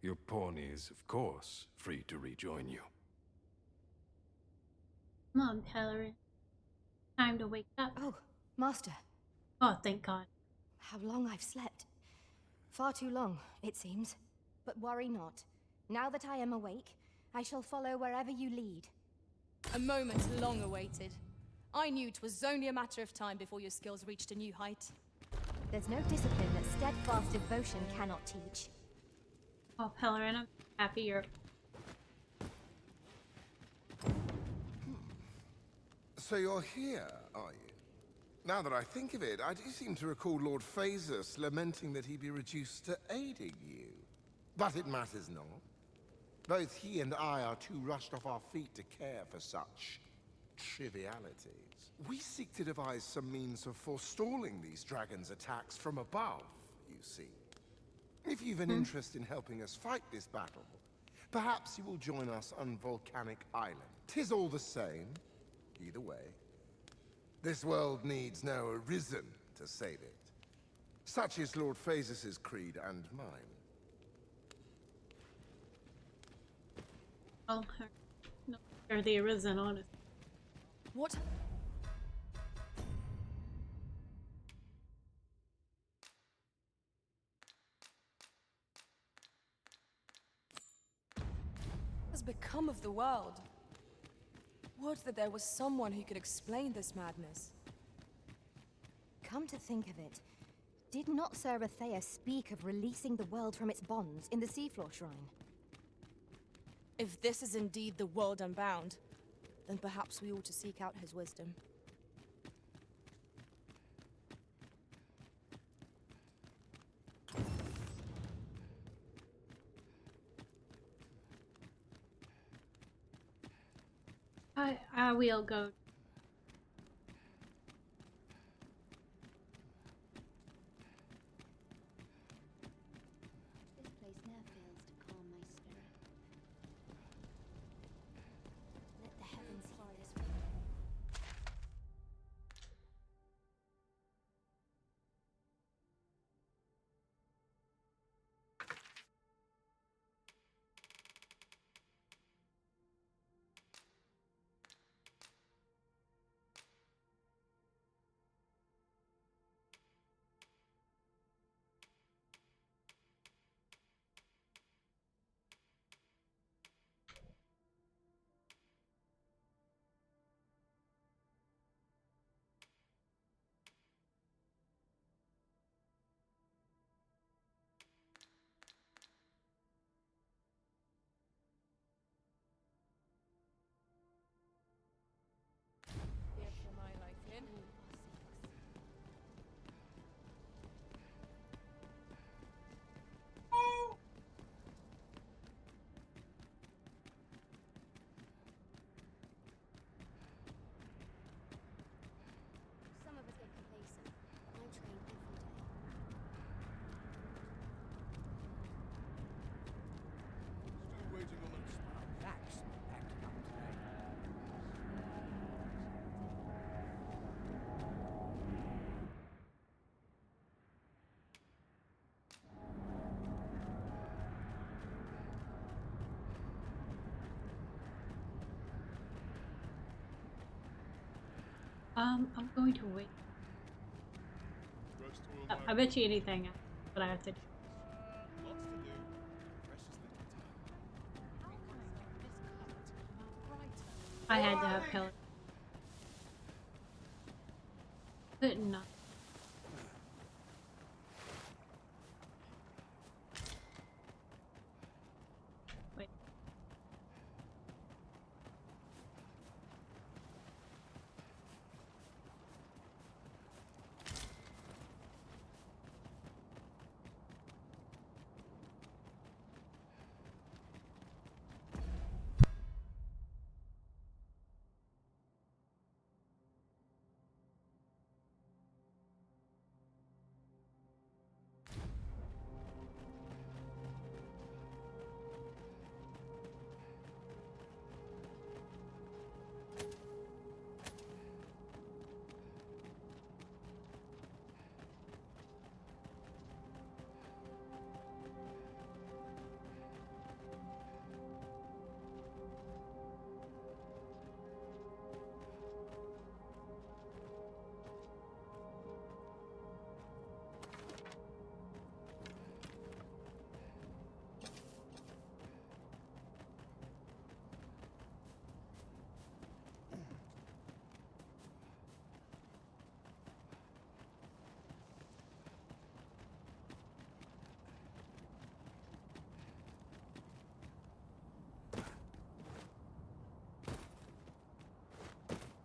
your pawn is, of course, free to rejoin you. Come on, Pellerin. Time to wake up. Oh, Master. Oh, thank God. How long I've slept. Far too long, it seems. But worry not. Now that I am awake, I shall follow wherever you lead. A moment long awaited. I knew 'twas only a matter of time before your skills reached a new height. There's no discipline that steadfast devotion cannot teach. Oh, Pellerin, I'm happy you're... So you're here, are you? Now that I think of it, I do seem to recall Lord Phasus lamenting that he be reduced to aiding you. But it matters not. Both he and I are too rushed off our feet to care for such trivialities. We seek to devise some means of forestalling these dragons' attacks from above, you see. If you've an interest in helping us fight this battle, perhaps you will join us on Volcanic Island. 'Tis all the same, either way. This world needs no Arisen to save it. Such is Lord Phasus' creed and mine. Well, no, they're the Arisen, honest. What? Has become of the world? Would that there was someone who could explain this madness. Come to think of it, did not Sir Athea speak of releasing the world from its bonds in the Seafloor Shrine? If this is indeed the world unbound, then perhaps we ought to seek out his wisdom. I will go. This place never fails to calm my spirit. Let the heavens hear this one. Here for my life in. Some of us get complacent. I train every day. Still waiting on that spell. That's acting up today. I'm going to wait. Rest oil I bet you anything, but I have to do. Lots to do. Precious little time. I had to have pellets. Couldn't not. Wait.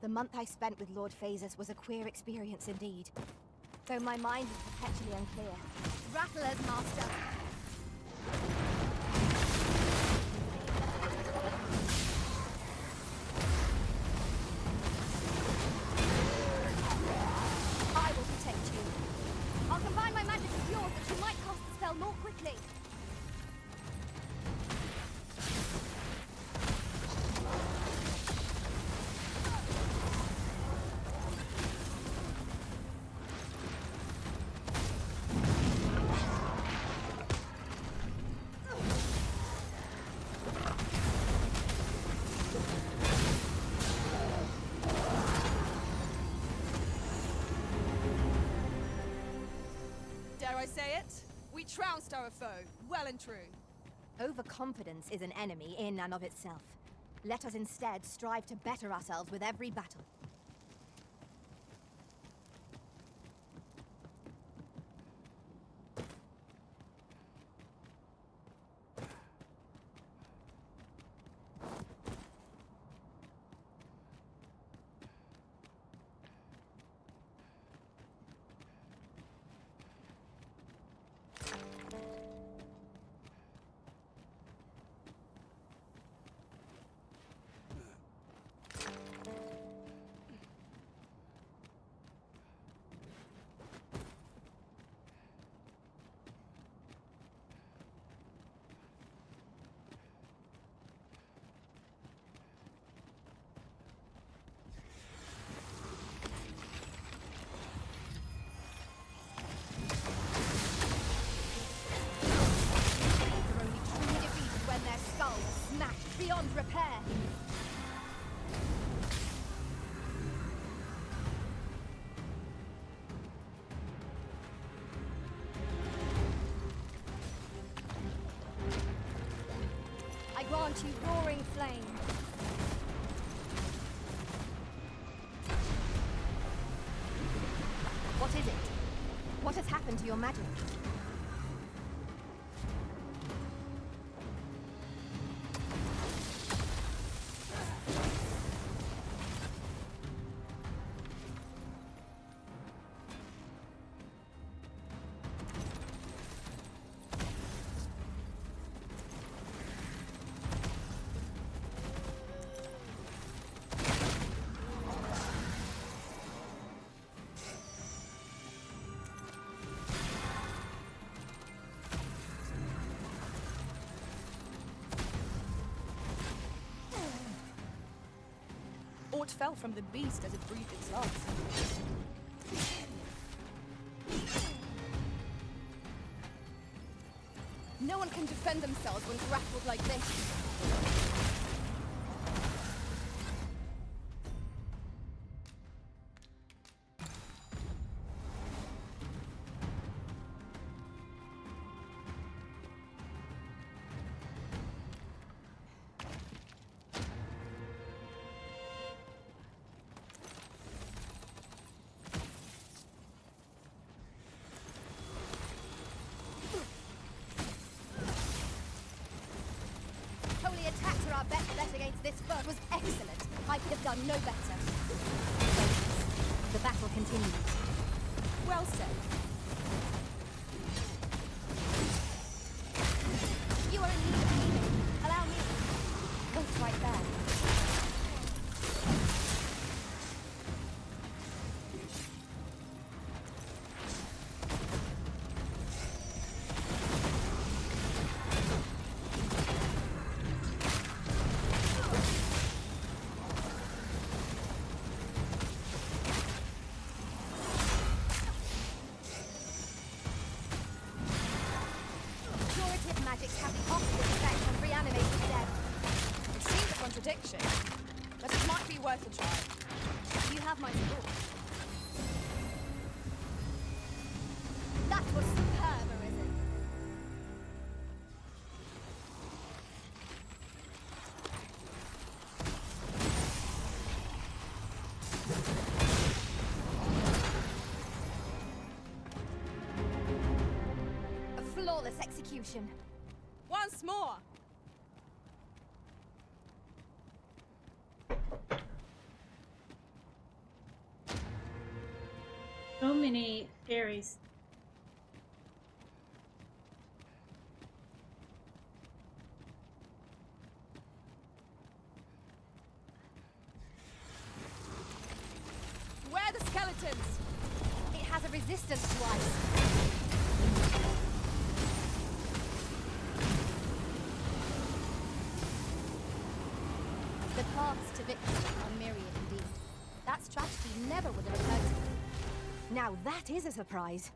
The month I spent with Lord Phasus was a queer experience indeed. Though my mind is perpetually unclear. Rattlers, Master! I will protect you. I'll combine my magic with yours that you might cast the spell more quickly. Dare I say it? We trounced our foe, well and true. Overconfidence is an enemy in and of itself. Let us instead strive to better ourselves with every battle. down to roaring flame. What is it? What has happened to your magic? Aught fell from the beast as it breathed its last. No one can defend themselves when grappled like this. Holy attacks are our best bet against this foe. Was excellent. I could have done no better. The battle continues. Well said. You are in need of healing. Allow me. Wait right there. Curative magics have the opposite effect on reanimating the dead. It seems a contradiction, but it might be worth a try. You have my support. That was superb, Arisen. A flawless execution. Once more! So many fairies. Where are the skeletons? It has a resistance to ice. The paths to victory are myriad indeed. That strategy never would have occurred to me. Now that is a surprise.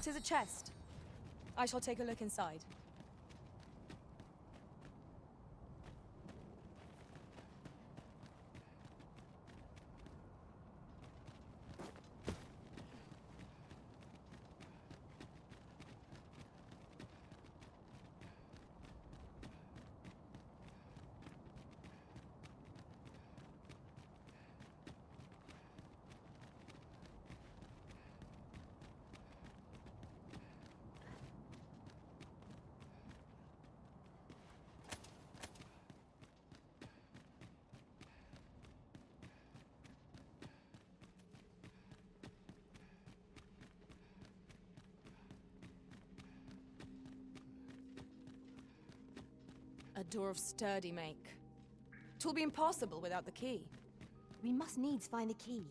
Tis a chest. I shall take a look inside. A door of sturdy make. 'Twill be impossible without the key. We must needs find the key.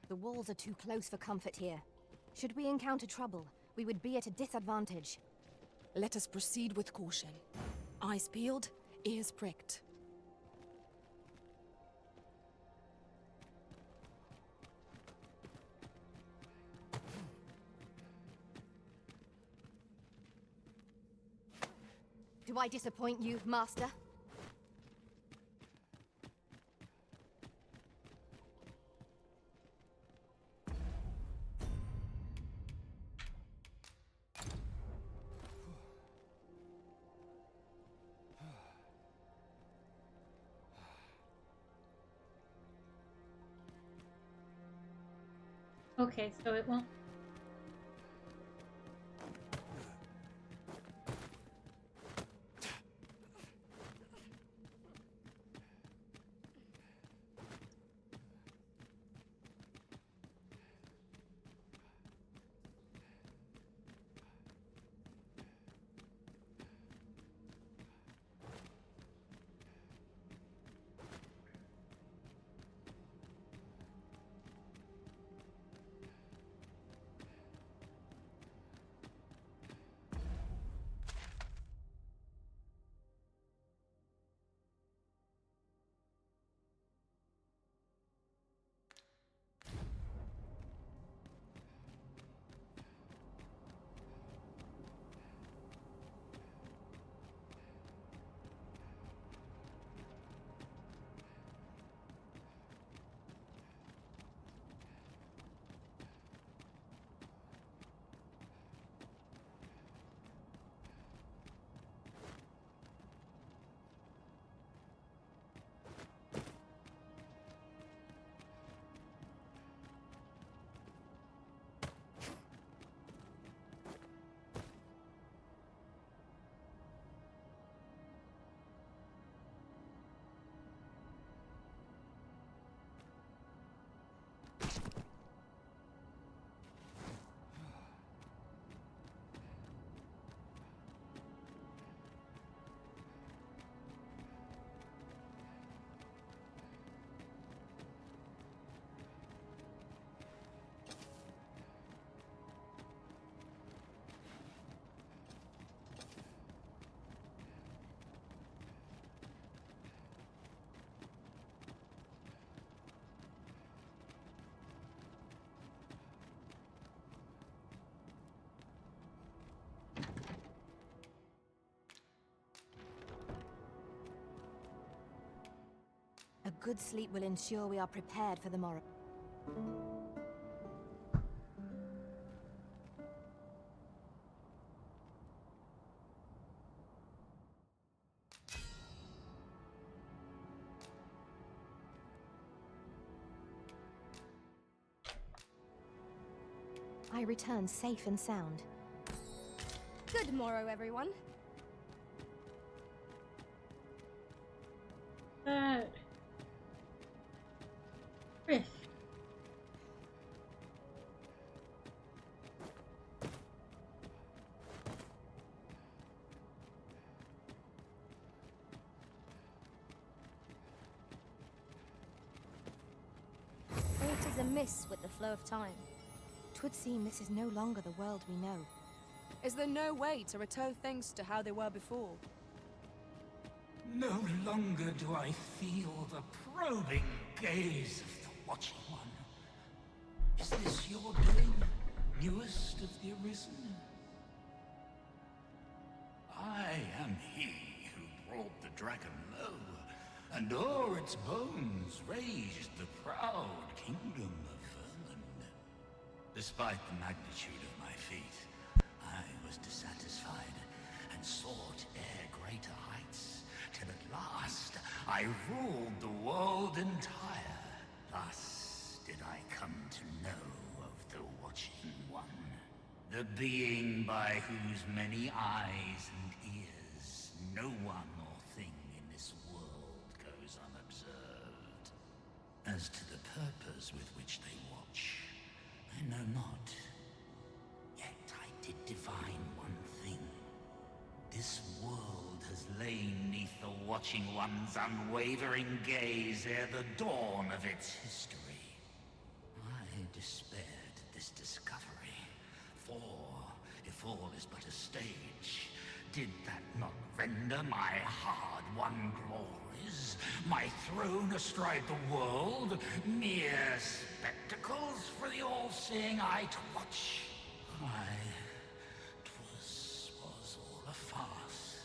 The walls are too close for comfort here. Should we encounter trouble, we would be at a disadvantage. Let us proceed with caution. Eyes peeled, ears pricked. Do I disappoint you, Master? Okay, so it won't. A good sleep will ensure we are prepared for the morrow. I return safe and sound. Good morrow, everyone. Rift. Aught is amiss with the flow of time. 'Twould seem this is no longer the world we know. Is there no way to return things to how they were before? No longer do I feel the probing gaze of the Watching One. Is this your doing, newest of the Arisen? I am he who brought the dragon low, and o'er its bones raised the proud kingdom of vermin. Despite the magnitude of my feat, I was dissatisfied and sought ere greater heights, till at last I ruled the world entire. Thus did I come to know of the Watching One, the being by whose many eyes and ears no one or thing in this world goes unobserved. As to the purpose with which they watch, I know not. Yet I did divine one thing. This world has lain neath the Watching One's unwavering gaze ere the dawn of its history. I despaired at this discovery, for if all is but a stage, did that not render my hard-won glories, my throne astride the world, mere spectacles for the all-seeing eye to watch? Was all a farce.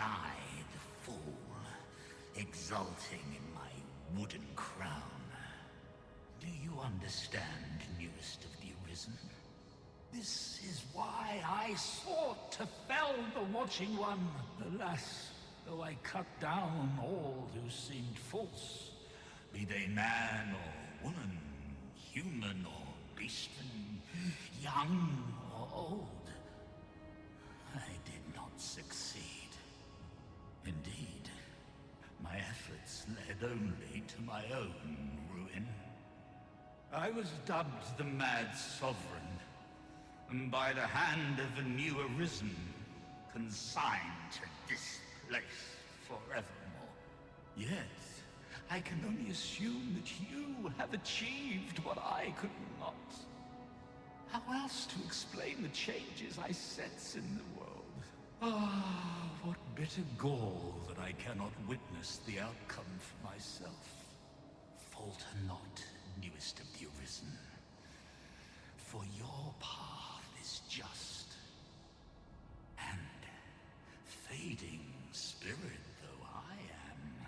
I, the fool, exulting in my wooden crown. Do you understand, newest of the Arisen? This is why I sought to fell the Watching One. Alas, though I cut down all who seemed false, be they man or woman, human or beastman, young or old, I did not succeed. Indeed, my efforts led only to my own ruin. I was dubbed the Mad Sovereign, and by the hand of a new Arisen, consigned to this place forevermore. Yet, I can only assume that you have achieved what I could not. How else to explain the changes I sense in the world? Ah, what bitter gall that I cannot witness the outcome for myself. Falter not, newest of the Arisen, for your path is just. And, fading spirit though I am,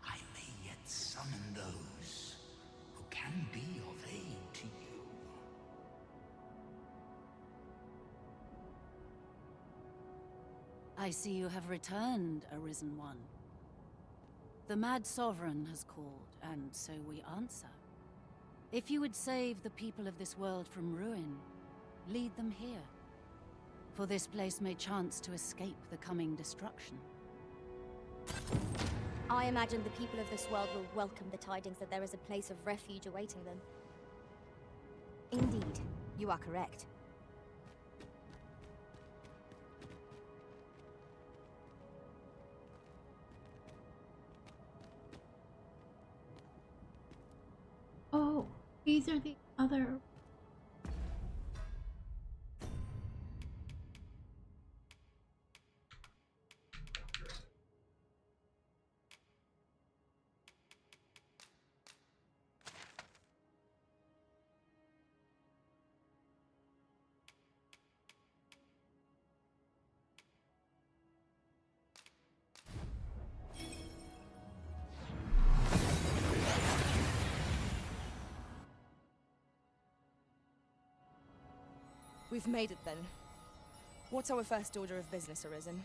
I may yet summon those who can be of aid to you. I see you have returned, Arisen One. The Mad Sovereign has called, and so we answer. If you would save the people of this world from ruin, lead them here. For this place may chance to escape the coming destruction. I imagine the people of this world will welcome the tidings that there is a place of refuge awaiting them. Indeed, you are correct. Oh, these are the other. We've made it then. What's our first order of business, Arisen?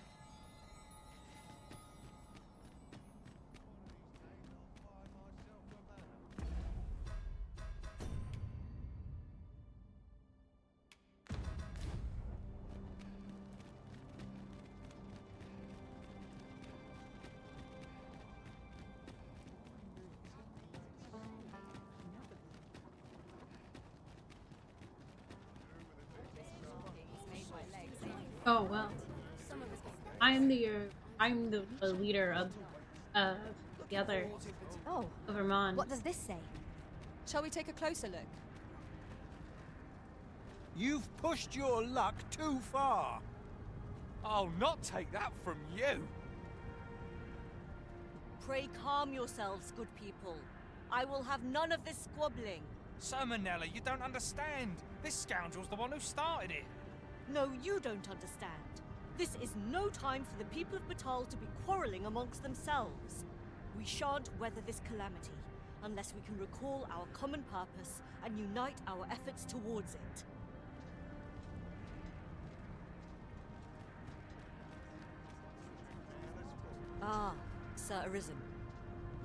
Oh well. I'm the leader of the other. Oh, of Vermont. What does this say? Shall we take a closer look? You've pushed your luck too far. I'll not take that from you. Pray calm yourselves, good people. I will have none of this squabbling. So, Manella, you don't understand. This scoundrel's the one who started it. No, you don't understand. This is no time for the people of Batal to be quarreling amongst themselves. We shan't weather this calamity unless we can recall our common purpose and unite our efforts towards it. Ah, Sir Arisen.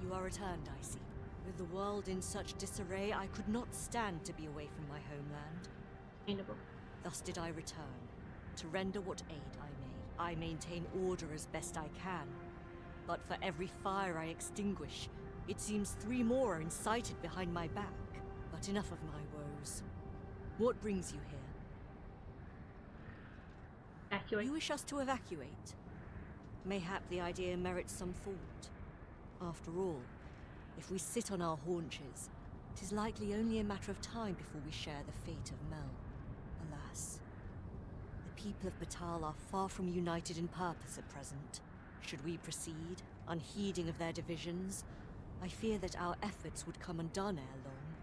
You are returned, I see. With the world in such disarray, I could not stand to be away from my homeland. Thus did I return, to render what aid I may. I maintain order as best I can. But for every fire I extinguish, it seems 3 more are incited behind my back. But enough of my woes. What brings you here? Evacuate. You wish us to evacuate? Mayhap the idea merits some thought. After all, if we sit on our haunches, 'tis likely only a matter of time before we share the fate of Mel. Alas, the people of Batal are far from united in purpose at present. Should we proceed, unheeding of their divisions, I fear that our efforts would come undone ere long.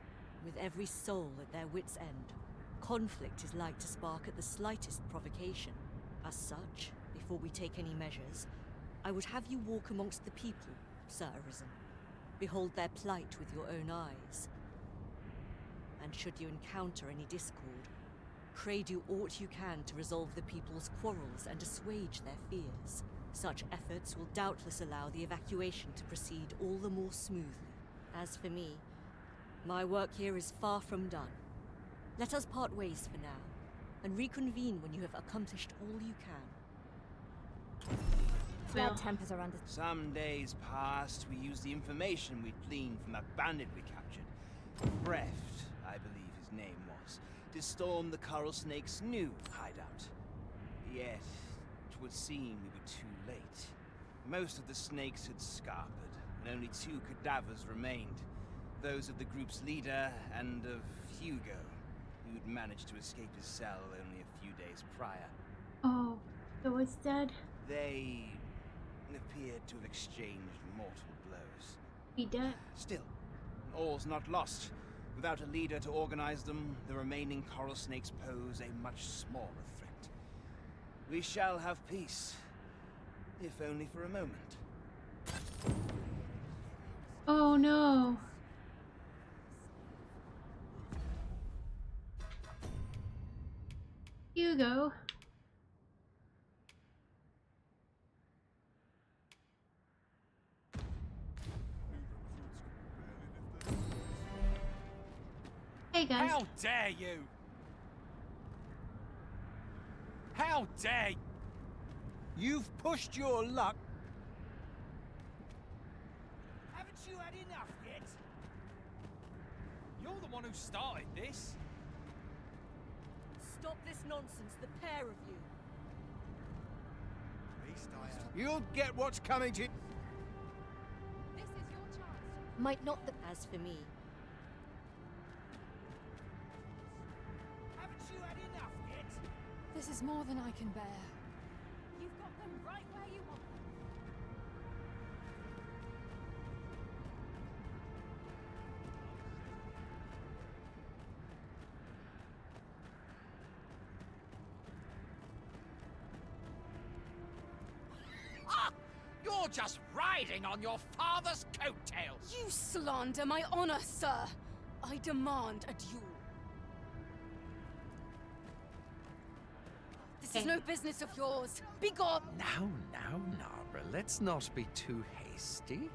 With every soul at their wits' end, conflict is like to spark at the slightest provocation. As such, before we take any measures, I would have you walk amongst the people, Sir Arisen. Behold their plight with your own eyes. And should you encounter any discord, pray do aught you can to resolve the people's quarrels and assuage their fears. Such efforts will doubtless allow the evacuation to proceed all the more smoothly. As for me, my work here is far from done. Let us part ways for now, and reconvene when you have accomplished all you can. Bad tempers are under... Some days past, we used the information we'd gleaned from that bandit we captured. Breft, I believe his name was, to storm the Coral Snake's new hideout. Yet, it would seem we were too late. Most of the snakes had scarpered, and only 2 cadavers remained. Those of the group's leader and of Hugo, who'd managed to escape his cell only a few days prior. Oh, so it's dead? They appeared to have exchanged mortal blows. He dead? Still, all's not lost. Without a leader to organize them, the remaining coral snakes pose a much smaller threat. We shall have peace, if only for a moment. Oh no. Hugo. Hey guys. How dare you! How dare you! You've pushed your luck. Haven't you had enough yet? You're the one who started this. Stop this nonsense, the pair of you. You'll get what's coming to you. This is your chance. Might not the... As for me, Haven't you had enough yet? This is more than I can bear. You've got them right where you want them. You're just riding on your father's coattails. You slander my honor, sir. I demand a duel. This is no business of yours. Be gone. Now, Nara, let's not be too hasty.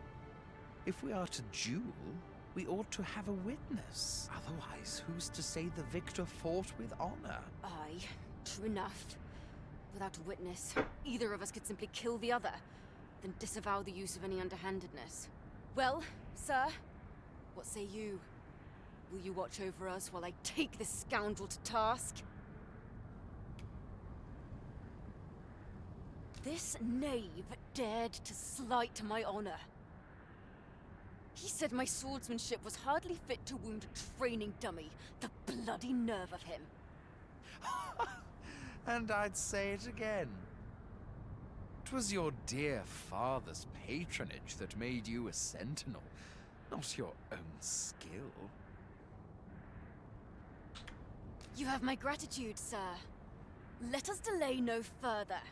If we are to duel, we ought to have a witness. Otherwise, who's to say the victor fought with honor? Aye, true enough. Without a witness, either of us could simply kill the other, then disavow the use of any underhandedness. Well, sir, what say you? Will you watch over us while I take this scoundrel to task? This knave dared to slight my honor. He said my swordsmanship was hardly fit to wound a training dummy. The bloody nerve of him. And I'd say it again. 'Twas your dear father's patronage that made you a sentinel, not your own skill. You have my gratitude, sir. Let us delay no further.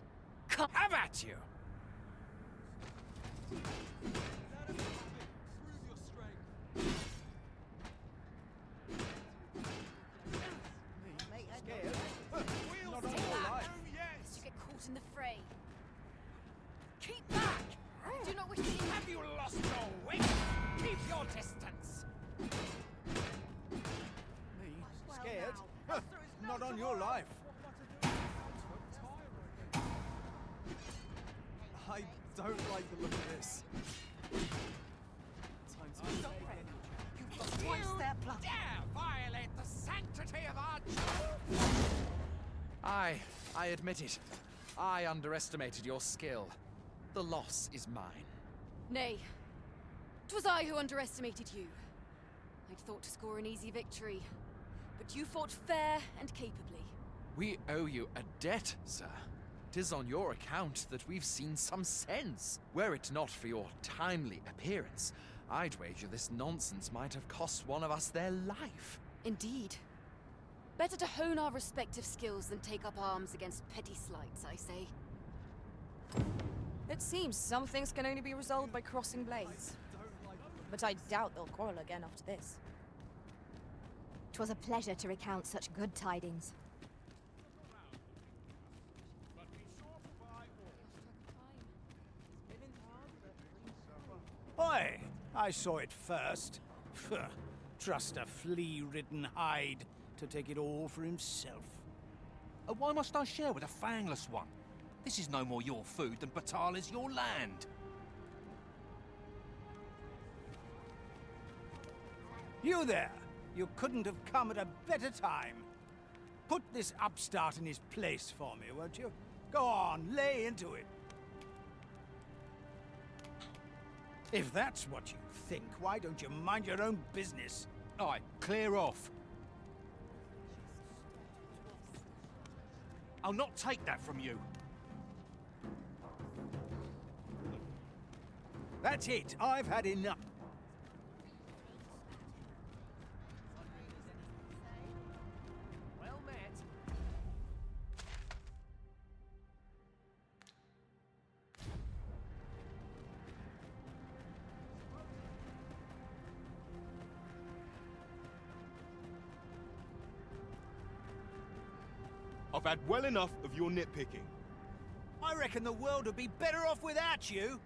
Come. Have at you! Not on your life. Lest you get caught in the fray. Keep back! I do not wish to see. Have you lost your wit? Keep your distance! Scared? Not on your life. I don't like the look of this. Time to Stop it! You've got twice their blood. Dare violate the sanctity of our church! I admit it. I underestimated your skill. The loss is mine. Nay, 'twas I who underestimated you. I'd thought to score an easy victory, but you fought fair and capably. We owe you a debt, sir. 'Tis on your account that we've seen some sense. Were it not for your timely appearance, I'd wager this nonsense might have cost one of us their life. Indeed. Better to hone our respective skills than take up arms against petty slights, I say. It seems some things can only be resolved by crossing blades. But I doubt they'll quarrel again after this. 'Twas a pleasure to recount such good tidings. Oi! I saw it first. Trust a flea-ridden hide to take it all for himself. Why must I share with a fangless one? This is no more your food than Batal is your land. You there! You couldn't have come at a better time. Put this upstart in his place for me, won't you? Go on, lay into it. If that's what you think, why don't you mind your own business? Aye, clear off. I'll not take that from you. That's it. I've had enough. Well met. I've had well enough of your nitpicking. I reckon the world would be better off without you.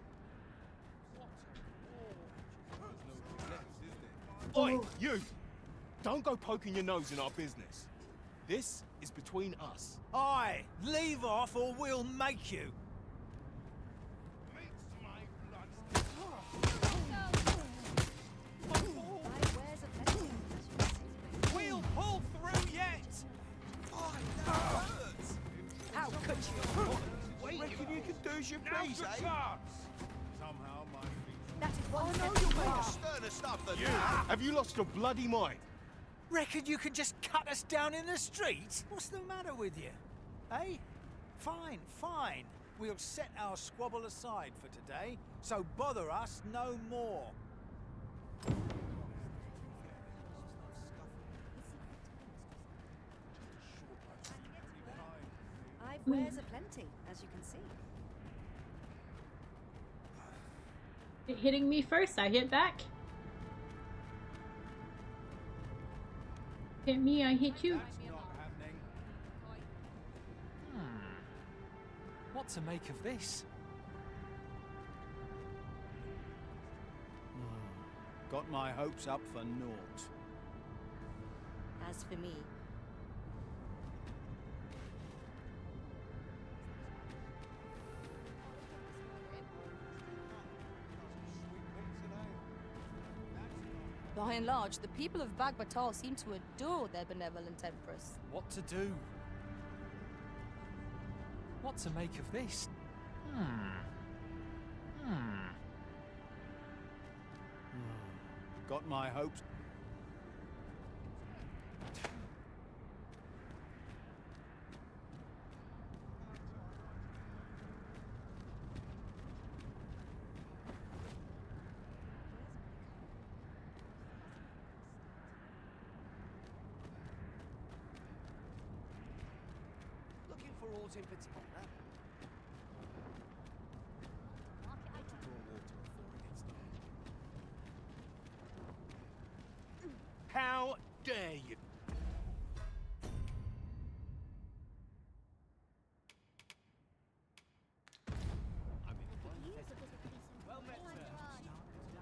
Oi, you! Don't go poking your nose in our business. This is between us. Aye, leave off or we'll make you. We'll pull through yet! Oh, that hurts! How could you? Reckon you can do as you please, eh? Somehow my feet... That is one No, step you're too way far. sterner stuff than that. Have you lost your bloody mind? Reckon you can just cut us down in the street? What's the matter with you? Eh? Fine, fine. We'll set our squabble aside for today, so bother us no more. I've wares aplenty, as you can see. You're hitting me first, I hit back. Hit me, I hit you. What to make of this? Got my hopes up for naught. As for me, By and large, the people of Bagbatal seem to adore their benevolent empress. What to do? What to make of this? Got my hopes. Looking for aught in particular? How dare you?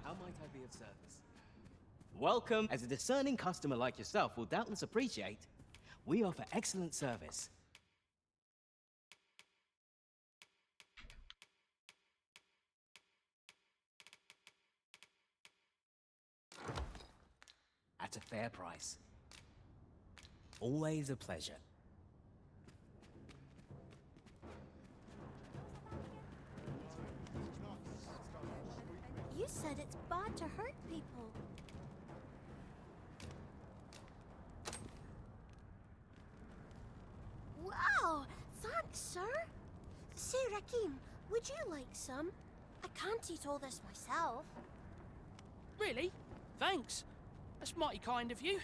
How might I be of service? Welcome. As a discerning customer like yourself will doubtless appreciate, we offer excellent service. At a fair price. Always a pleasure. You said it's bad to hurt people. Wow! Thanks, sir. Say, Rakim, would you like some? I can't eat all this myself. Really? Thanks. That's mighty kind of you.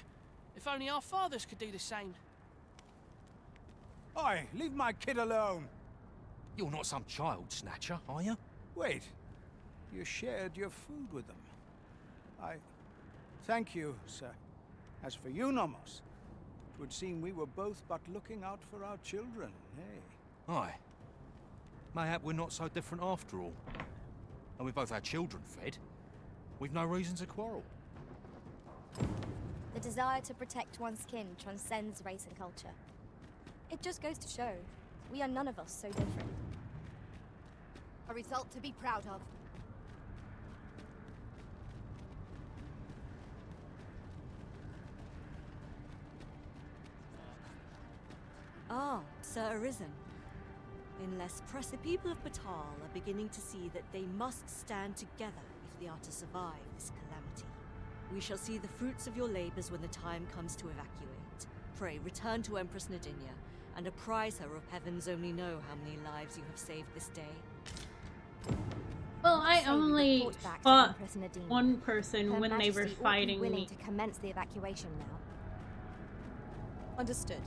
If only our fathers could do the same. Oi, leave my kid alone. You're not some child snatcher, are you? Wait. You shared your food with them. I thank you, sir. As for you, Nomos, it would seem we were both but looking out for our children, eh? Aye. Mayhap we're not so different after all. And we both had children fed. We've no reason to quarrel. The desire to protect one's kin transcends race and culture. It just goes to show, we are none of us so different. A result to be proud of. Ah, Sir Arisen. In less press, the people of Batal are beginning to see that they must stand together if they are to survive this calamity. We shall see the fruits of your labors when the time comes to evacuate. Pray, return to Empress Nadinia, and apprise her of heavens only know how many lives you have saved this day. Well, I only fought one person Her when they were Majesty ought be fighting willing me. to commence the evacuation now. Understood.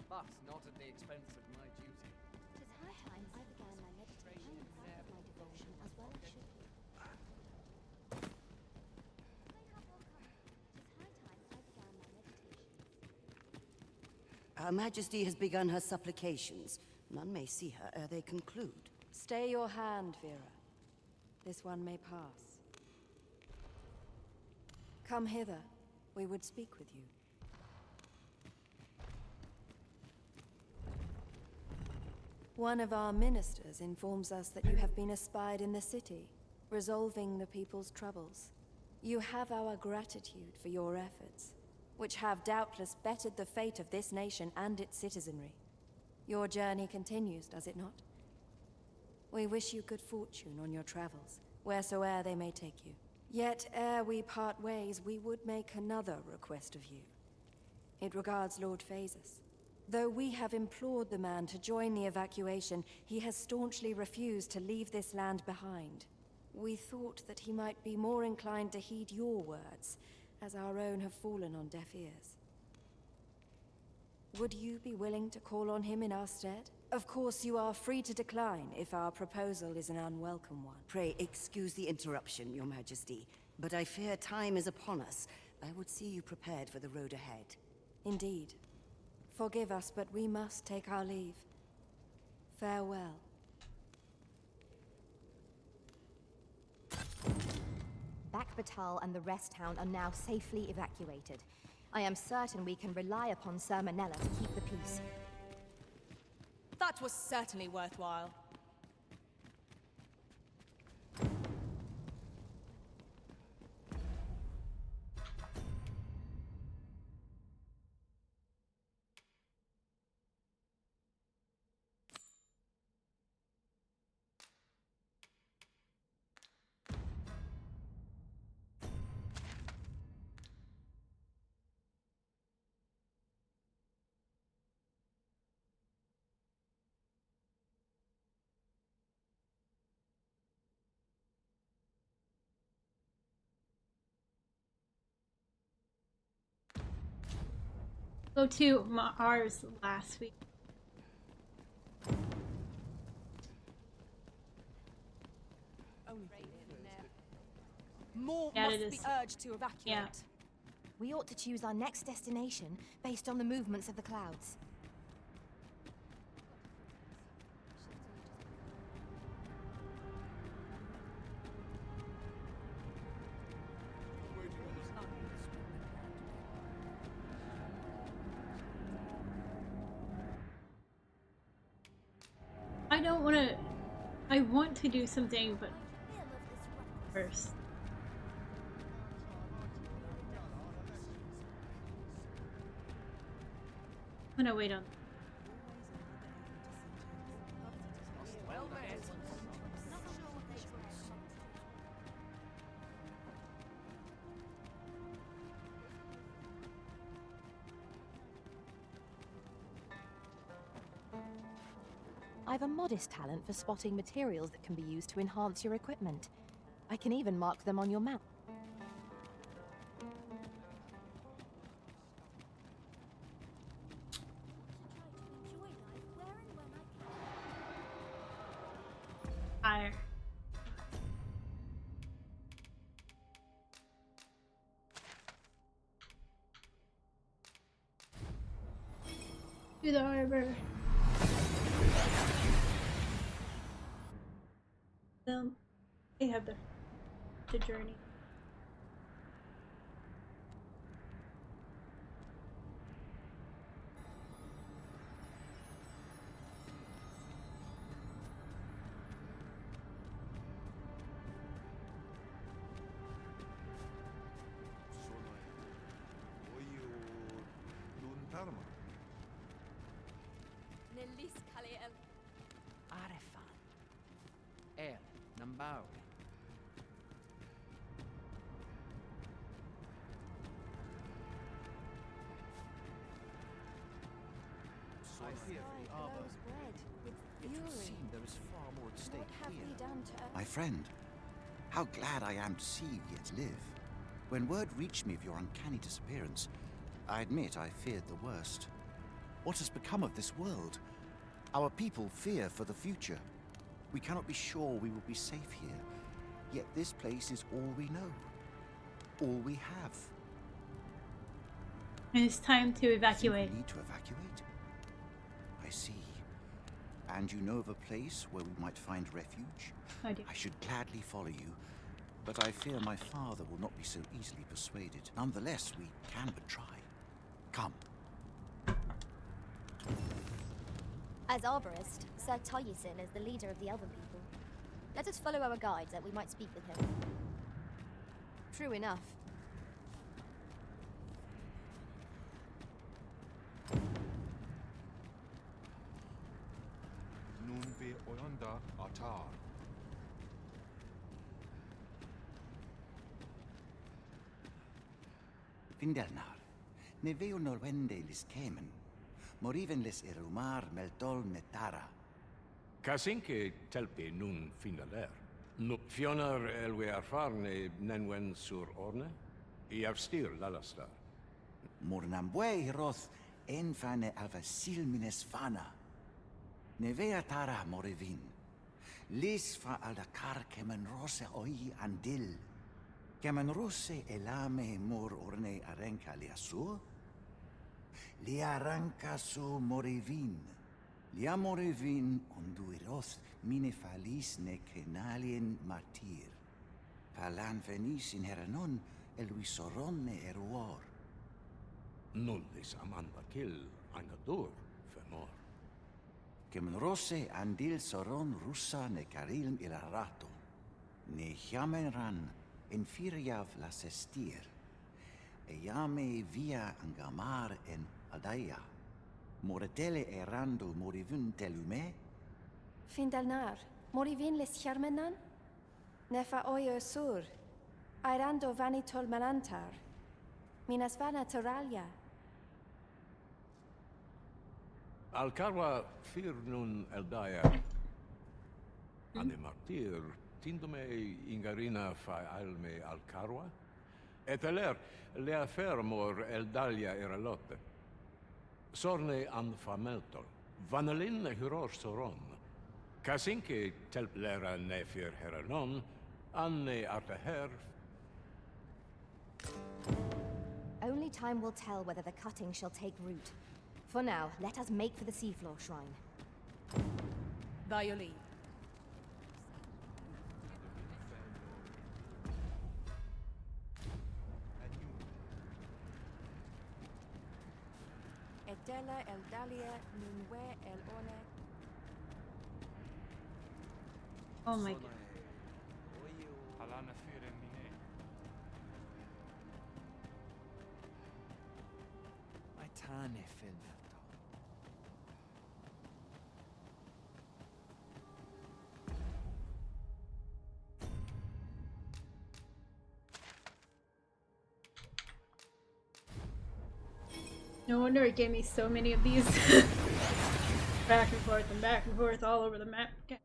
But not at the expense of my duty. Tis high time I began my meditation and practice my devotion as well as should be. Her Majesty has begun her supplications. None may see her ere they conclude. Stay your hand, Vera. This one may pass. Come hither. We would speak with you. One of our ministers informs us that you have been espied in the city, resolving the people's troubles. You have our gratitude for your efforts, which have doubtless bettered the fate of this nation and its citizenry. Your journey continues, does it not? We wish you good fortune on your travels, wheresoe'er they may take you. Yet, ere we part ways, we would make another request of you. It regards Lord Phaesus. Though we have implored the man to join the evacuation, he has staunchly refused to leave this land behind. We thought that he might be more inclined to heed your words, as our own have fallen on deaf ears. Would you be willing to call on him in our stead? Of course, you are free to decline if our proposal is an unwelcome one. Pray excuse the interruption, Your Majesty, but I fear time is upon us. I would see you prepared for the road ahead. Indeed. Forgive us, but we must take our leave. Farewell. Batal and the rest town are now safely evacuated. I am certain we can rely upon Sir Manella to keep the peace. That was certainly worthwhile. Go to ours last week. More Yeah, must it be is. urged to evacuate. Yeah. We ought to choose our next destination based on the movements of the clouds. I don't want to. I want to do something, but first. I'm gonna wait on. Well met. I've a modest talent for spotting materials that can be used to enhance your equipment. I can even mark them on your map. Fire. To the harbor. They have the journey. Nelis Kaliel. Arefan. El Nambau. I fear for the Arbor. It would seem there is far more at stake What have here. we done to My friend, how glad I am to see you yet live. When word reached me of your uncanny disappearance, I admit I feared the worst. What has become of this world? Our people fear for the future. We cannot be sure we will be safe here. Yet this place is all we know. All we have. And it's time to evacuate. We need to evacuate? I see. And you know of a place where we might find refuge? I do. I should gladly follow you, but I fear my father will not be so easily persuaded. Nonetheless, we can but try. Come. As Arborist, Sir Toyusin is the leader of the Elven people. Let us follow our guide that we might speak with him. True enough. Nun ve oyanda atar. Findelnar, ne veo norwende lis kemen. Moriven lis erumar meltol metara. Kasinke telpi nun finaler. Nu fionar elwe arfarne nenwen sur orne. I avstir lalastar. Mornambue roth enfane alva silmines vana. Ne vea tara morivin. Lis fa aldakar kemen rose oi andil. Kemen rose elame mor orne arenka liasur. Li arranca su morivin. Lia morivin onduiroth mine falis ne kenalien martir. Palan venis in heranon eluisoron ne eruor. Nullis amanda kill anadur femor. Kemen rose andil soron russa ne karilm ilarato. Ne chiamenran infiriav la sestir. Eame via angamar en Aldaia. Moretele erando morivun telume? Findelnar, morivin les charmenan? Nefa oyo sur. Airando vanitol malantar. Minas vana turalia. Alcarwa fir nun Eldaya. Ane martir, tindome ingarina fa alme Alcarwa? Et aler, le affaire mor Eldalia eralotte. Sorne an fameltol. Vanelin huror soron. Kasinke telplera nefir heranon, anne arteher. Only time will tell whether the cutting shall take root. For now, let us make for the seafloor shrine. By your leave. Etela eldalia nunwe elone. Oh my god. My tane filverto. No wonder it gave me so many of these back and forth all over the map. Okay.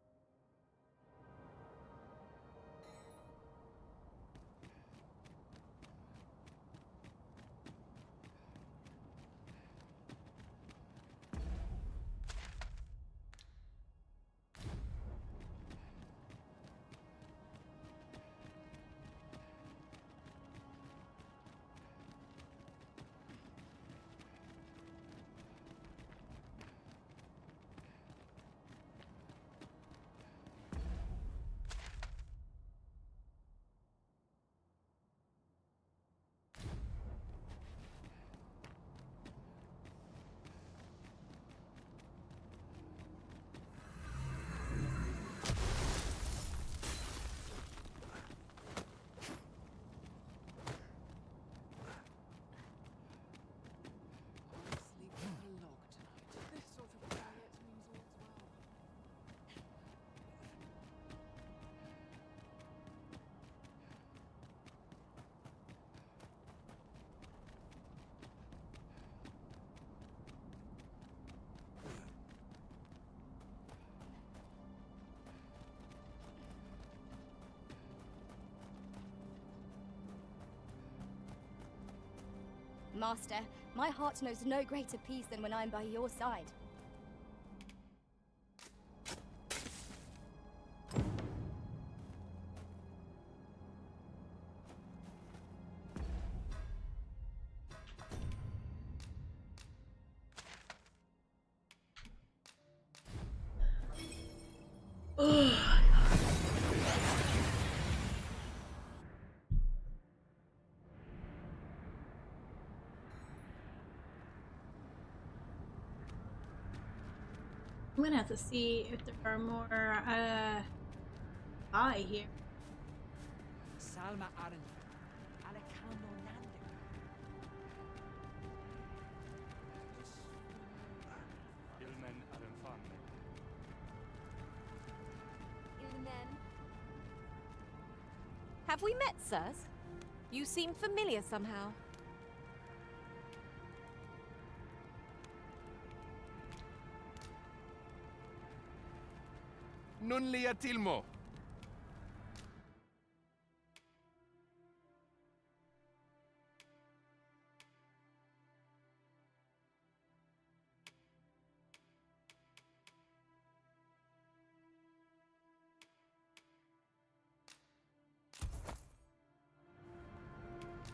Master, my heart knows no greater peace than when I'm by your side. I'm gonna have to see if there are more here. Salma Arendt. Alekando Nande. Ilmen Arenfane. Have we met, sirs? You seem familiar somehow. Nun lia tilmo.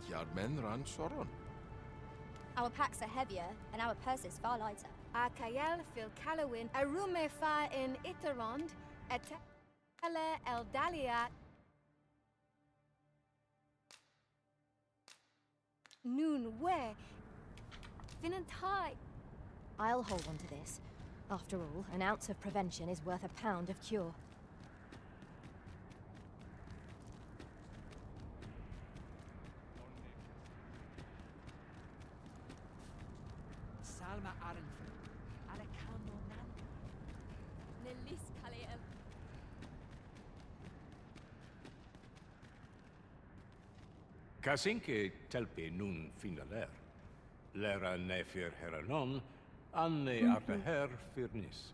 Yardmen ran soron. Our packs are heavier, and our purses far lighter. Akael fil Kalawin, Arume fa in Itarond, Etele Eldalia. Noon where? Finantai. I'll hold on to this. After all, an ounce of prevention is worth a pound of cure. Salma Arendt. Alekando Nande. Nelis Kaliel. Kasinke telpe nun finaler. Lera nefir heranon, anne arteher firnis.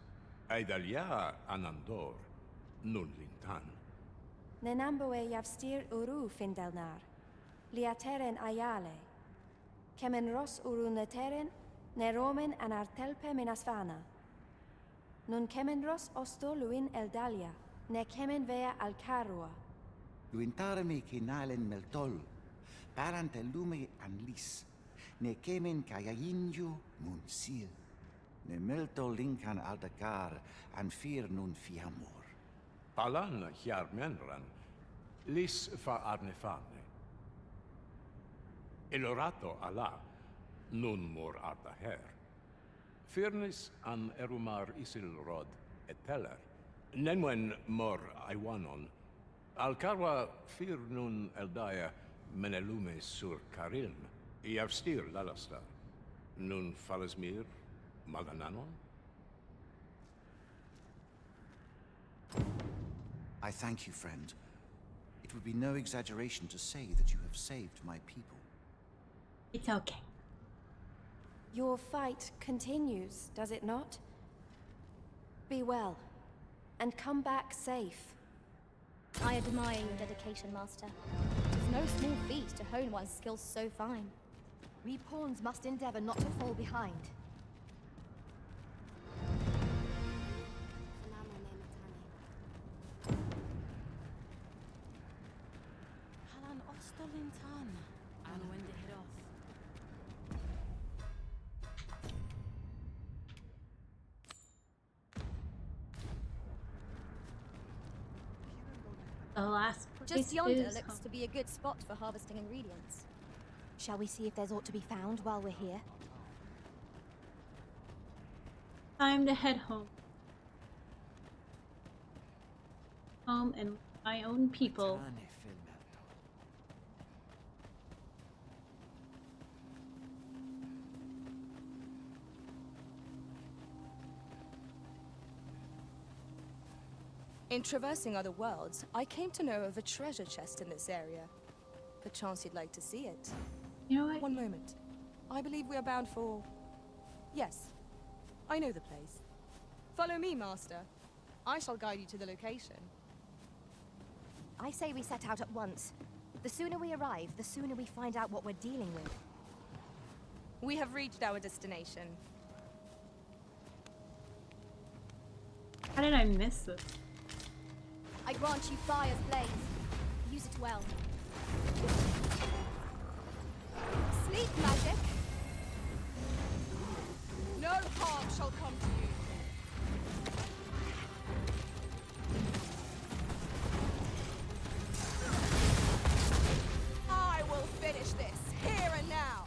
Aidalia anandor, nun lintan. Nenamboe yavstir uru findelnar. Liateren ayale. Kemen ros uru neteren, neromen anartelpe minasfana. Nun kemen ros osto luin eldalia, ne kemen vea alcarua. Luintarme kinalen meltol, parante lume anlis, ne kemen kayayinju munsil, ne meltol linkan aldagar, an fir nun fiamur. Palan hjarmenran, lis fa arnefane. Elorato ala, nun mor ardaher. Firnis an erumar isilrod eteller. Nenwen mor aiwanon. Alcarwa fir nun eldaya menelume sur carilm. Iavstir lalastar. Nun falasmir malananon? I thank you, friend. It would be no exaggeration to say that you have saved my people. It's okay. Your fight continues, does it not? Be well, and come back safe. I admire your dedication, Master. It is no small feat to hone one's skills so fine. We pawns must endeavor not to fall behind. Halan Ostolintan. And when to head off. The last place Just yonder is looks home. to be a good spot for harvesting ingredients. Shall we see if there's aught to be found while we're here? Time to head home. Home and my own people. In traversing other worlds, I came to know of a treasure chest in this area. Perchance you'd like to see it. You know what? One moment. I believe we are bound for... Yes, I know the place. Follow me, Master. I shall guide you to the location. I say we set out at once. The sooner we arrive, the sooner we find out what we're dealing with. We have reached our destination. How did I miss this? I grant you fire's blaze. Use it well. Sleep magic! No harm shall come to you. I will finish this, here and now.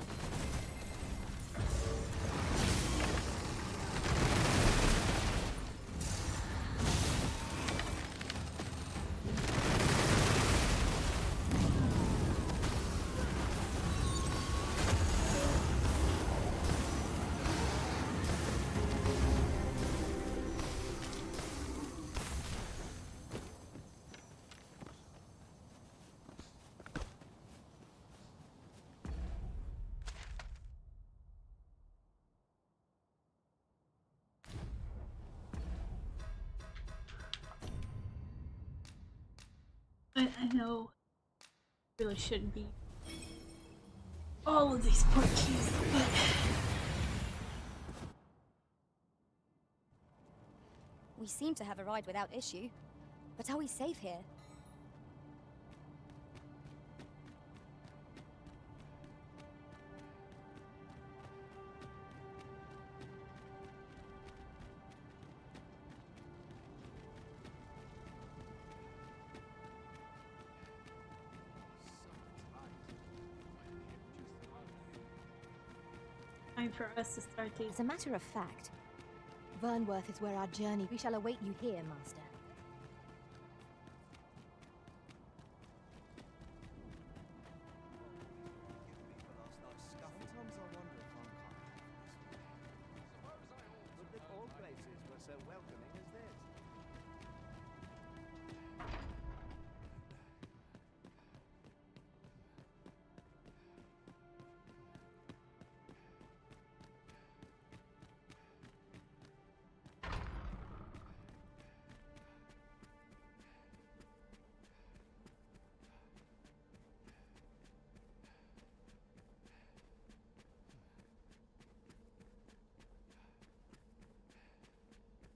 I know. Really shouldn't be all of these porches, but We seem to have arrived without issue. But are we safe here? time for us to start these. As a matter of fact, Vernworth is where our journey. We shall await you here, Master. Sometimes I wonder if I'm kind of would that all places were so welcoming as this.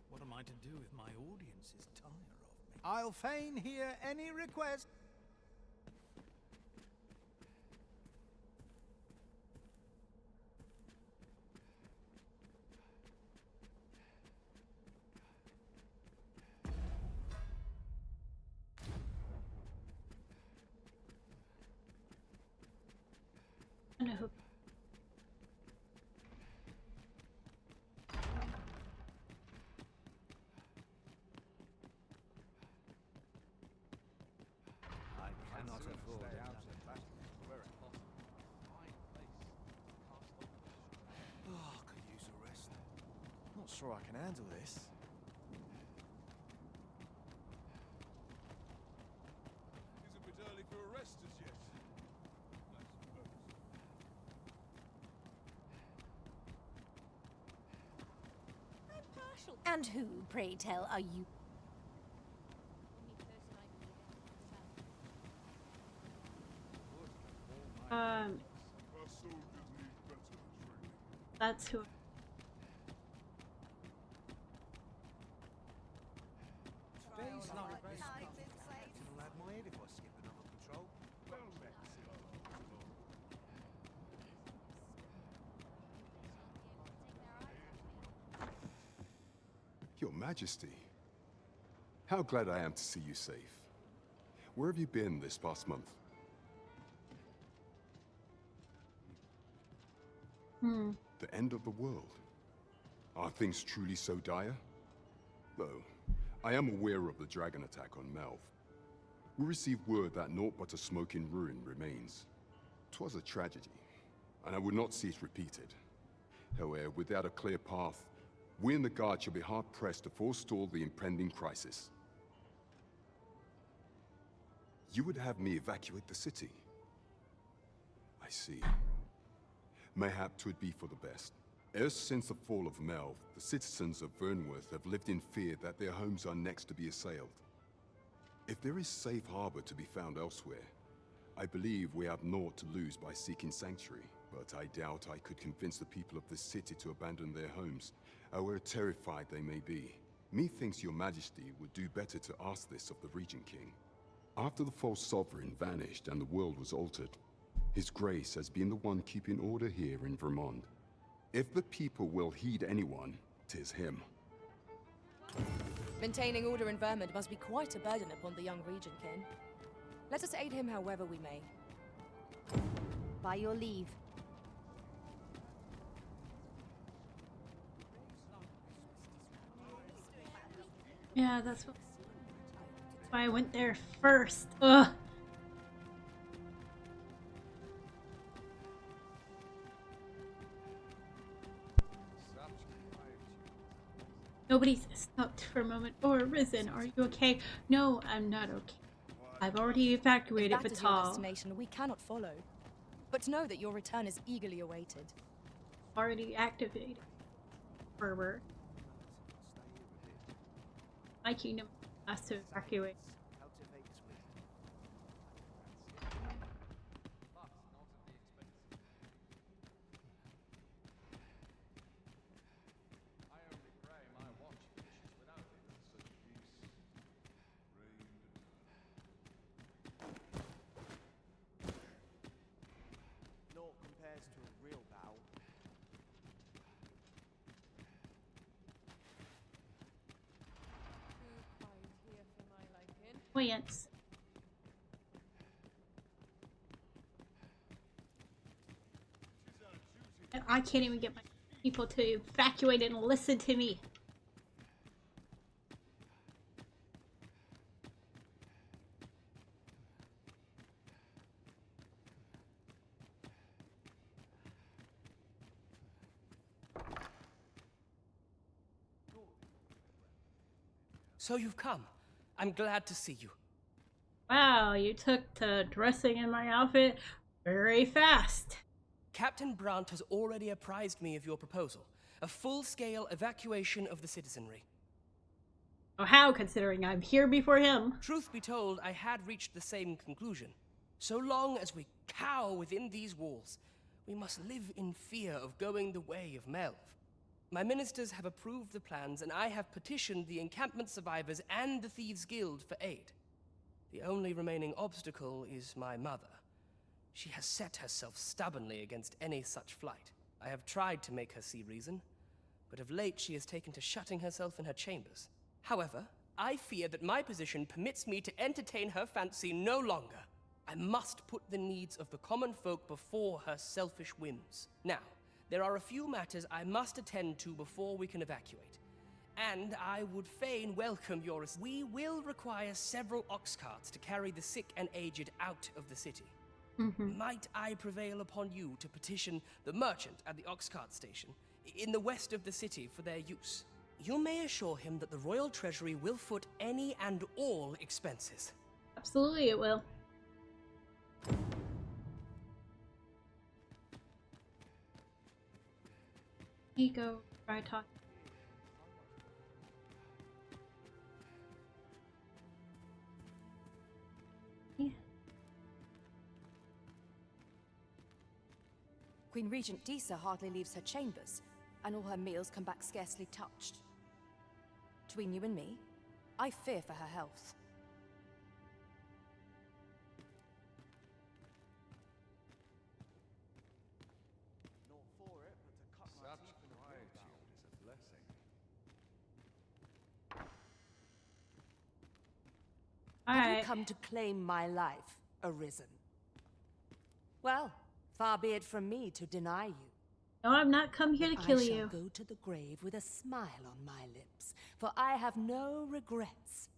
What am I to do if my audiences tire of me? I'll fain hear any request. And I hope. I cannot afford doubt of that. Where it possible. Oh, I could use a rest. Not sure I can handle this. Is it a bit early for a rest as yet? I suppose. I'm partial And who, pray tell, are you? That's who. Your Majesty, how glad I am to see you safe. Where have you been this past month? The end of the world. Are things truly so dire? Though, I am aware of the dragon attack on Melv. We received word that naught but a smoking ruin remains. 'Twas a tragedy, and I would not see it repeated. However, without a clear path, we in the Guard shall be hard-pressed to forestall the impending crisis. You would have me evacuate the city? I see. Mayhap 'twould be for the best. Ever since the fall of Melv, the citizens of Vernworth have lived in fear that their homes are next to be assailed. If there is safe harbor to be found elsewhere, I believe we have naught to lose by seeking sanctuary, but I doubt I could convince the people of this city to abandon their homes, however terrified they may be. Methinks your Majesty would do better to ask this of the Regent King. After the false sovereign vanished and the world was altered, His Grace has been the one keeping order here in Vermont. If the people will heed anyone, 'tis him. Maintaining order in Vermont must be quite a burden upon the young Regent King. Let us aid him however we may. By your leave. Yeah, that's why I went there first. Ugh. Nobody's stopped for a moment or risen. Are you okay? No, I'm not okay. I've already evacuated If that is your Batal. destination, we cannot follow. But know that your return is eagerly awaited. Already activated. Fervor. My kingdom has to evacuate. Naught compares to a real battle. Annoyance. And I can't even get my people to evacuate and listen to me. So you've come. I'm glad to see you. Wow, you took to dressing in my outfit very fast. Captain Brandt has already apprised me of your proposal. A full-scale evacuation of the citizenry. Oh, how, considering I'm here before him? Truth be told, I had reached the same conclusion. So long as we cower within these walls, we must live in fear of going the way of Melv. My ministers have approved the plans, and I have petitioned the encampment survivors and the Thieves' Guild for aid. The only remaining obstacle is my mother. She has set herself stubbornly against any such flight. I have tried to make her see reason, but of late she has taken to shutting herself in her chambers. However, I fear that my position permits me to entertain her fancy no longer. I must put the needs of the common folk before her selfish whims. Now, there are a few matters I must attend to before we can evacuate. And I would fain welcome your... We will require several ox carts to carry the sick and aged out of the city. Might I prevail upon you to petition the merchant at the ox cart station in the west of the city for their use? You may assure him that the royal treasury will foot any and all expenses. Absolutely it will. Ego, try talk. Queen Regent Disa hardly leaves her chambers, and all her meals come back scarcely touched. Between you and me, I fear for her health. Have you come to claim my life, Arisen? Well, far be it from me to deny you. No, I'm not come here to kill I shall you. go to the grave with a smile on my lips, for I have no regrets.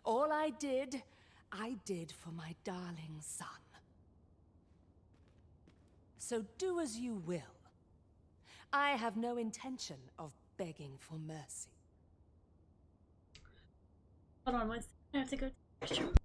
All I did for my darling son. So do as you will. I have no intention of begging for mercy. Hold on one second. I have to go to the restroom.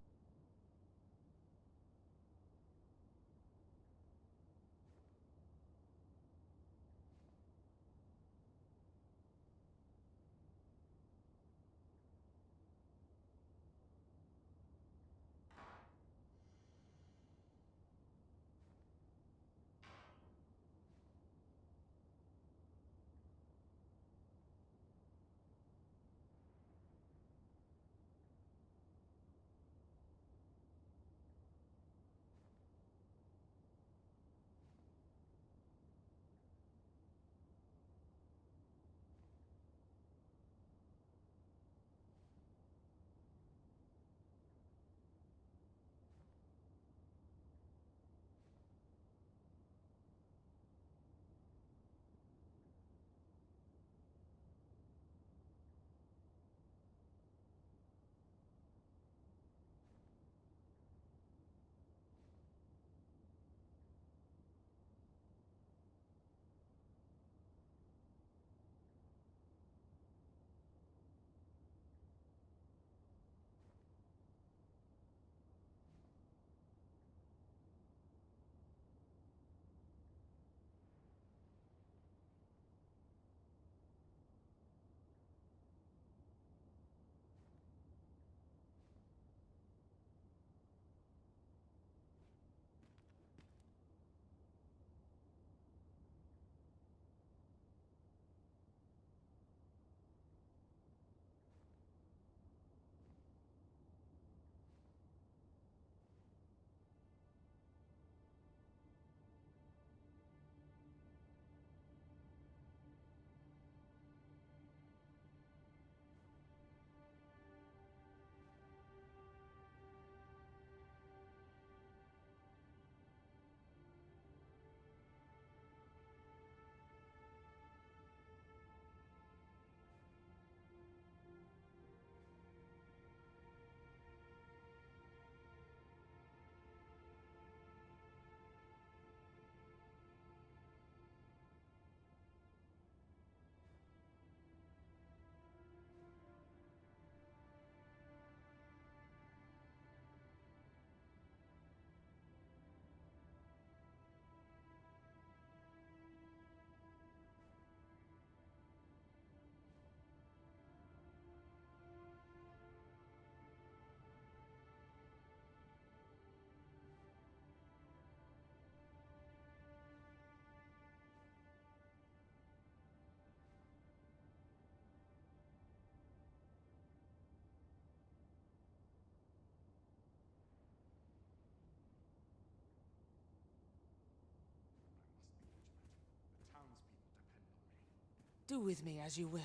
Do with me as you will.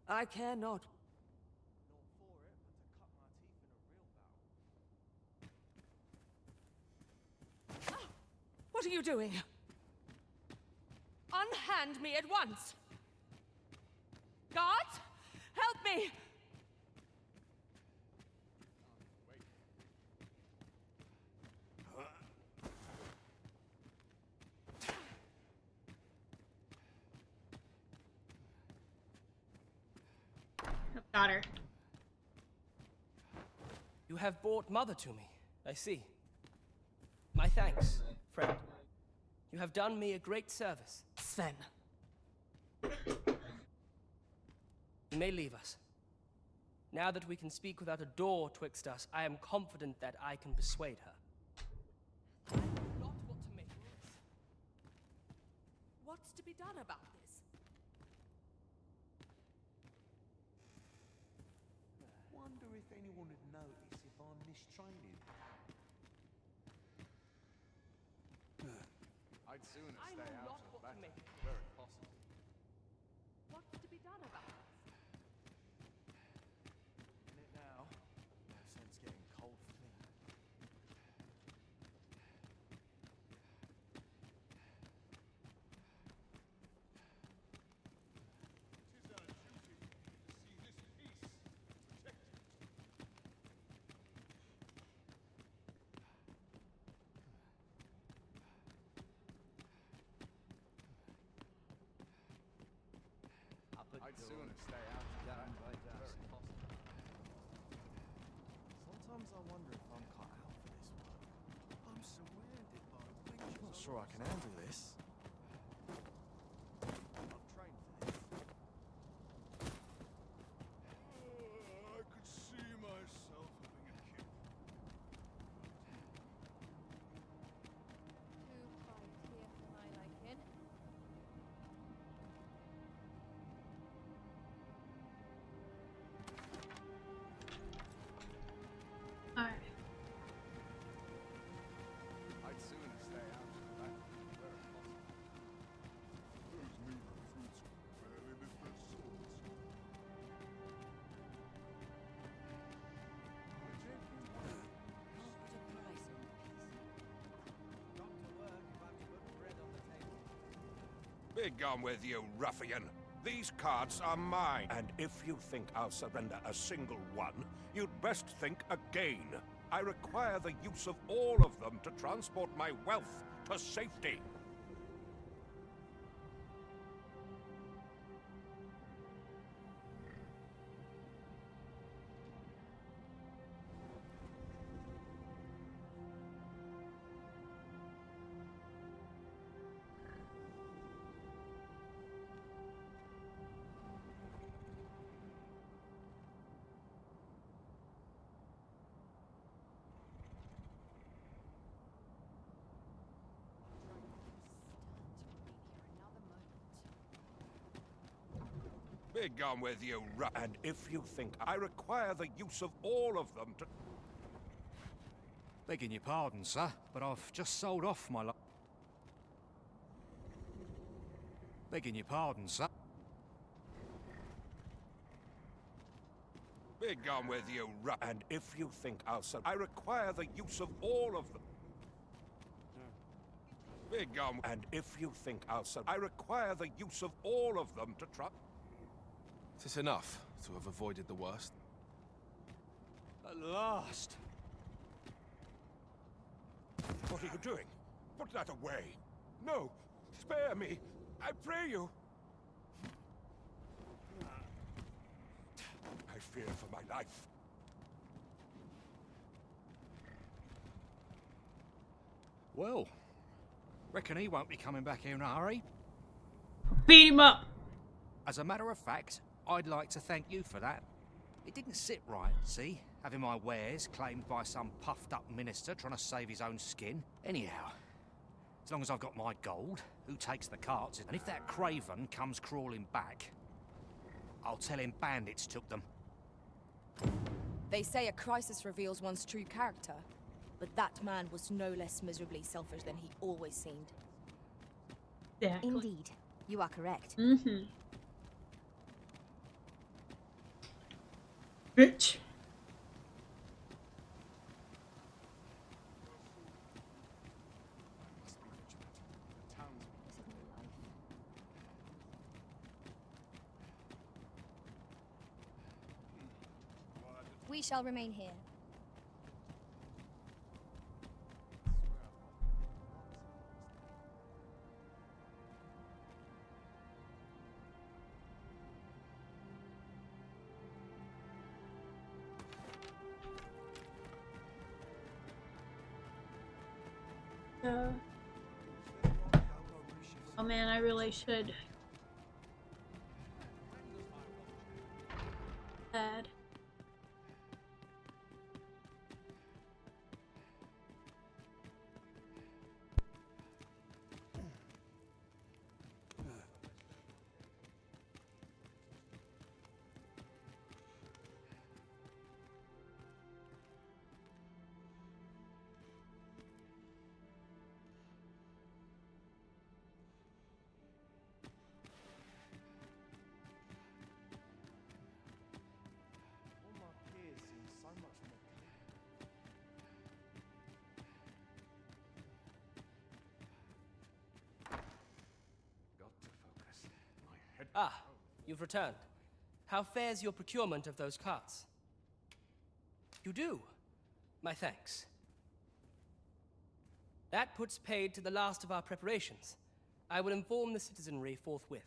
I care not. What are you doing? Unhand me at once! Guards! Help me! Daughter. You have brought Mother to me, I see. My thanks, friend. You have done me a great service. Sven. You may leave us. Now that we can speak without a door twixt us, I am confident that I can persuade her. I know not what to make of this. be done about this? Wonder if anyone would notice if I'm mistraining. I'd sooner I stay know out not of what to that, make of this. where possible. What's to be done about this? In it now. No sense getting cold feet. Tis our duty to see this peace protected. I'd sooner stay out of that, where possible. Sometimes I wonder if I'm cut out for this work. I'm surrounded by I'm not sure I can handle this. I've trained for this. I could see myself having a kid. Too quiet here for my liking. Alright. I'd sooner stay out of that, where possible. Those new recruits barely lift their swords. Begone with you, ruffian. These cards are mine, and if you think I'll surrender a single one, you'd best think again. I require the use of all of them to transport my wealth to safety. Begone with you, and if you think I require the use of all of them to... Begging your pardon, sir, but I've just sold off my Begging your pardon, sir. Begone with you, and if you think I'll I require the use of all of them. Begone, and if you think I'll I require the use of all of them to try... Is this enough to have avoided the worst? At last! What are you doing? Put that away! No! Spare me! I pray you! I fear for my life. Well, reckon he won't be coming back here in a hurry. Beat him up! As a matter of fact, I'd like to thank you for that. It didn't sit right, see? Having my wares claimed by some puffed-up minister trying to save his own skin. Anyhow, as long as I've got my gold, who takes the carts? And if that craven comes crawling back, I'll tell him bandits took them. They say a crisis reveals one's true character, but that man was no less miserably selfish than he always seemed. Exactly. Indeed, you are correct. Mm-hmm. Rich. We shall remain here. Oh man, I really should. Bad. Ah, you've returned. How fares your procurement of those carts? You do? My thanks. That puts paid to the last of our preparations. I will inform the citizenry forthwith.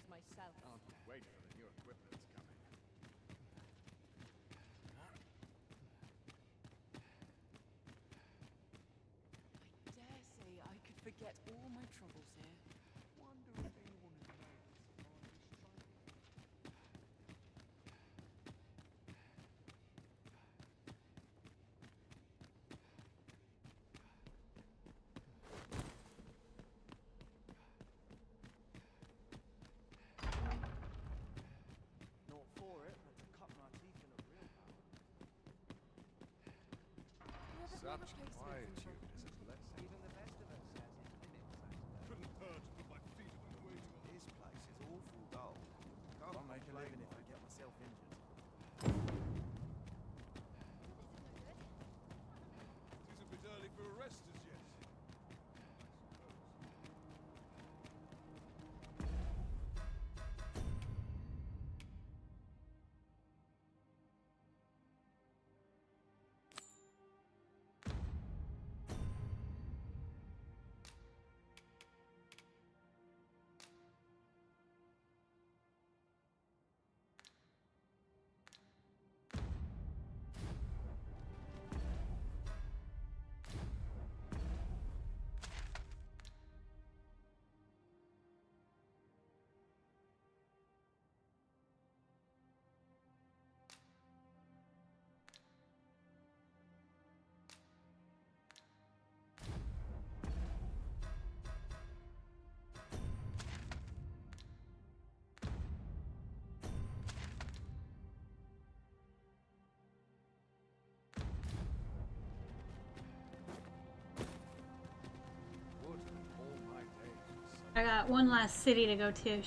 Myself. Wait for the new equipment's coming. I dare say I could forget all my troubles here. Wonder if anyone has noticed if I was trying. Not for it, but to cut my teeth in a real power. Such quietude is a blessing. Even the best of us has its limits. Couldn't hurt to put my feet up on the waiting line. This place is awful dull. Can't make a living if I get myself injured. It isn't a bit early for a rest as yet. I got one last city to go to.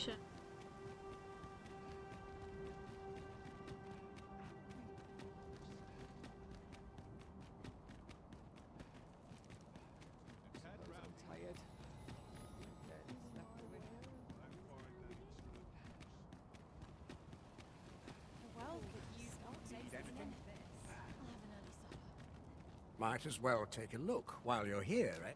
Might as well take a look while you're here, eh?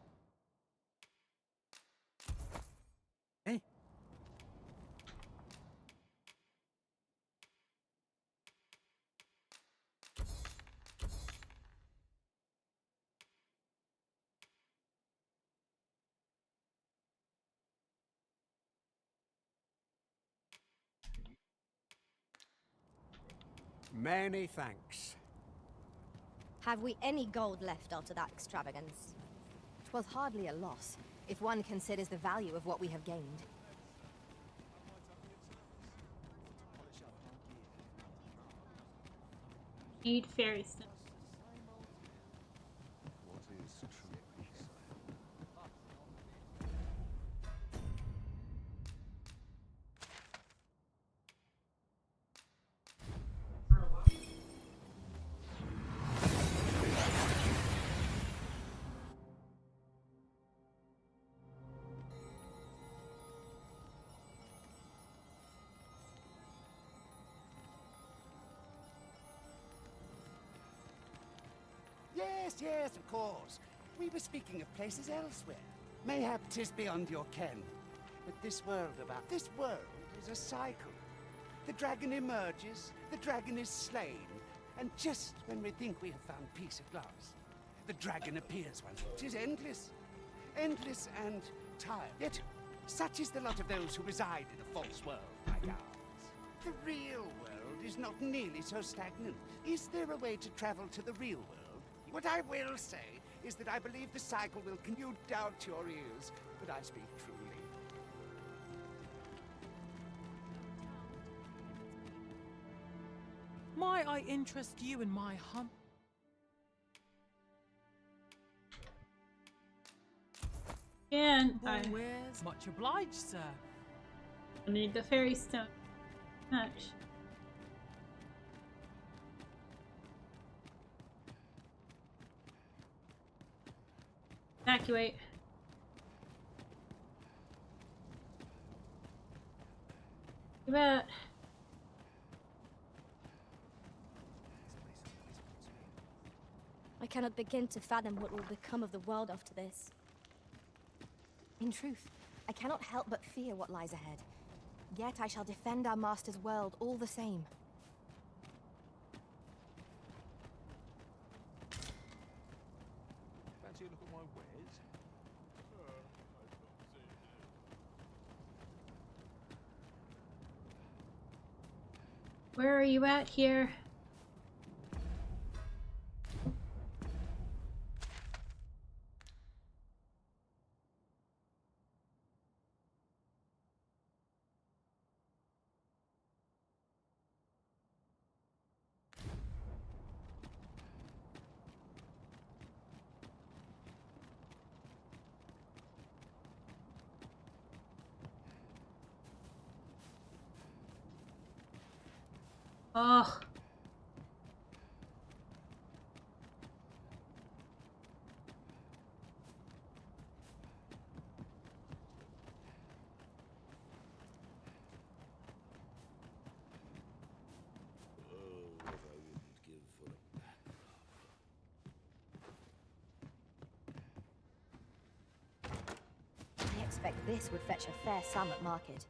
Many thanks. Have we any gold left after that extravagance? 'Twas hardly a loss, if one considers the value of what we have gained. Need fairy stone. What is true? Yes, yes, of course. We were speaking of places elsewhere. Mayhap 'tis beyond your ken. But this world is a cycle. The dragon emerges, the dragon is slain, and just when we think we have found peace at last, the dragon appears once. 'Tis endless. Endless and tired. Yet, such is the lot of those who reside in a false world like ours. The real world is not nearly so stagnant. Is there a way to travel to the real world? What I will say is that I believe the cycle will continue down to your ears, but I speak truly. Might I interest you in my hunt? And Where's much obliged, sir? I need the fairy stone. Much. Evacuate. You bet. I cannot begin to fathom what will become of the world after this. In truth, I cannot help but fear what lies ahead. Yet I shall defend our master's world all the same. Fancy a look at my wares? Where are you at here? Oh. I expect this would fetch a fair sum at market.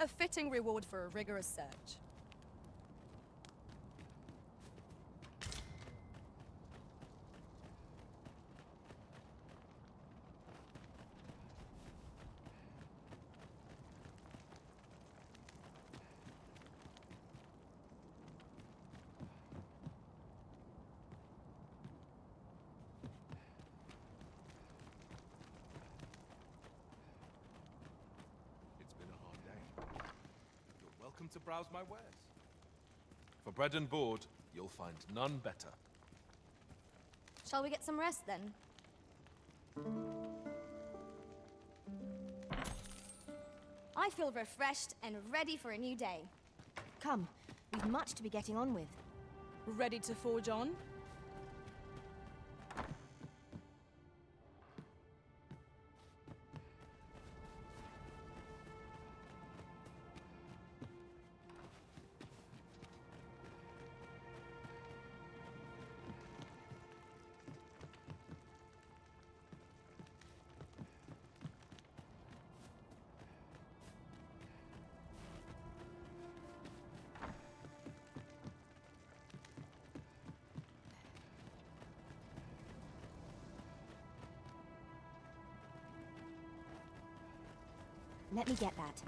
A fitting reward for a rigorous search. It's been a hard day. You're welcome to browse my wares. For bread and board, you'll find none better. Shall we get some rest then? I feel refreshed and ready for a new day. Come, we've much to be getting on with. Ready to forge on? Let me get that.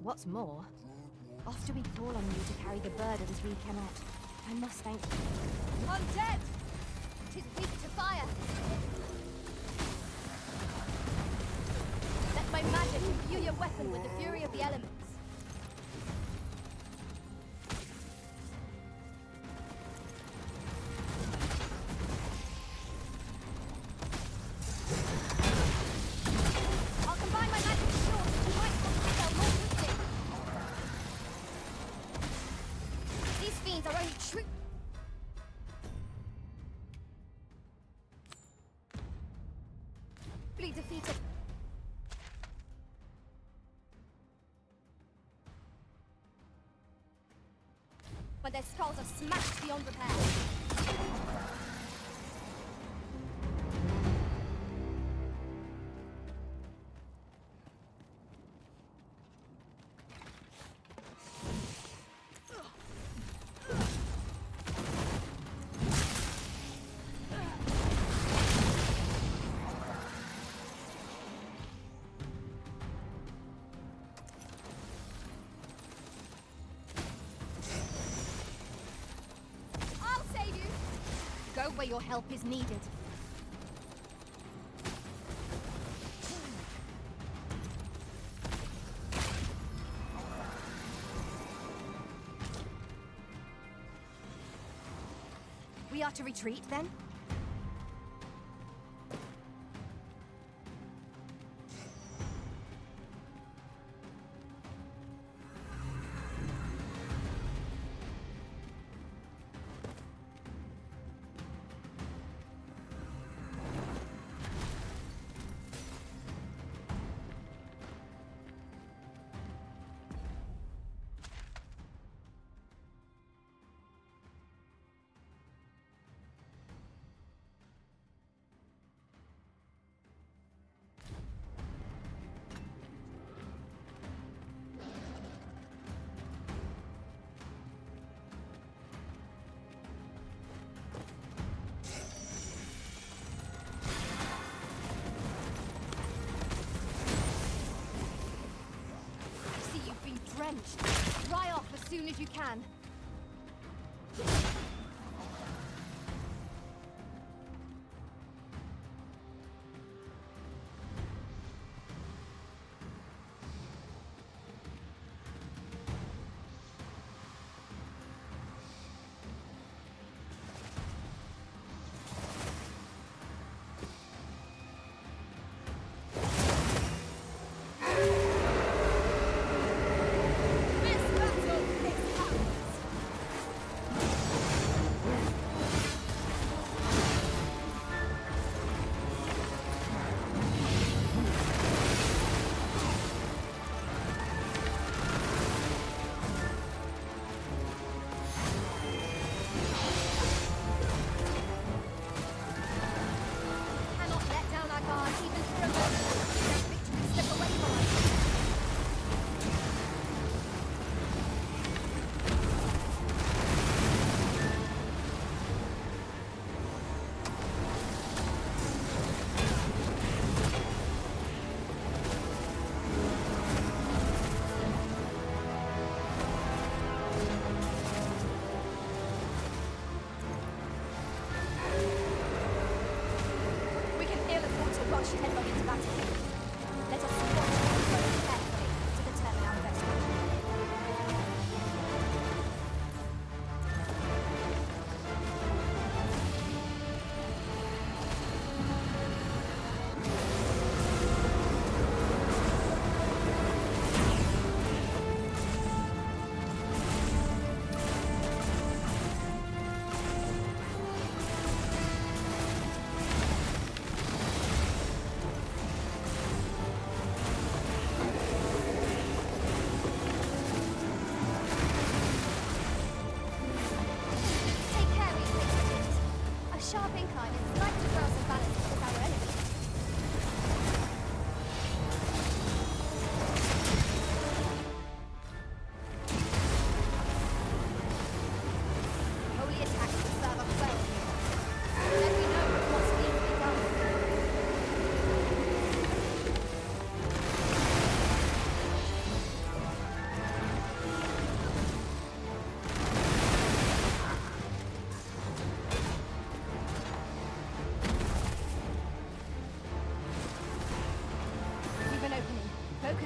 What's more, oft do we call on you to carry the burdens we cannot. I must thank you. Undead! 'Tis weak to fire. Let my magic imbue your weapon with the fury of the elements. I'll combine my magic with yours that you might cast the spell more quickly. These fiends are only true. Defeated. When their skulls are smashed beyond repair. Go where your help is needed. We are to retreat, then? Drenched. Dry off as soon as you can.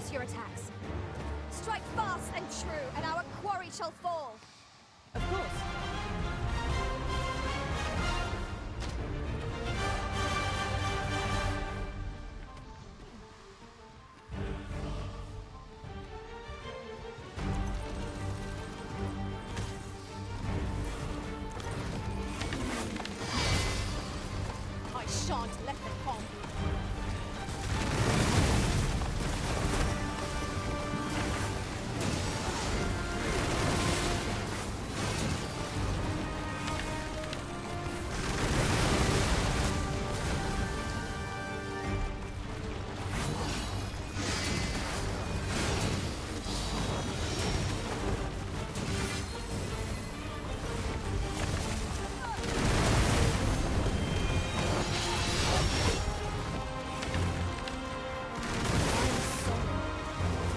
to your attacks. Strike fast and true, and our quarry shall fall. Of course. I shan't let them harm you.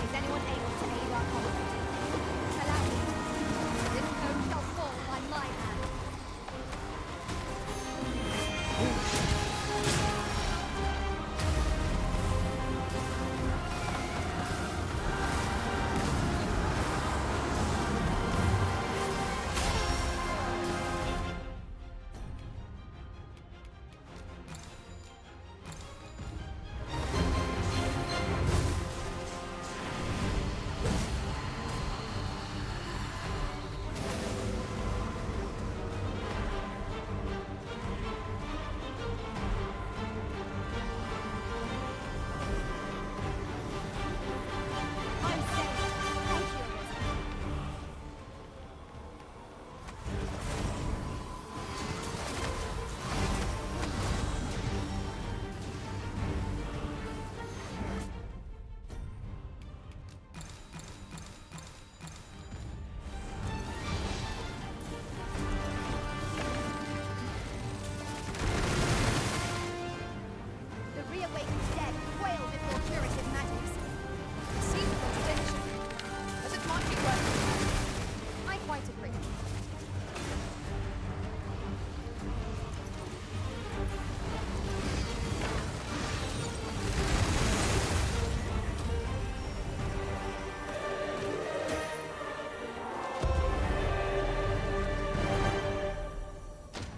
Is anyone able to aid our comrade? Allow me. This foe shall fall by my hand. I'm safe. Thank you, Arisen. The reawakened dead quail before curative magics. Seems contradiction. As it might be worth. I quite agree.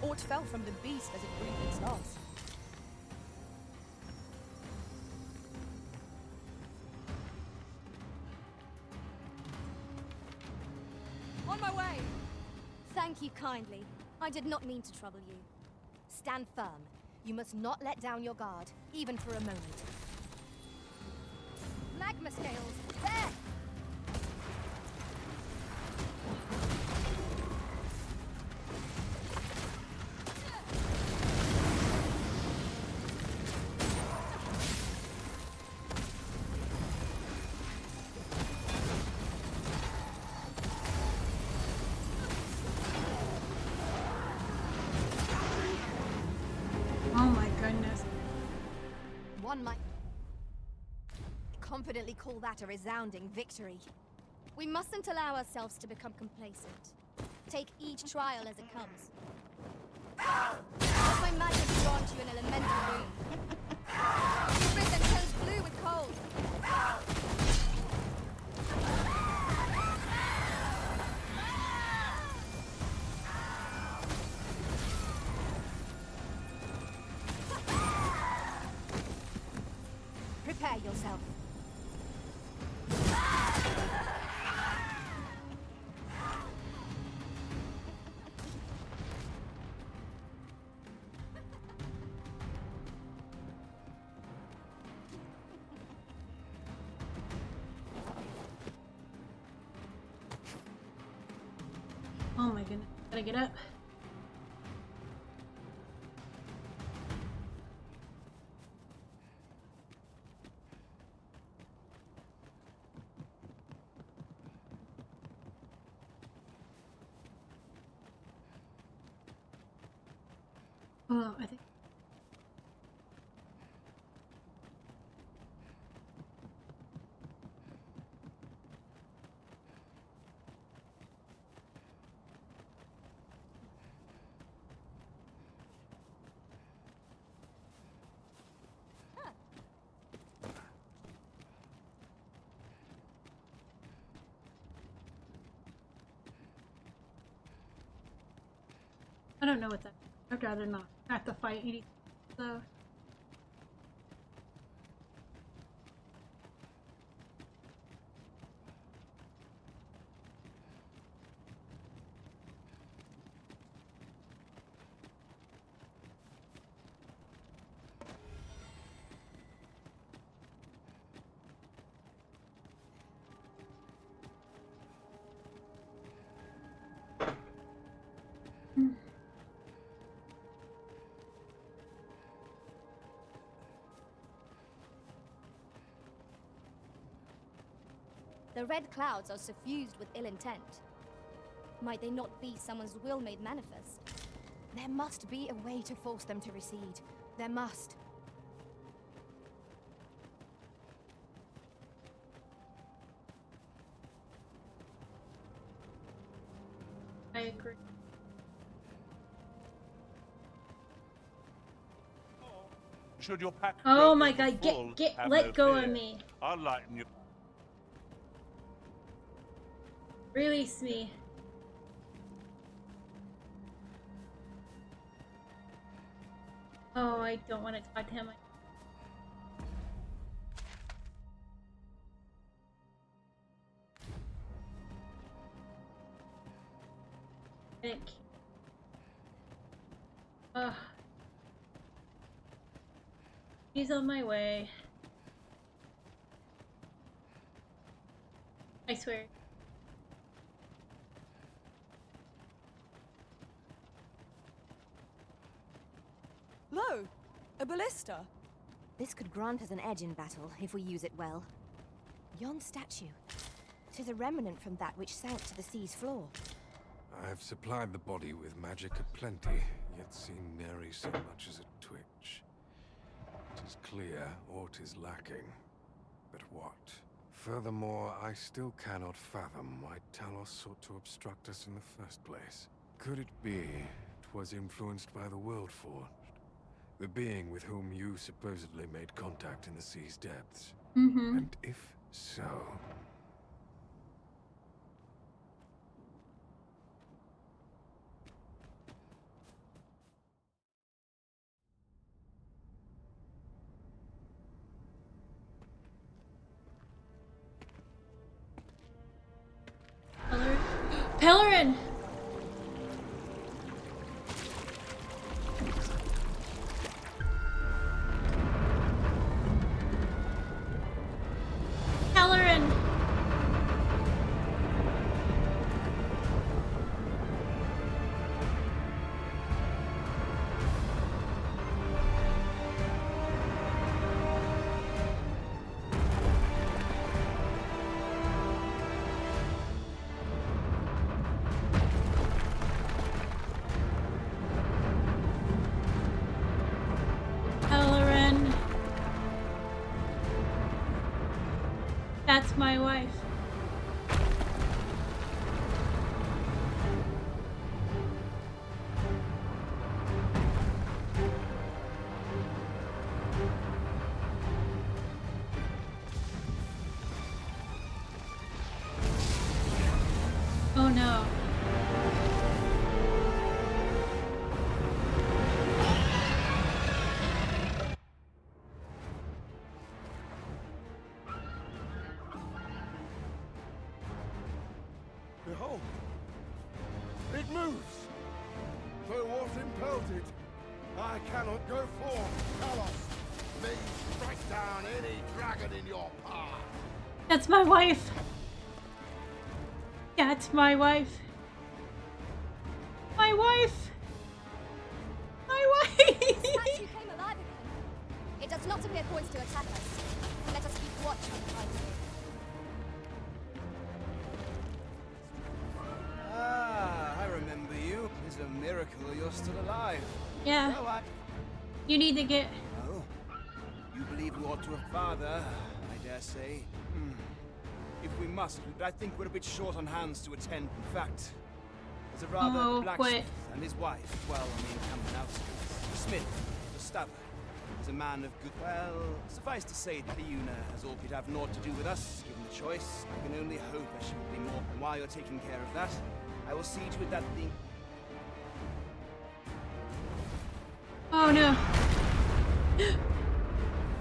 Aught fell from the beast as it breathed its last. On my way. Thank you kindly. I did not mean to trouble you. Stand firm. You must not let down your guard, even for a moment. Magma scales! There! Oh my goodness. One might confidently call that a resounding victory. We mustn't allow ourselves to become complacent. Take each trial as it comes. Let my magic grant you an elemental boon. The risen turns blue with cold. Prepare yourself. Oh my goodness. Gotta get up. Oh, I think. I don't know what that is. I'd rather not have to fight anything, so. The red clouds are suffused with ill intent. Might they not be someone's will made manifest? There must be a way to force them to recede. There must. I agree. Should your pack Oh grow my over god, full, get have let no go fear. of me. I'll lighten you. Release me. Oh, I don't want to talk to him. I think. Ugh. He's on my way. I swear. Lo! A ballista! This could grant us an edge in battle, if we use it well. Yon statue. 'Tis a remnant from that which sank to the sea's floor. I have supplied the body with magic aplenty, yet seen nary so much as a twitch. 'Tis clear aught is lacking. But what? Furthermore, I still cannot fathom why Talos sought to obstruct us in the first place. Could it be 'twas influenced by the Worldforged? The being with whom you supposedly made contact in the sea's depths? Mm-hmm. And if so... Pellerin! Pellerin! Pellerin. That's my wife. Oh no. Behold! It moves! Though what impelled it, I cannot go forth. Talos, may you strike down any dragon in your path! That's my wife. That's my wife. My wife. My wife. The statue came alive again. It does not appear poised to attack us. Let us keep watch for the time being. Ah, I remember you. It's a miracle you're still alive. Yeah. Oh, You need to get... Oh, you believe we ought to a father, I dare say. If we must, but I think we're a bit short on hands to attend. In fact, there's a rather blacksmith and his wife, well, on the encampment outskirts. The smith, the stabber, is a man of good... Well, suffice to say that Leuna has all but have naught to do with us, given the choice. I can only hope that she will be more. And while you're taking care of that, I will see to it that the... Oh no.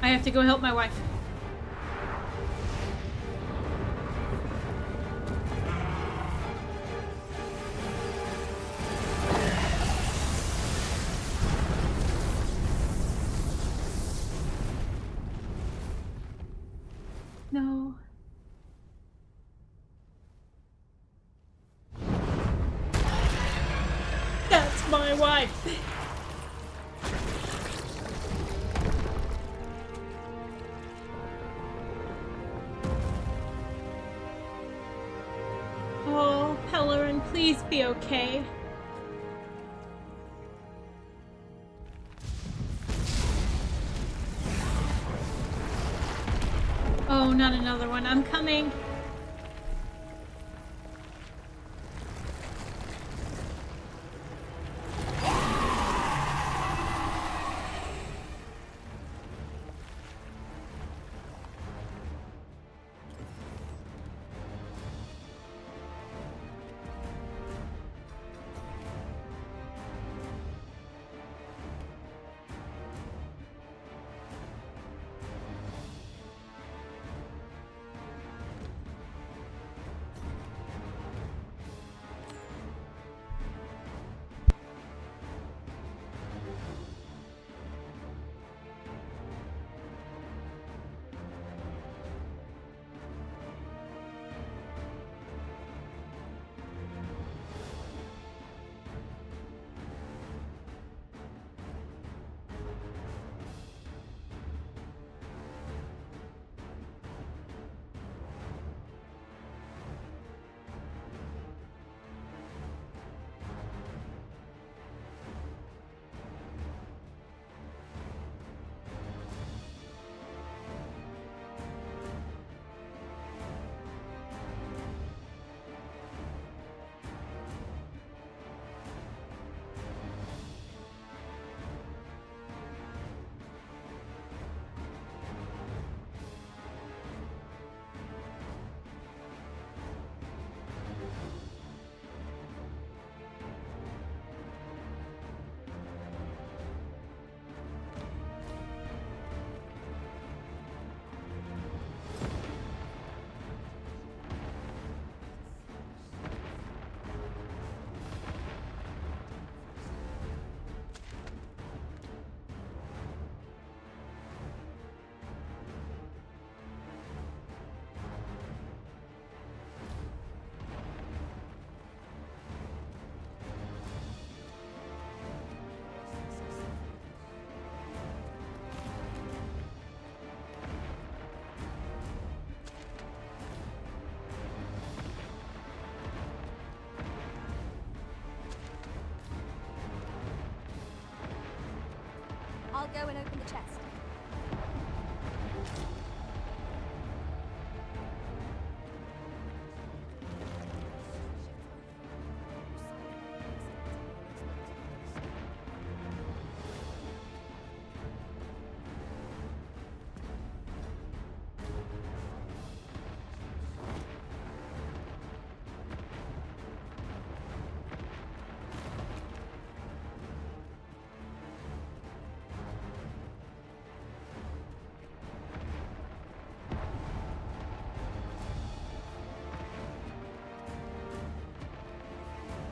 I have to go help my wife. No. That's my wife. Oh, Pellerin, please be okay. Oh, not another one. I'm coming. I'll go and open the chest.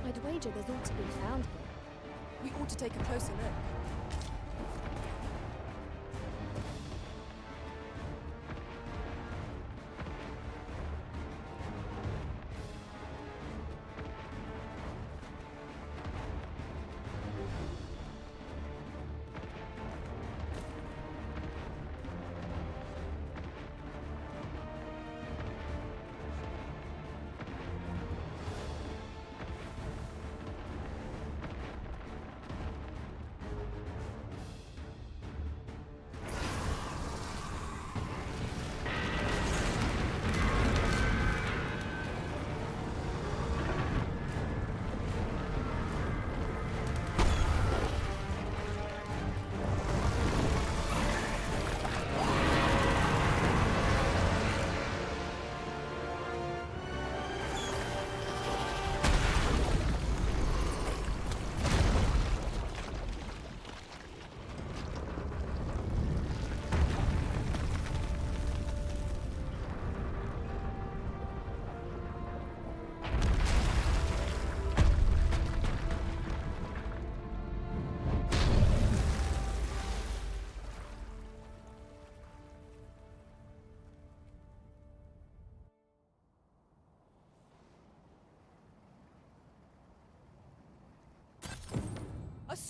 I'd wager there's ought to be found here. We ought to take a closer look.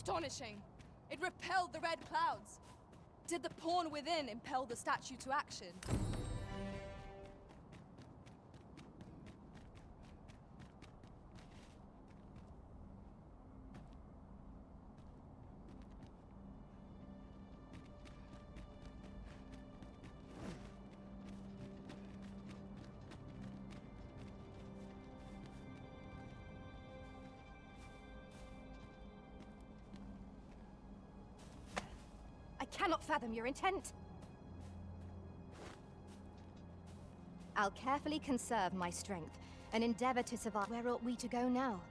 Astonishing! It repelled the red clouds. Did the pawn within impel the statue to action? I cannot fathom your intent. I'll carefully conserve my strength and endeavor to survive. Where ought we to go now?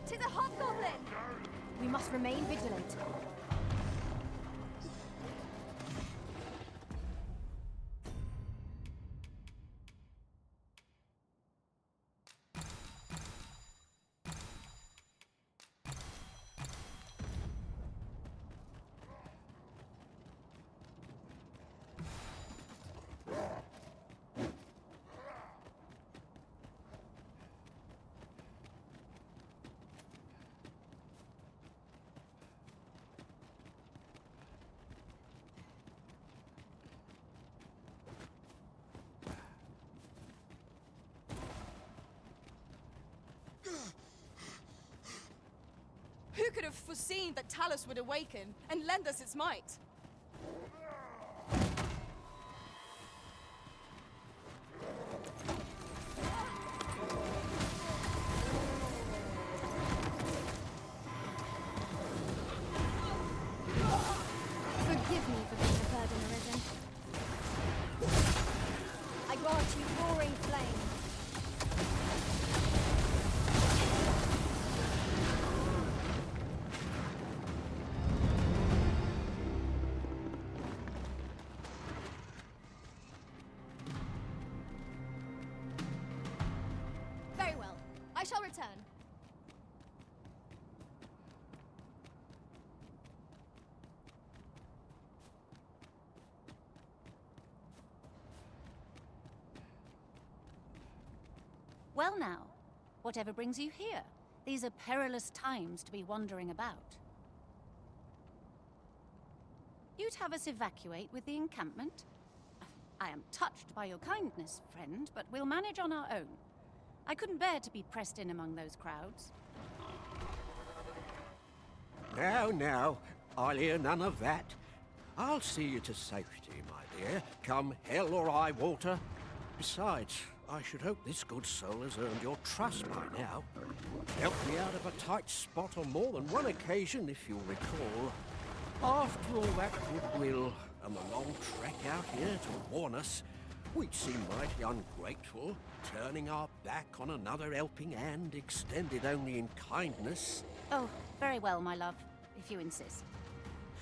Tis a hobgoblin! We must remain vigilant. Who could have foreseen that Talus would awaken and lend us its might? Forgive me for being a burden, Arisen. I grant you roaring flame. Very well. I shall return. Well now, whatever brings you here? These are perilous times to be wandering about. You'd have us evacuate with the encampment? I am touched by your kindness, friend, but we'll manage on our own. I couldn't bear to be pressed in among those crowds. Now, I'll hear none of that. I'll see you to safety, my dear, come hell or high water. Besides, I should hope this good soul has earned your trust by now. Helped me out of a tight spot on more than one occasion, if you'll recall. After all that goodwill and the long trek out here to warn us, we'd seem mighty ungrateful, turning our back on another helping hand extended only in kindness. Oh, very well, my love, if you insist.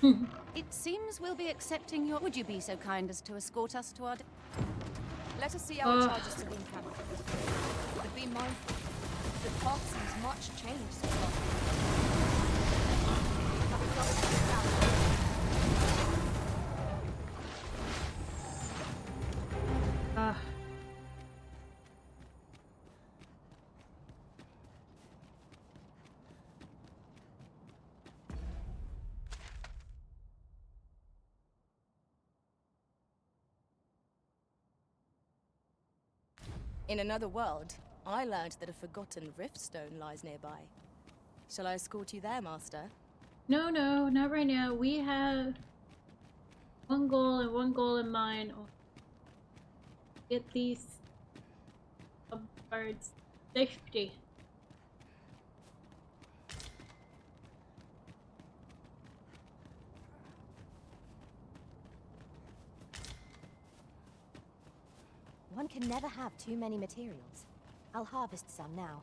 It seems we'll be accepting your... Would you be so kind as to escort us to our... Let us see our charges to the encampment. But be mindful, the path seems much changed since In another world, I learned that a forgotten riftstone lies nearby. Shall I escort you there, Master? No, not right now. We have one goal and one goal in mind. Get these birds safety. One can never have too many materials. I'll harvest some now.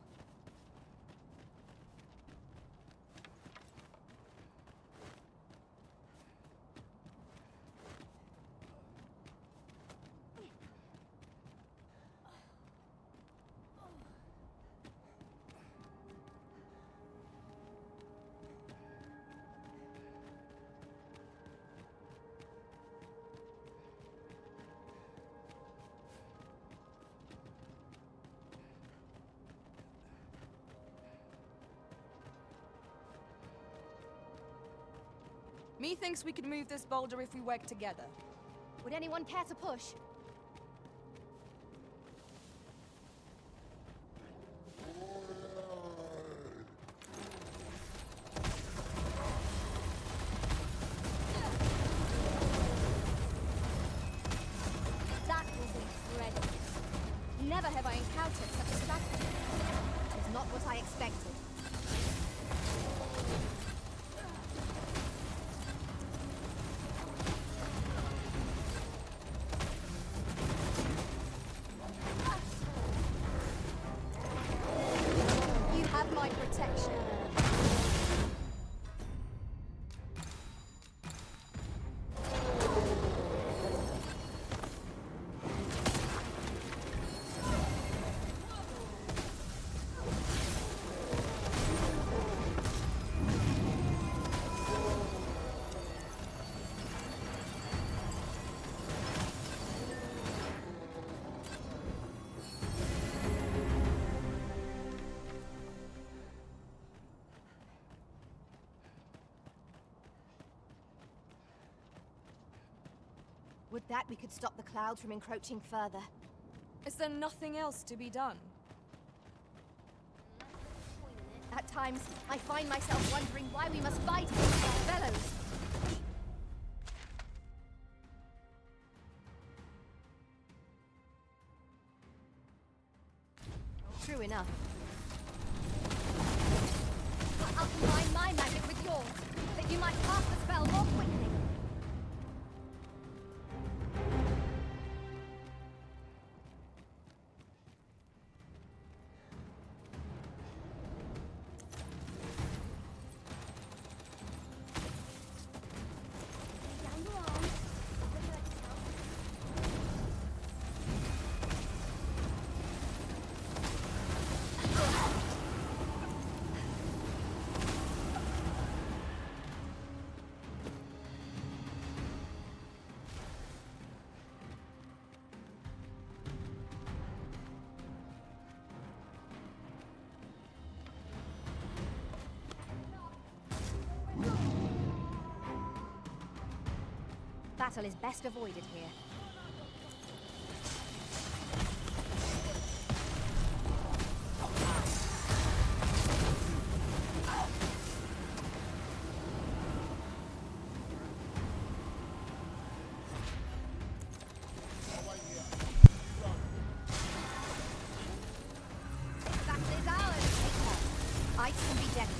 Methinks we could move this boulder if we work together. Would anyone care to push? That will be dreadful. Never have I encountered such a strategy. It was not what I expected. You have my protection. Would that we could stop the clouds from encroaching further. Is there nothing else to be done? At times, I find myself wondering why we must fight against our fellows. True enough. I'll combine my magic with yours, that you might cast the spell more quickly. Battle is best avoided here. Battle is ours. Ice can be deadly.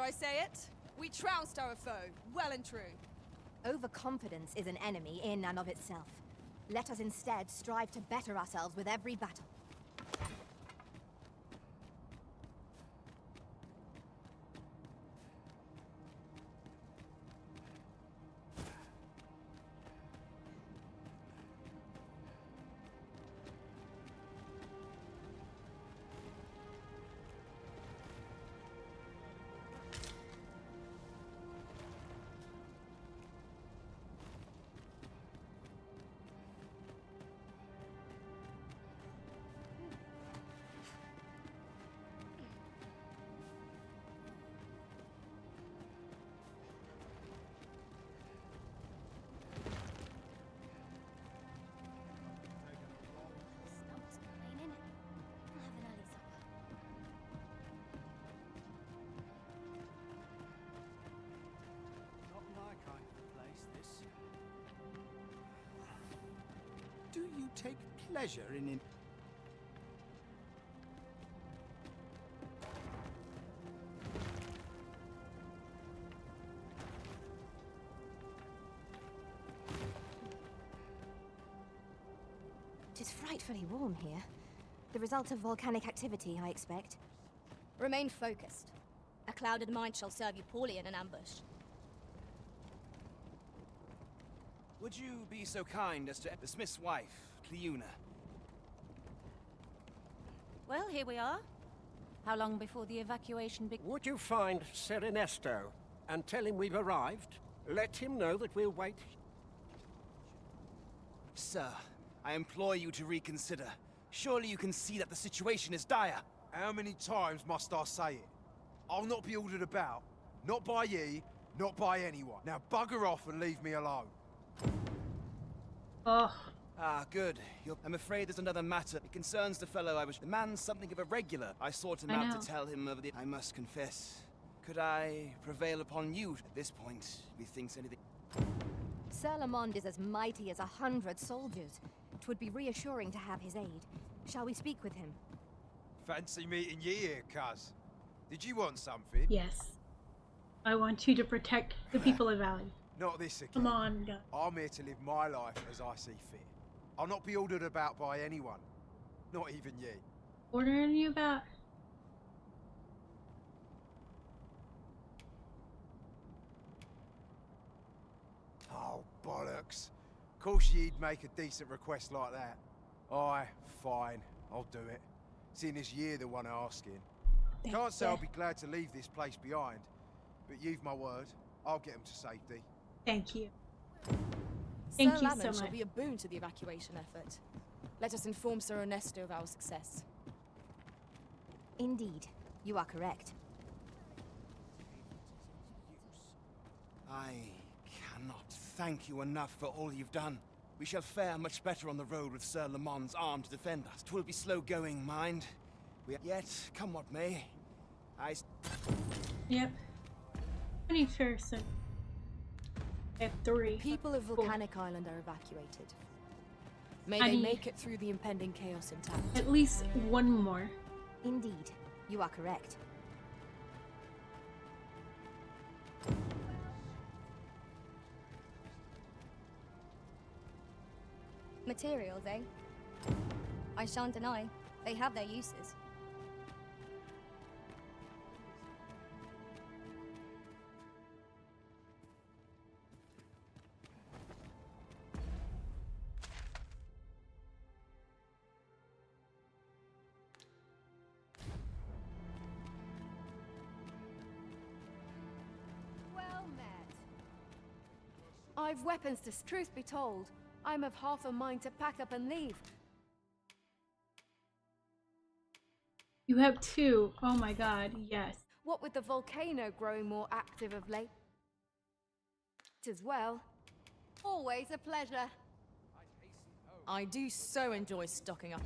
I say it? We trounced our foe, well and true. Overconfidence is an enemy in and of itself. Let us instead strive to better ourselves with every battle. Not my kind of place, this. Do you take pleasure in it? It is frightfully warm here. The result of volcanic activity, I expect. Remain focused. A clouded mind shall serve you poorly in an ambush. Would you be so kind as to the smith's wife, Cleuna? Well, here we are. How long before the evacuation begins? Would you find Ser Ernesto and tell him we've arrived? Let him know that we'll wait. Sir, I implore you to reconsider. Surely you can see that the situation is dire. How many times must I say it? I'll not be ordered about. Not by ye, not by anyone. Now bugger off and leave me alone. Oh. Ah, good. I'm afraid there's another matter. It concerns the fellow I was... The man's something of a regular. I sought him out to tell him of the... I must confess. Could I prevail upon you at this point? Methinks anything... Sir Lamond is as mighty as 100 soldiers. 'Twould be reassuring to have his aid. Shall we speak with him? Fancy meeting ye here, cuz. Did you want something? Yes. I want you to protect the people of Valley. Not this again. Come on, God. I'm here to live my life as I see fit. I'll not be ordered about by anyone. Not even ye. Ordering you about? Oh, bollocks. Course ye'd make a decent request like that. Aye, fine. I'll do it. Seeing as ye're the one asking. Can't say I'll be glad to leave this place behind. But you've my word. I'll get him to safety. Thank you. Sir Thank you Lamond so shall much. be a boon to the evacuation effort. Let us inform Sir Ernesto of our success. Indeed, you are correct. I cannot thank you enough for all you've done. We shall fare much better on the road with Sir Lamond's arm to defend us. 'Twill be slow going, mind. Yet, come what may, Yep. 21st. I have 3. People of Volcanic Island are evacuated. May they make it through the impending chaos intact. At least one more. Indeed, you are correct. Materials, eh? I shan't deny, they have their uses. Well met. I've weapons to... Truth be told, I'm of half a mind to pack up and leave. You have 2. Oh my god, yes. What with the volcano growing more active of late as well. Always a pleasure. I do so enjoy stocking up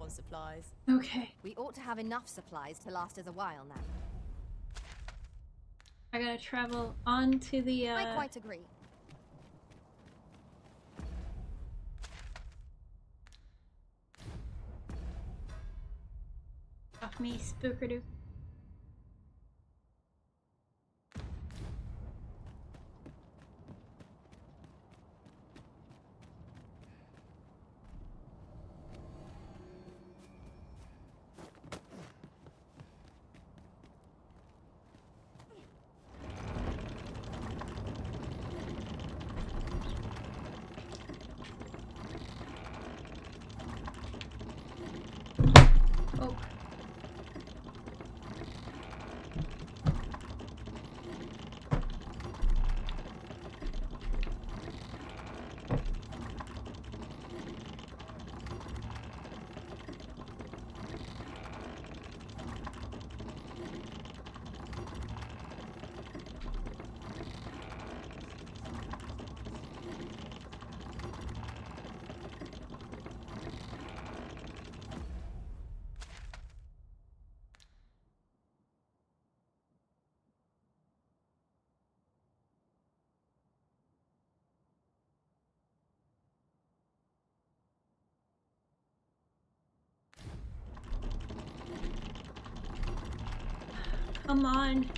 on supplies. Okay. We ought to have enough supplies to last us a while now. I gotta travel on to the, I quite agree. me, Spookeroo. Oh. Come on.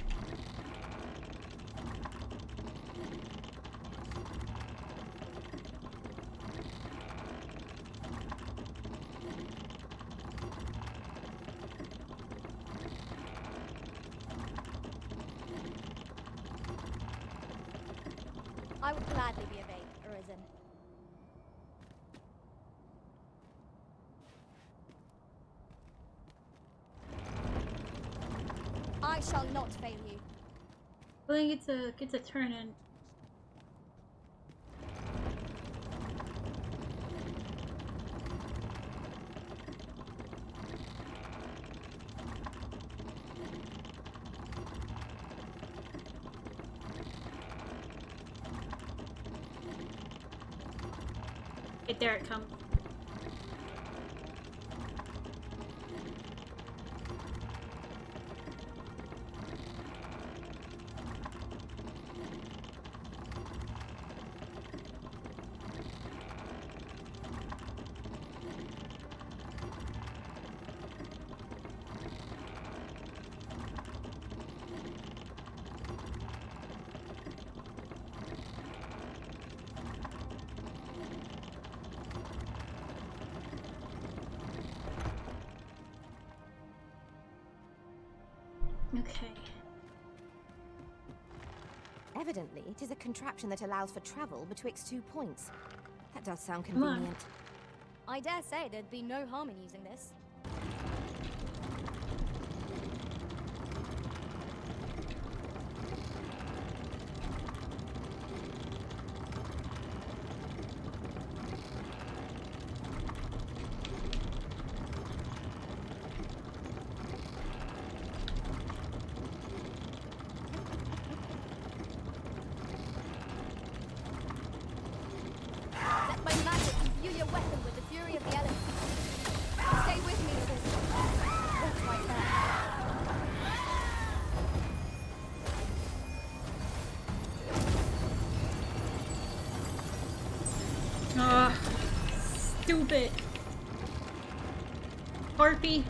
I would gladly be arisen. I shall not fail you. I think it's a turn in. Okay, there it comes. Okay. Evidently, it is a contraption that allows for travel betwixt 2 points. That does sound Come on. convenient. I dare say there'd be no harm in using this. Let my magic imbue your weapon with the fury of the elements. Stay with me, sis. Walk right there. Ah, stupid. Harpy.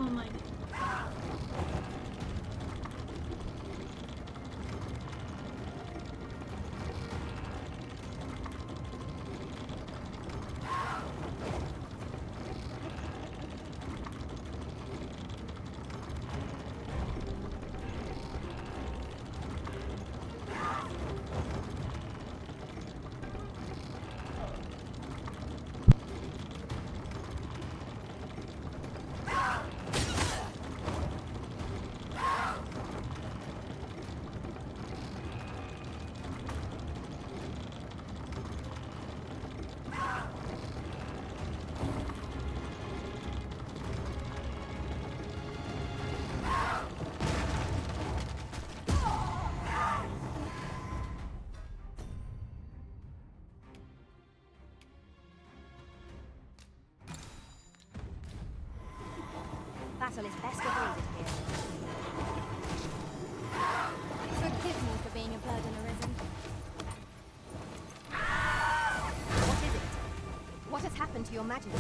Oh my. Battle is best avoided here. to your majesty.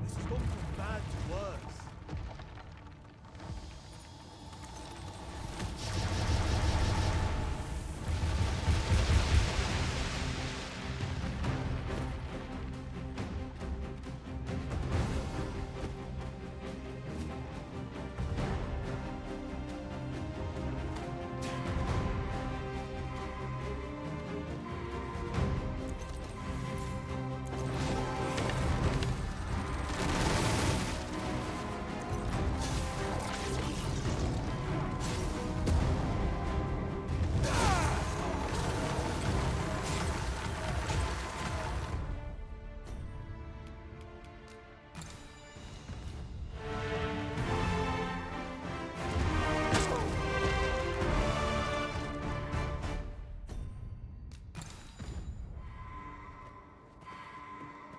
This has gone from bad to worse.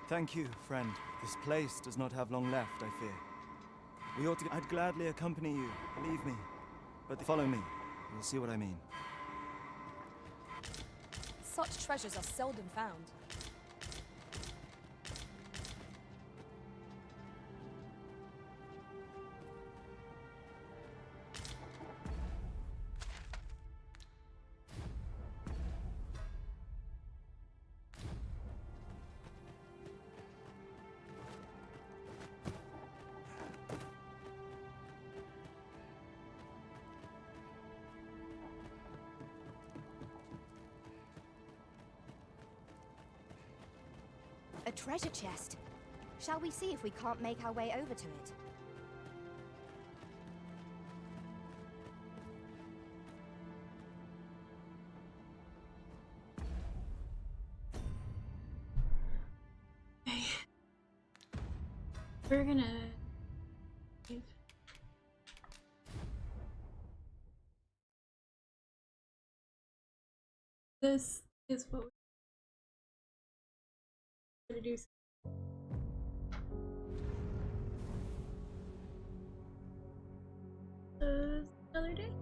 Thank you, friend. This place does not have long left, I fear. We ought to... I'd gladly accompany you, believe me. But follow me. You'll see what I mean. Such treasures are seldom found. A treasure chest. Shall we see if we can't make our way over to it? We're gonna... This is what we're gonna do. Another day?